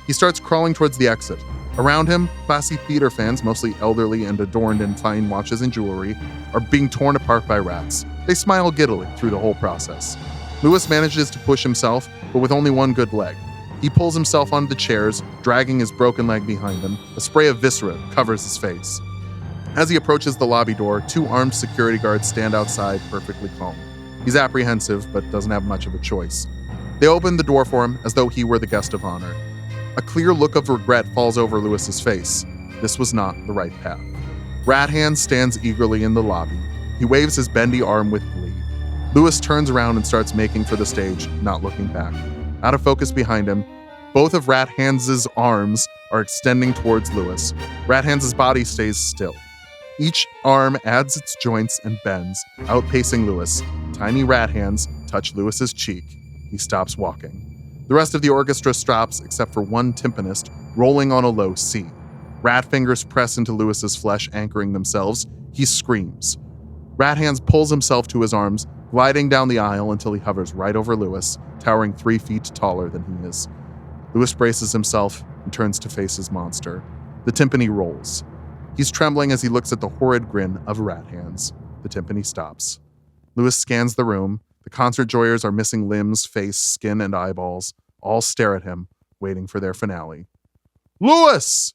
He starts crawling towards the exit. Around him, classy theater fans, mostly elderly and adorned in fine watches and jewelry, are being torn apart by rats. They smile giddily through the whole process. Lewis manages to push himself, but with only one good leg. He pulls himself onto the chairs, dragging his broken leg behind him. A spray of viscera covers his face. As he approaches the lobby door, 2 armed security guards stand outside, perfectly calm. He's apprehensive, but doesn't have much of a choice. They open the door for him as though he were the guest of honor. A clear look of regret falls over Lewis's face. This was not the right path. Rat Hand stands eagerly in the lobby. He waves his bendy arm with glee. Lewis turns around and starts making for the stage, not looking back. Out of focus behind him, both of Rat Hand's arms are extending towards Lewis. Rat Hand's body stays still. Each arm adds its joints and bends, outpacing Lewis. Tiny rat hands touch Lewis's cheek. He stops walking. The rest of the orchestra stops except for one timpanist rolling on a low C. Rat fingers press into Lewis's flesh, anchoring themselves. He screams. Rat Hands pulls himself to his arms, gliding down the aisle until he hovers right over Lewis, towering 3 feet taller than he is. Lewis braces himself and turns to face his monster. The timpani rolls. He's trembling as he looks at the horrid grin of Rat Hands. The timpani stops. Lewis scans the room. The concert joyers are missing limbs, face, skin, and eyeballs. All stare at him, waiting for their finale. Lewis!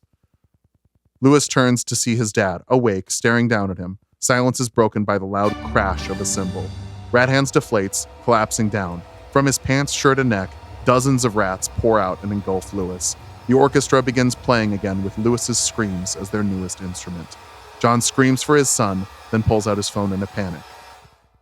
Lewis turns to see his dad, awake, staring down at him. Silence is broken by the loud crash of a cymbal. Rat Hands deflates, collapsing down. From his pants, shirt, and neck, dozens of rats pour out and engulf Lewis. The orchestra begins playing again with Lewis's screams as their newest instrument. John screams for his son, then pulls out his phone in a panic.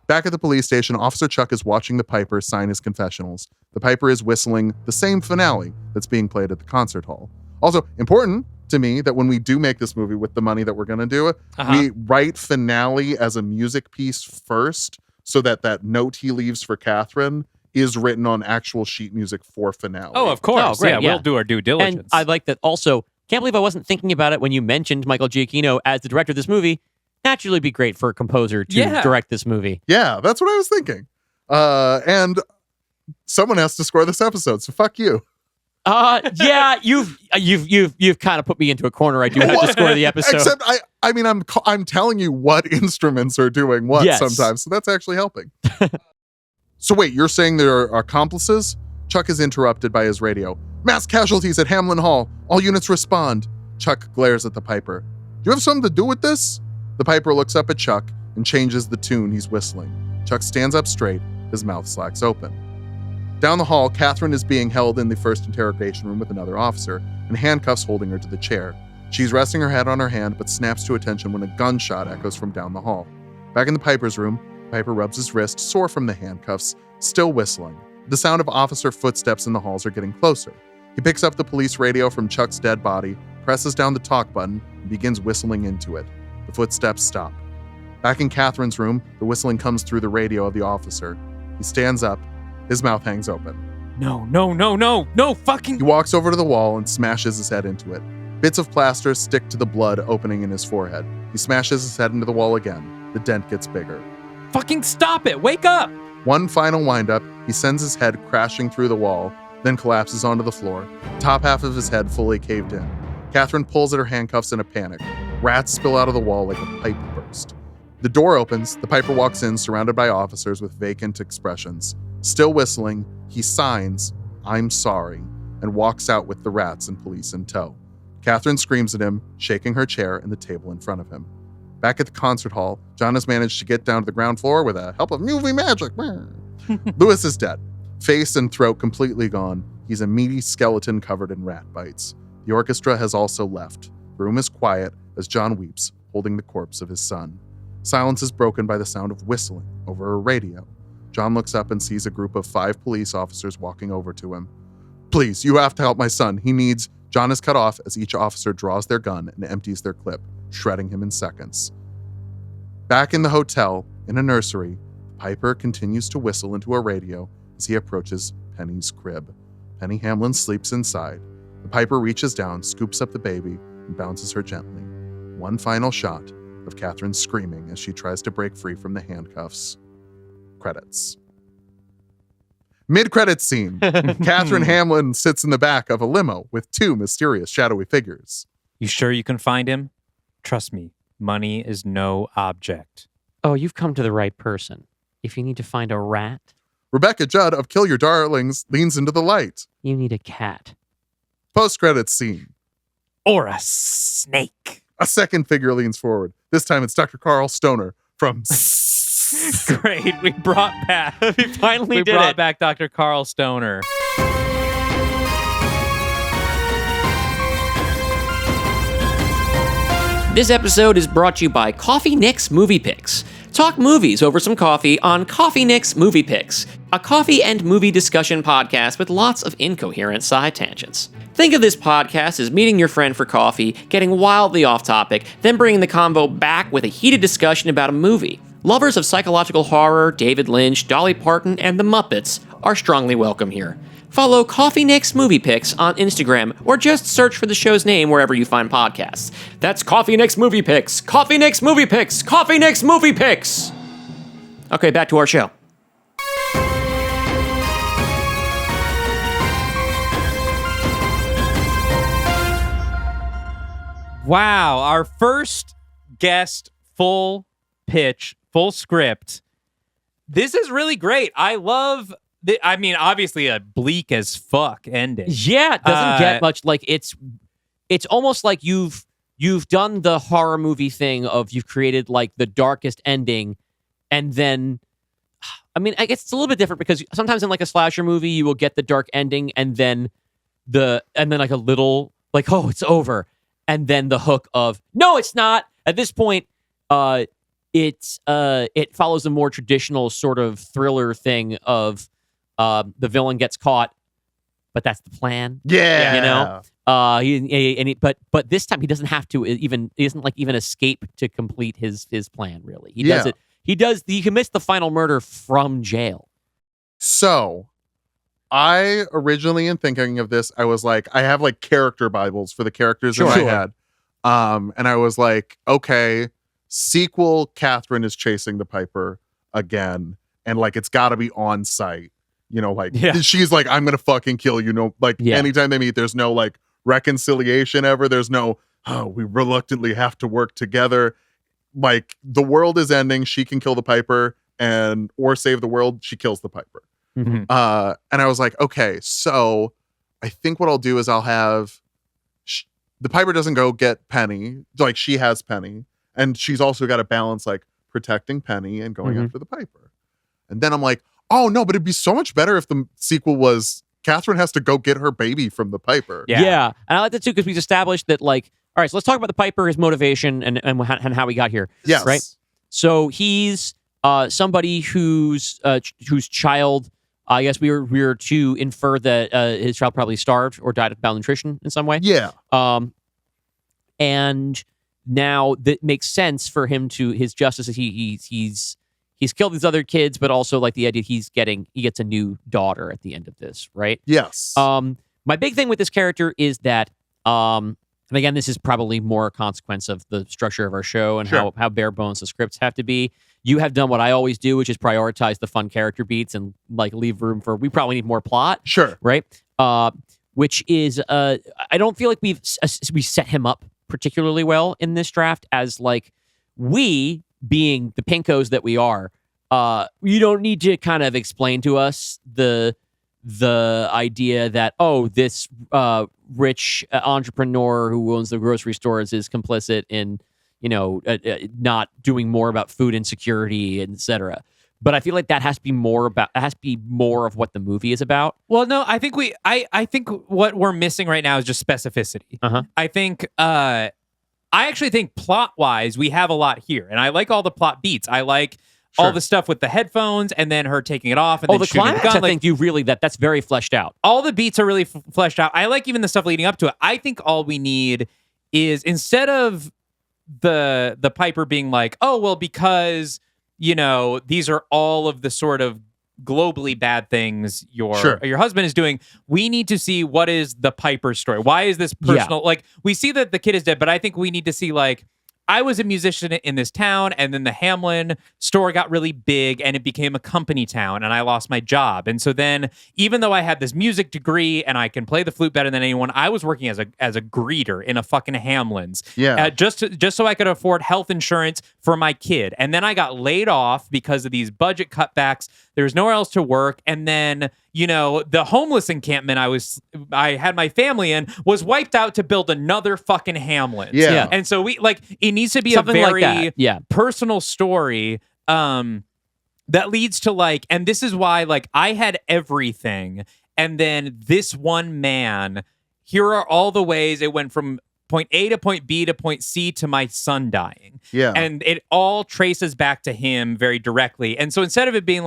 Back at the police station, Officer Chuck is watching the piper sign his confessionals. The piper is whistling the same finale that's being played at the concert hall. Also, important to me that when we do make this movie with the money that we're going to do, we write finale as a music piece first so that that note he leaves for Catherine is written on actual sheet music for finale. Oh, of course. Oh, great, We'll do our due diligence. And I like that also. Can't believe I wasn't thinking about it when you mentioned Michael Giacchino as the director of this movie. Naturally be great for a composer to direct this movie. Yeah, that's what I was thinking. And someone has to score this episode, so fuck you. Yeah, you've kind of put me into a corner. I do have to score the episode. Except I mean I'm telling you what instruments are doing what sometimes, so that's actually helping. So wait, you're saying there are accomplices? Chuck is interrupted by his radio. Mass casualties at Hamlin Hall. All units respond. Chuck glares at the piper. Do you have something to do with this? The piper looks up at Chuck and changes the tune he's whistling. Chuck stands up straight, his mouth slacks open. Down the hall, Catherine is being held in the first interrogation room with another officer, in handcuffs holding her to the chair. She's resting her head on her hand, but snaps to attention when a gunshot echoes from down the hall. Back in the piper's room, Piper rubs his wrist, sore from the handcuffs, still whistling. The sound of officer footsteps in the halls are getting closer. He picks up the police radio from Chuck's dead body, presses down the talk button, and begins whistling into it. The footsteps stop. Back in Catherine's room, the whistling comes through the radio of the officer. He stands up. His mouth hangs open. No, fucking... He walks over to the wall and smashes his head into it. Bits of plaster stick to the blood opening in his forehead. He smashes his head into the wall again. The dent gets bigger. Fucking stop it! Wake up! One final windup, he sends his head crashing through the wall, then collapses onto the floor, top half of his head fully caved in. Catherine pulls at her handcuffs in a panic. Rats spill out of the wall like a pipe burst. The door opens, the piper walks in, surrounded by officers with vacant expressions. Still whistling, he signs, "I'm sorry," and walks out with the rats and police in tow. Catherine screams at him, shaking her chair and the table in front of him. Back at the concert hall, John has managed to get down to the ground floor with the help of movie magic. Lewis is dead. Face and throat completely gone. He's a meaty skeleton covered in rat bites. The orchestra has also left. The room is quiet as John weeps, holding the corpse of his son. Silence is broken by the sound of whistling over a radio. John looks up and sees a group of 5 police officers walking over to him. Please, you have to help my son. He needs... John is cut off as each officer draws their gun and empties their clip, shredding him in seconds. Back in the hotel, in a nursery, Piper continues to whistle into a radio as he approaches Penny's crib. Penny Hamlin sleeps inside. The Piper reaches down, scoops up the baby, and bounces her gently. One final shot of Catherine screaming as she tries to break free from the handcuffs. Credits. Mid-credits scene. Catherine Hamlin sits in the back of a limo with 2 mysterious shadowy figures. You sure you can find him? Trust me, money is no object. Oh, you've come to the right person. If you need to find a rat, Rebecca Judd of Kill Your Darlings leans into the light. you need a cat. Post-credits scene. Or a snake. A second figure leans forward. This time it's Dr. Carl Stoner from... Great. We brought back. We finally did brought it. back Dr. Carl Stoner. This episode is brought to you by Coffee Nick's Movie Picks. Talk movies over some coffee on Coffee Nick's Movie Picks, a coffee and movie discussion podcast with lots of incoherent side tangents. Think of this podcast as meeting your friend for coffee, getting wildly off topic, then bringing the convo back with a heated discussion about a movie. Lovers of psychological horror, David Lynch, Dolly Parton, and the Muppets are strongly welcome here. Follow Coffee Nick's Movie Picks on Instagram, or just search for the show's name wherever you find podcasts. That's Coffee Nick's Movie Picks! Coffee Nick's Movie Picks! Coffee Nick's Movie Picks! Okay, back to our show. Wow, our first guest full pitch, full script. This is really great. I love... I mean, obviously a bleak as fuck ending. Yeah, it doesn't get much like it's almost like you've done the horror movie thing of you've created like the darkest ending, and then I mean, I guess it's a little bit different because sometimes in like a slasher movie you will get the dark ending and then like a little like, oh, it's over, and then the hook of no, it's not. At this point, it follows a more traditional sort of thriller thing of the villain gets caught, but that's the plan. Yeah. You know? But this time he doesn't have to even, he doesn't like even escape to complete his plan, really. He does it. He commits the final murder from jail. So I originally, in thinking of this, I was like, I have like character Bibles for the characters in my head. And I was like, okay, sequel, Catherine is chasing the Piper again. And like, it's gotta be on site. You know, like she's like, I'm gonna fucking kill you. No, like anytime they meet, there's no like reconciliation ever. There's no, oh, we reluctantly have to work together. Like the world is ending. She can kill the Piper or save the world. She kills the Piper. Mm-hmm. And I was like, okay, so I think what I'll do is I'll have the Piper doesn't go get Penny. Like she has Penny, and she's also got to balance like protecting Penny and going after the Piper. And then I'm like, oh no, but it'd be so much better if the sequel was Catherine has to go get her baby from the Piper. Yeah. And I like that too because we've established that like, all right, so let's talk about the Piper, his motivation, and how he got here. Yes. Right? So he's somebody whose child, I guess we were to infer that his child probably starved or died of malnutrition in some way. Yeah. And now that makes sense for him to his justice is he's killed these other kids, but also like the idea he gets a new daughter at the end of this, right? Yes. My big thing with this character is that, and again, this is probably more a consequence of the structure of our show and how bare bones the scripts have to be. You have done what I always do, which is prioritize the fun character beats and like leave room for, we probably need more plot. Sure. Right? Which is, I don't feel like we set him up particularly well in this draft as like, we being the pinkos that we are, you don't need to kind of explain to us the idea that, oh, this rich entrepreneur who owns the grocery stores is complicit in, not doing more about food insecurity, etc. But I feel like that has to be more of what the movie is about. Well, no, I think I think what we're missing right now is just specificity. I think I actually think plot-wise, we have a lot here. And I like all the plot beats. I like all the stuff with the headphones and then her taking it off and then the shooting climax, the gun. I think you really, that's very fleshed out. All the beats are really fleshed out. I like even the stuff leading up to it. I think all we need is, instead of the Piper being like, oh, well, because, these are all of the sort of globally bad things your husband is doing, we need to see what is the Piper story. Why is this personal? Like, we see that the kid is dead, but I think we need to see, like, I was a musician in this town, and then the Hamlin store got really big, and it became a company town, and I lost my job. And so then, even though I had this music degree and I can play the flute better than anyone, I was working as a greeter in a fucking Hamlin's, just so I could afford health insurance for my kid. And then I got laid off because of these budget cutbacks. There was nowhere else to work, and then the homeless encampment I had my family in was wiped out to build another fucking hamlet. Yeah. And so it needs to be Something a like very that. Yeah. personal story that leads to and this is why I had everything, and then this one man, here are all the ways it went from point A to point B to point C to my son dying. Yeah. And it all traces back to him very directly. And so instead of it being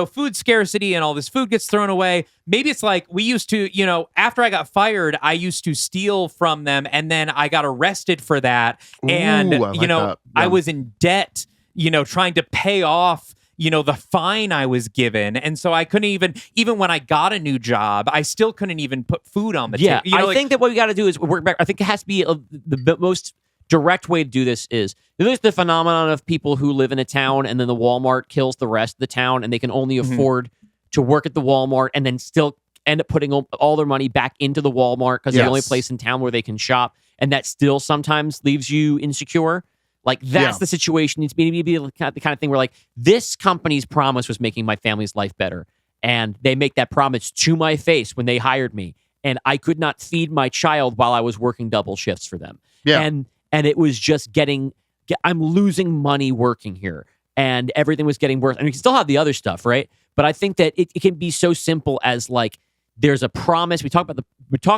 food scarcity and all this food gets thrown away, maybe it's we used to, after I got fired, I used to steal from them, and then I got arrested for that. And, Ooh, I like that. Yeah. I was in debt, trying to pay off the fine I was given. And so I couldn't even when I got a new job, I still couldn't even put food on the table. I think that what we got to do is work back. I think it has to be the most direct way to do this is there's the phenomenon of people who live in a town and then the Walmart kills the rest of the town and they can only afford to work at the Walmart and then still end up putting all their money back into the Walmart because it's the only place in town where they can shop. And that still sometimes leaves you insecure. That's the situation. Needs to be the kind of thing where this company's promise was making my family's life better. And they make that promise to my face when they hired me. And I could not feed my child while I was working double shifts for them. Yeah. And it was just I'm losing money working here. And everything was getting worse. And we can still have the other stuff, right? But I think that it can be so simple as there's a promise. We talk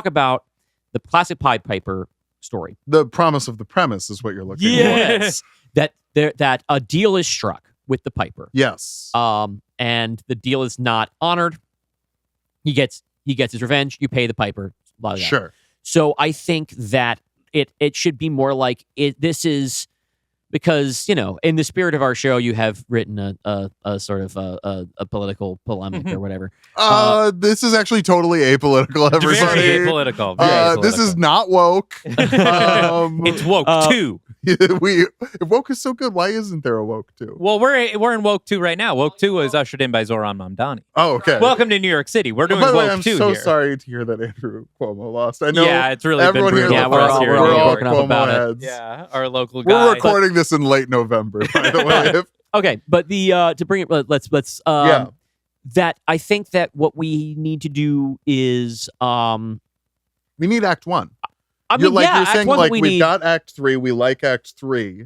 about the classic Pied Piper story. The promise of the premise is what you're looking Yes. that a deal is struck with the Piper. Yes. And the deal is not honored. He gets his revenge. You pay the Piper. Blah, blah, blah. Sure. So I think that it should be more this is because, in the spirit of our show, you have written a sort of a political polemic or whatever. This is actually totally apolitical, everybody. Very apolitical. This is not woke. It's woke too. If woke is so good, why isn't there a woke too? Well, we're in woke 2 right now. Woke 2 was ushered in by Zoran Mamdani. Oh, okay. Welcome to New York City. We're doing By the way, woke I'm 2 so here. sorry to hear that Andrew Cuomo lost. I know. Yeah, it's really everyone been here. brutal. Yeah, for us here in we're New all York. broken up about it. heads. Yeah, our local guy. We're recording this in late November, by the way. Okay, but to bring it, let's that I think that what we need to do is we need Act 1. I mean, you're Act saying 1 we've got Act 3. We like Act 3.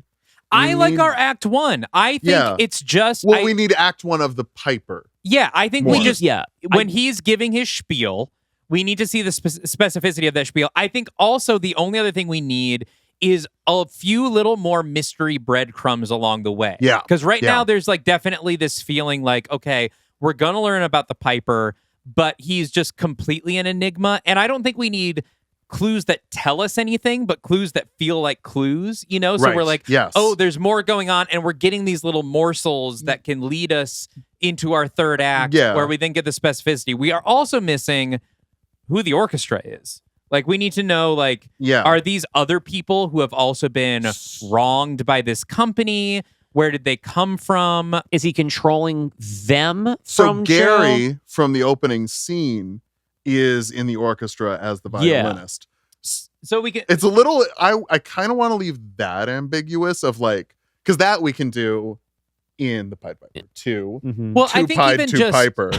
I like our Act 1. I think it's just we need Act 1 of the Piper. Yeah, I think More. we just when he's giving his spiel, we need to see the specificity of that spiel. I think also the only other thing we need is a few little more mystery breadcrumbs along the way. Yeah. Because right now there's definitely this feeling okay, we're going to learn about the Piper, but he's just completely an enigma. And I don't think we need clues that tell us anything, but clues that feel like clues, So Right. we're Yes. oh, there's more going on. And we're getting these little morsels that can lead us into our third act where we then get the specificity. We are also missing who the orchestra is. We need to know, are these other people who have also been wronged by this company? Where did they come from? Is he controlling them? So from Gary jail? from the opening scene is in the orchestra as the violinist. So we can. It's a little. I kind of want to leave that ambiguous of because that we can do in the Pied Piper 2. Mm-hmm. Well, Two I think Pied, even two just Piper.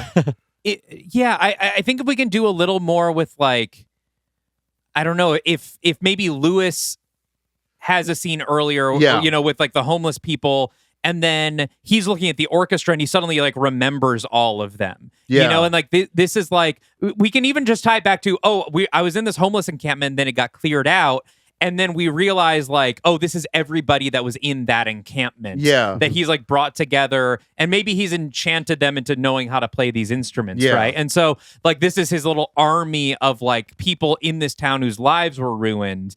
I think if we can do a little more with I don't know if maybe Lewis has a scene earlier, with the homeless people, and then he's looking at the orchestra and he suddenly remembers all of them, and this is we can even just tie it back to I was in this homeless encampment, and then it got cleared out, and then we realize this is everybody that was in that encampment, that he's brought together, and maybe he's enchanted them into knowing how to play these instruments, right? And so this is his little army of people in this town whose lives were ruined.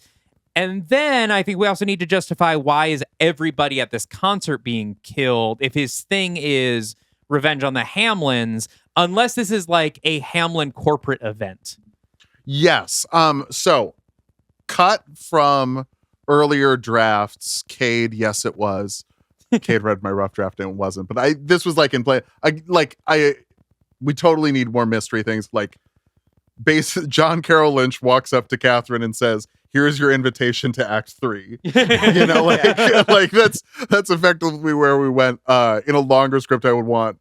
And then I think we also need to justify why is everybody at this concert being killed if his thing is revenge on the Hamlins, unless this is a Hamlin corporate event. Yes. So cut from earlier drafts. Cade, yes, it was. Cade read my rough draft and it wasn't. But this was in play. We totally need more mystery things. John Carroll Lynch walks up to Catherine and says, "Here's your invitation to Act 3." That's effectively where we went. In a longer script, I would want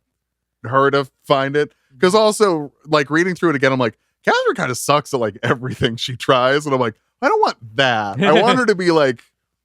her to find it. Because also, like, reading through it again, I'm like, Catherine kind of sucks at like everything she tries. And I'm like, I don't want that. I want her to be like,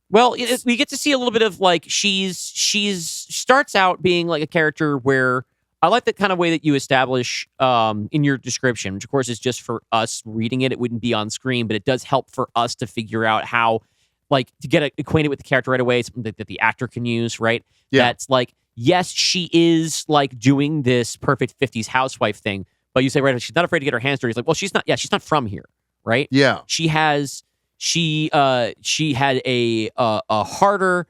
well, we get to see a little bit of like starts out being like a character where I like the kind of way that you establish in your description, which of course is just for us reading it. It wouldn't be on screen, but it does help for us to figure out how, like, to get acquainted with the character right away, something that the actor can use, right? Yeah. That's like, yes, she is like doing this perfect 50s housewife thing, but you say, right, she's not afraid to get her hands dirty. It's like, well, she's not from here, right? yeah. She had a harder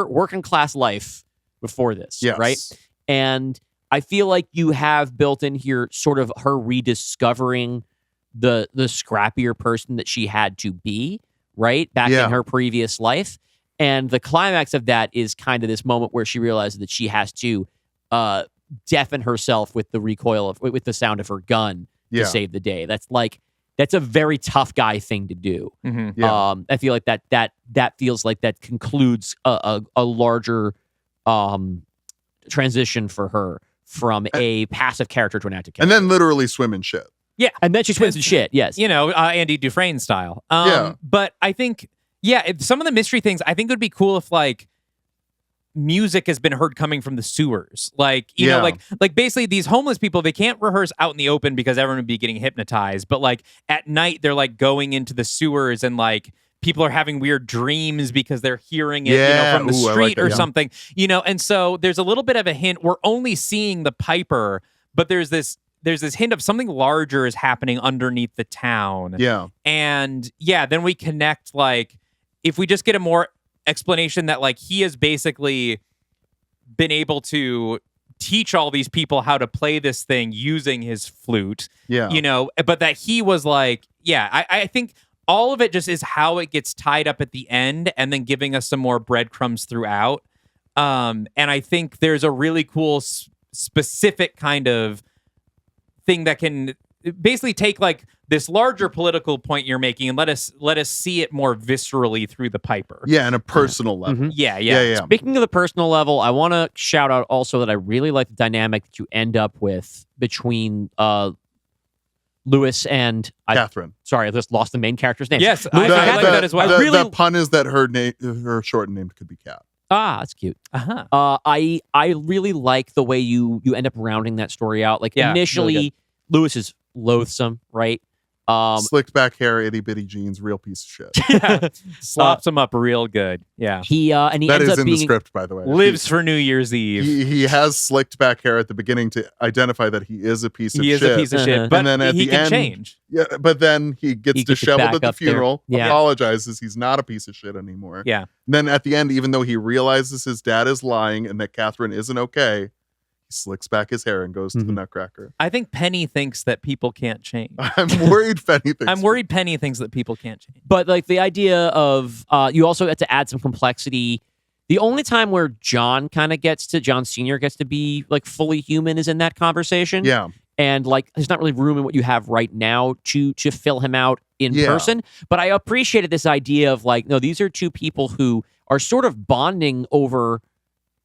working class life before this, Yes. right? And I feel like you have built in here sort of her rediscovering the scrappier person that she had to be, right? Back in her previous life. And the climax of that is kind of this moment where she realizes that she has to deafen herself with the recoil with the sound of her gun to save the day. That's a very tough guy thing to do. Mm-hmm. Yeah. I feel like that feels like that concludes a larger transition for her from a passive character to an active character. And then literally swim in shit. Yeah. And then she swims in shit, yes. You know, Andy Dufresne style. Yeah. But I think, some of the mystery things, I think it would be cool if, like, music has been heard coming from the sewers. Like, you know, like basically these homeless people, they can't rehearse out in the open because everyone would be getting hypnotized. But, like, at night, they're, like, going into the sewers and, like, people are having weird dreams because they're hearing it, from the street or something, and so there's a little bit of a hint. We're only seeing the Piper, but there's this hint of something larger is happening underneath the town. Yeah. And then we connect, like, if we just get a more explanation that, like, he has basically been able to teach all these people how to play this thing using his flute, but that he was like, I think all of it just is how it gets tied up at the end and then giving us some more breadcrumbs throughout. And I think there's a really cool specific kind of thing that can basically take, like, this larger political point you're making and let us see it more viscerally through the Piper. Yeah, on a personal level. Mm-hmm. Yeah. Speaking of the personal level, I want to shout out also that I really like the dynamic that you end up with between Lewis and Catherine. Sorry, I just lost the main character's name. Yes, I like that as well. The pun is that her shortened name could be Cat. Ah, that's cute. Uh-huh. I really like the way you end up rounding that story out. Like, initially, really Lewis is loathsome, right? Slicked back hair, itty bitty jeans, real piece of shit. Slops him up real good. Yeah. He that ends is up in being the script, by the way. Lives for New Year's Eve. He has slicked back hair at the beginning to identify that he is a piece of He shit. is a piece of shit, but and then at he the can end, change. Yeah, but then he gets gets it disheveled back at the up there. funeral, Yeah. apologizes, he's not a piece of shit anymore. Yeah. And then at the end, even though he realizes his dad is lying and that Catherine isn't okay, he slicks back his hair and goes to the Nutcracker. I think Penny thinks that people can't change. I'm worried Penny thinks. I'm worried Penny thinks that people can't change. But, like, the idea of you also have to add some complexity. The only time where John Sr. gets to be, like, fully human is in that conversation. Yeah. And, like, there's not really room in what you have right now to fill him out in person. But I appreciated this idea of, like, no, these are two people who are sort of bonding over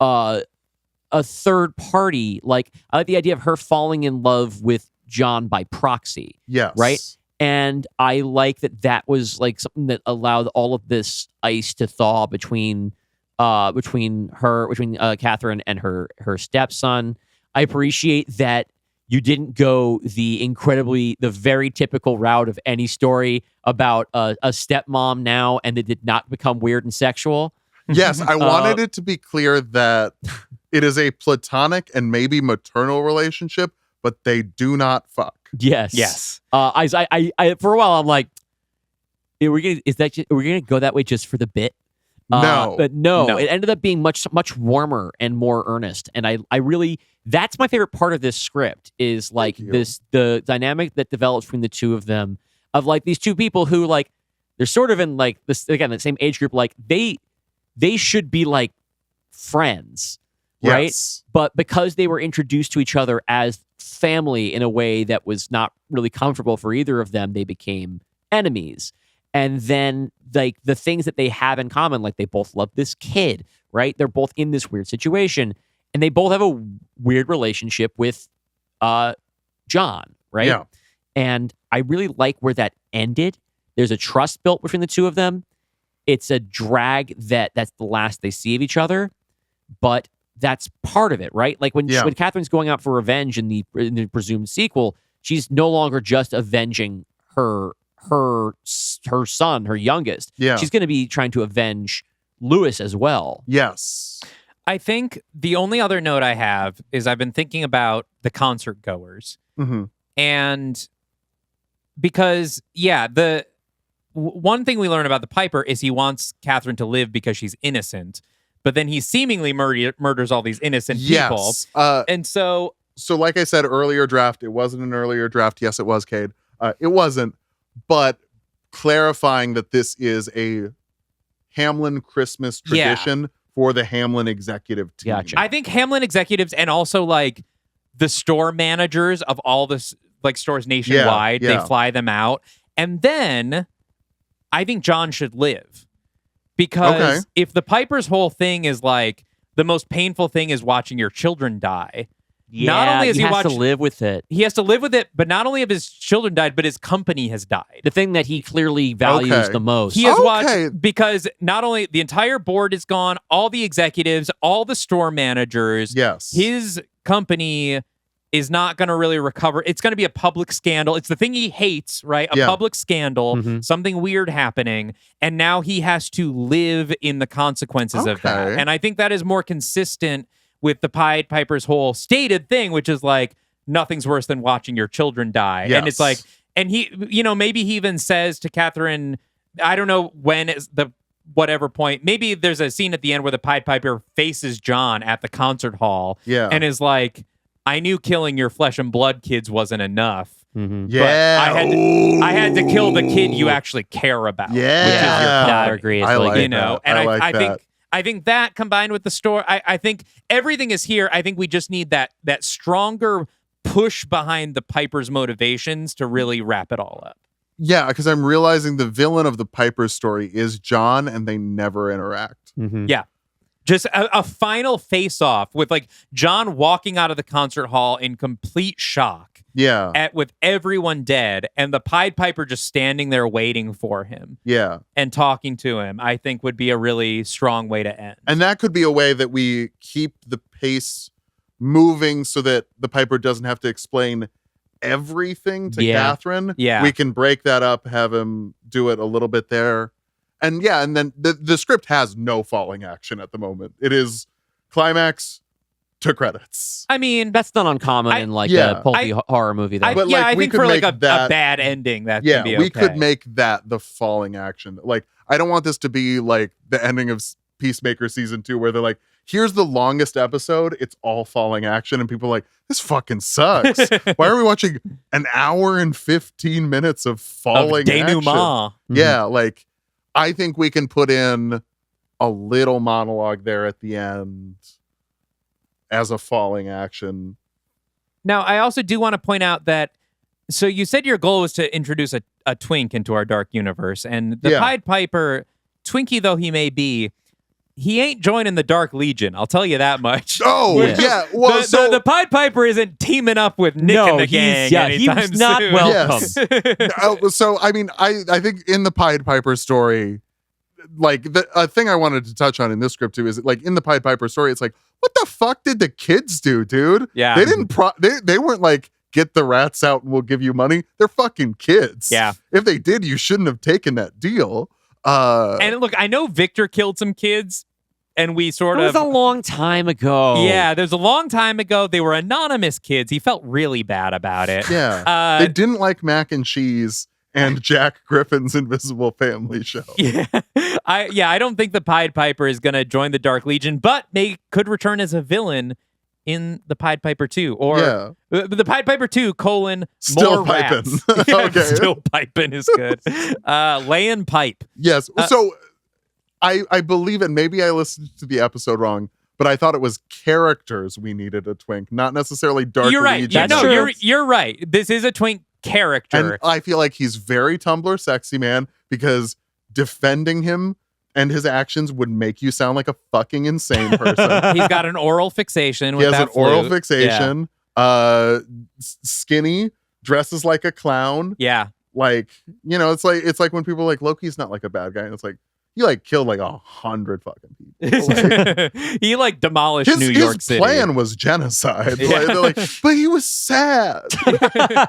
a third party. Like, I like the idea of her falling in love with John by proxy. Yes. Right? And I like that was, like, something that allowed all of this ice to thaw between Catherine and her stepson. I appreciate that you didn't go the very typical route of any story about a stepmom now and it did not become weird and sexual. Yes, I wanted it to be clear that it is a platonic and maybe maternal relationship, but they do not fuck. Yes. I for a while I'm like, are we gonna go that way just for the bit? No. But no, it ended up being much warmer and more earnest. And I really, that's my favorite part of this script is, like, the dynamic that develops between the two of them, of, like, these two people who, like, they're sort of in, like, this, again, the same age group. Like, they should be, like, friends, right? Yes. But because they were introduced to each other as family in a way that was not really comfortable for either of them, they became enemies. And then, like, the things that they have in common, like, they both love this kid, right? They're both in this weird situation. and they both have a weird relationship with John, right? Yeah. And I really like where that ended. There's a trust built between the two of them. It's a drag that's the last they see of each other, but that's part of it, right? Like when Catherine's going out for revenge in the presumed sequel, she's no longer just avenging her son, her youngest. Yeah. She's going to be trying to avenge Lewis as well. Yes. I think the only other note I have is I've been thinking about the concert goers. Mm-hmm. And because, the one thing we learn about the Piper is he wants Catherine to live because she's innocent, but then he seemingly murders all these innocent people. And so like I said, earlier draft, it wasn't an earlier draft. Yes, it was, Cade. It wasn't, but clarifying that this is a Hamlin Christmas tradition for the Hamlin executive team. Gotcha. I think Hamlin executives and also like the store managers of all the like stores nationwide, they fly them out. And then I think John should live. Because if the Piper's whole thing is like the most painful thing is watching your children die. Not only has he has to live with it. He has to live with it, but not only have his children died, but his company has died. The thing that he clearly values the most. He has watched, because not only the entire board is gone, all the executives, all the store managers, his company is not going to really recover. It's going to be a public scandal. It's the thing he hates, right? A public scandal, something weird happening, and now he has to live in the consequences of that. And I think that is more consistent with the Pied Piper's whole stated thing, which is like, nothing's worse than watching your children die. And it's like, and he, maybe he even says to Catherine, I don't know when is the whatever point, maybe there's a scene at the end where the Pied Piper faces John at the concert hall and is like, I knew killing your flesh and blood kids wasn't enough. Mm-hmm. But I had to kill the kid you actually care about. Yeah. Which is your I agree. I like you know, that. and I like that. I think that combined with the story, I think everything is here. I think we just need that stronger push behind the Piper's motivations to really wrap it all up. Yeah, because I'm realizing the villain of the Piper's story is John, and they never interact. Mm-hmm. Yeah. Just a final face-off with like John walking out of the concert hall in complete shock. Yeah. With everyone dead and the Pied Piper just standing there waiting for him. Yeah. And talking to him, I think would be a really strong way to end. And that could be a way that we keep the pace moving so that the Piper doesn't have to explain everything to Catherine. Yeah. We can break that up, have him do it a little bit there. And and then the script has no falling action at the moment. It is climax to credits. I mean, that's not uncommon in like a pulpy horror movie, though. But I we think could for like make a that bad ending, that could be okay. We could make that the falling action. Like, I don't want this to be like the ending of Peacemaker season 2, where they're like, here's the longest episode, it's all falling action, and people are like, this fucking sucks. Why are we watching an hour and 15 minutes of falling action? Yeah, like, I think we can put in a little monologue there at the end as a falling action. Now, I also do want to point out that, so you said your goal was to introduce a twink into our dark universe, and the Pied Piper, Twinkie though he may be, he ain't joining the Dark Legion. I'll tell you that much. Oh, yeah. Well, the Pied Piper isn't teaming up with Nick and the gang anytime he's not soon. welcome. Yes. So, I mean, I think in the Pied Piper story, like, a thing I wanted to touch on in this script too is, like, in the Pied Piper story, it's like, what the fuck did the kids do, dude? Yeah. They didn't they weren't like, get the rats out and we'll give you money. They're fucking kids. Yeah. If they did, you shouldn't have taken that deal. And look, I know Victor killed some kids, and we sort of... It was a long time ago. Yeah, there's a long time ago. They were anonymous kids. He felt really bad about it. Yeah. They didn't like mac and cheese and Jack Griffin's Invisible Family Show. Yeah. I don't think the Pied Piper is going to join the Dark Legion, but they could return as a villain in the Pied Piper 2, or the Pied Piper 2, Still more piping. rats. Yeah, Okay. Still piping is good. Laying pipe. Yes. So I believe it. Maybe I listened to the episode wrong, but I thought it was characters we needed a twink, not necessarily Dark You're right. Legion. You're right. This is a twink character. And I feel like he's very Tumblr sexy man, because defending him and his actions would make you sound like a fucking insane person. He's got an oral fixation. With He has that an oral flute. fixation. Skinny, dresses like a clown. Yeah. Like, you know, it's like when people are like, Loki's not like a bad guy. And it's like, he like killed like 100 fucking people. Like, He like demolished New York his City. plan was genocide. Yeah. Like, they're like, but he was sad. It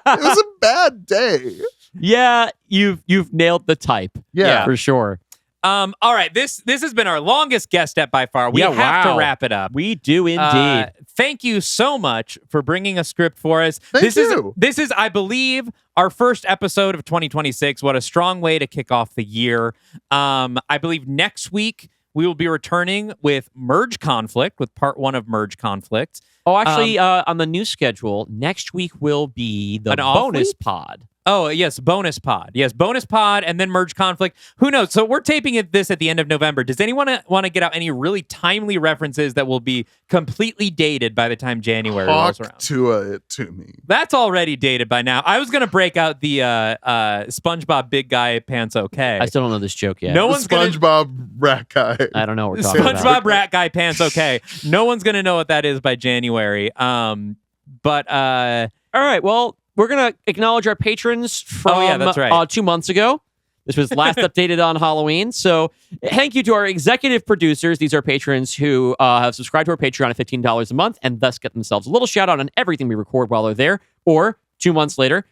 was a bad day. Yeah, you've nailed the type. Yeah. For sure. All right, this has been our longest guest step by far. We Yeah, have to wow. wrap it up. We do indeed. Thank you so much for bringing a script for us. Thank you. This is, I believe, our first episode of 2026. What a strong way to kick off the year. I believe next week we will be returning with Merge Conflict, with part 1 of Merge Conflict. Oh, actually, on the new schedule, next week will be the An off bonus week? pod. Oh, yes, bonus pod. Yes, bonus pod and then Merge Conflict. Who knows? So we're taping this at the end of November. Does anyone want to get out any really timely references that will be completely dated by the time January rolls around? Talk to me. That's already dated by now. I was going to break out the SpongeBob big guy pants okay. I still don't know this joke yet. No The one's going to... SpongeBob rat guy. I don't know what we're talking about. SpongeBob rat guy pants okay. No one's going to know what that is by January. But All right, well, we're going to acknowledge our patrons from that's right. 2 months ago. This was last updated on Halloween. So thank you to our executive producers. These are patrons who have subscribed to our Patreon at $15 a month and thus get themselves a little shout out on everything we record while they're there, or 2 months later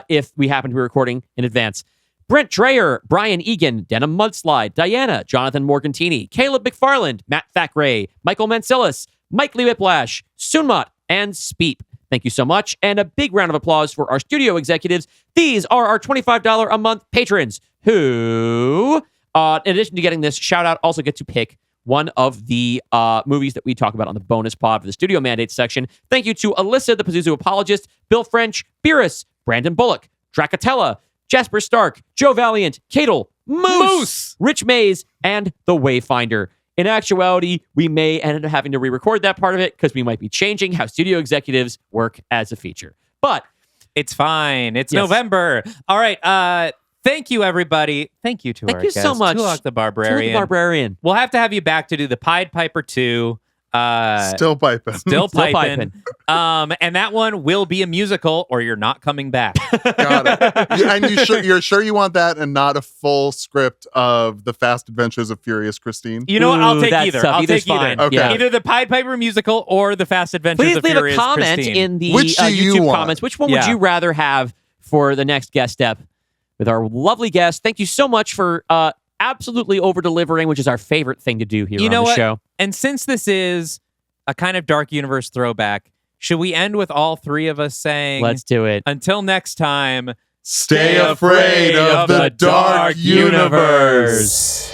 if we happen to be recording in advance. Brent Dreyer, Brian Egan, Denim Mudslide, Diana, Jonathan Morgantini, Caleb McFarland, Matt Thackeray, Michael Mancilis, Mike Lee Whiplash, Sunmot, and Speep. Thank you so much. And a big round of applause for our studio executives. These are our $25 a month patrons who, in addition to getting this shout out, also get to pick one of the movies that we talk about on the bonus pod for the studio mandates section. Thank you to Alyssa, the Pazuzu apologist, Bill French, Beerus, Brandon Bullock, Dracatella, Jasper Stark, Joe Valiant, Cadle, Moose, Rich Mays, and The Wayfinder. In actuality, we may end up having to re-record that part of it because we might be changing how studio executives work as a feature. But it's fine. It's Yes. November. All right. Thank you, everybody. Thank you to our thank you guest, so much. Tulok the Barbrarian. Tulok the Barbrarian. We'll have to have you back to do the Pied Piper 2. Still piping. Still Still piping. And that one will be a musical, or you're not coming back. Got it. And you're sure you want that and not a full script of The Fast Adventures of Furious Christine? You know what? I'll Ooh, take that either. stuff. I'll Either's take either. fine. Okay. Yeah. Either the Pied Piper musical or the Fast Adventures Please of leave Furious a comment Christine. in the Which do you YouTube want? comments. Which one would Yeah. you rather have for the next guest step with our lovely guest? Thank you so much for absolutely over-delivering, which is our favorite thing to do here You on know the what? show. And since this is a kind of Dark Universe throwback, should we end with all three of us saying, Let's do it. until next time, Stay afraid of the dark universe.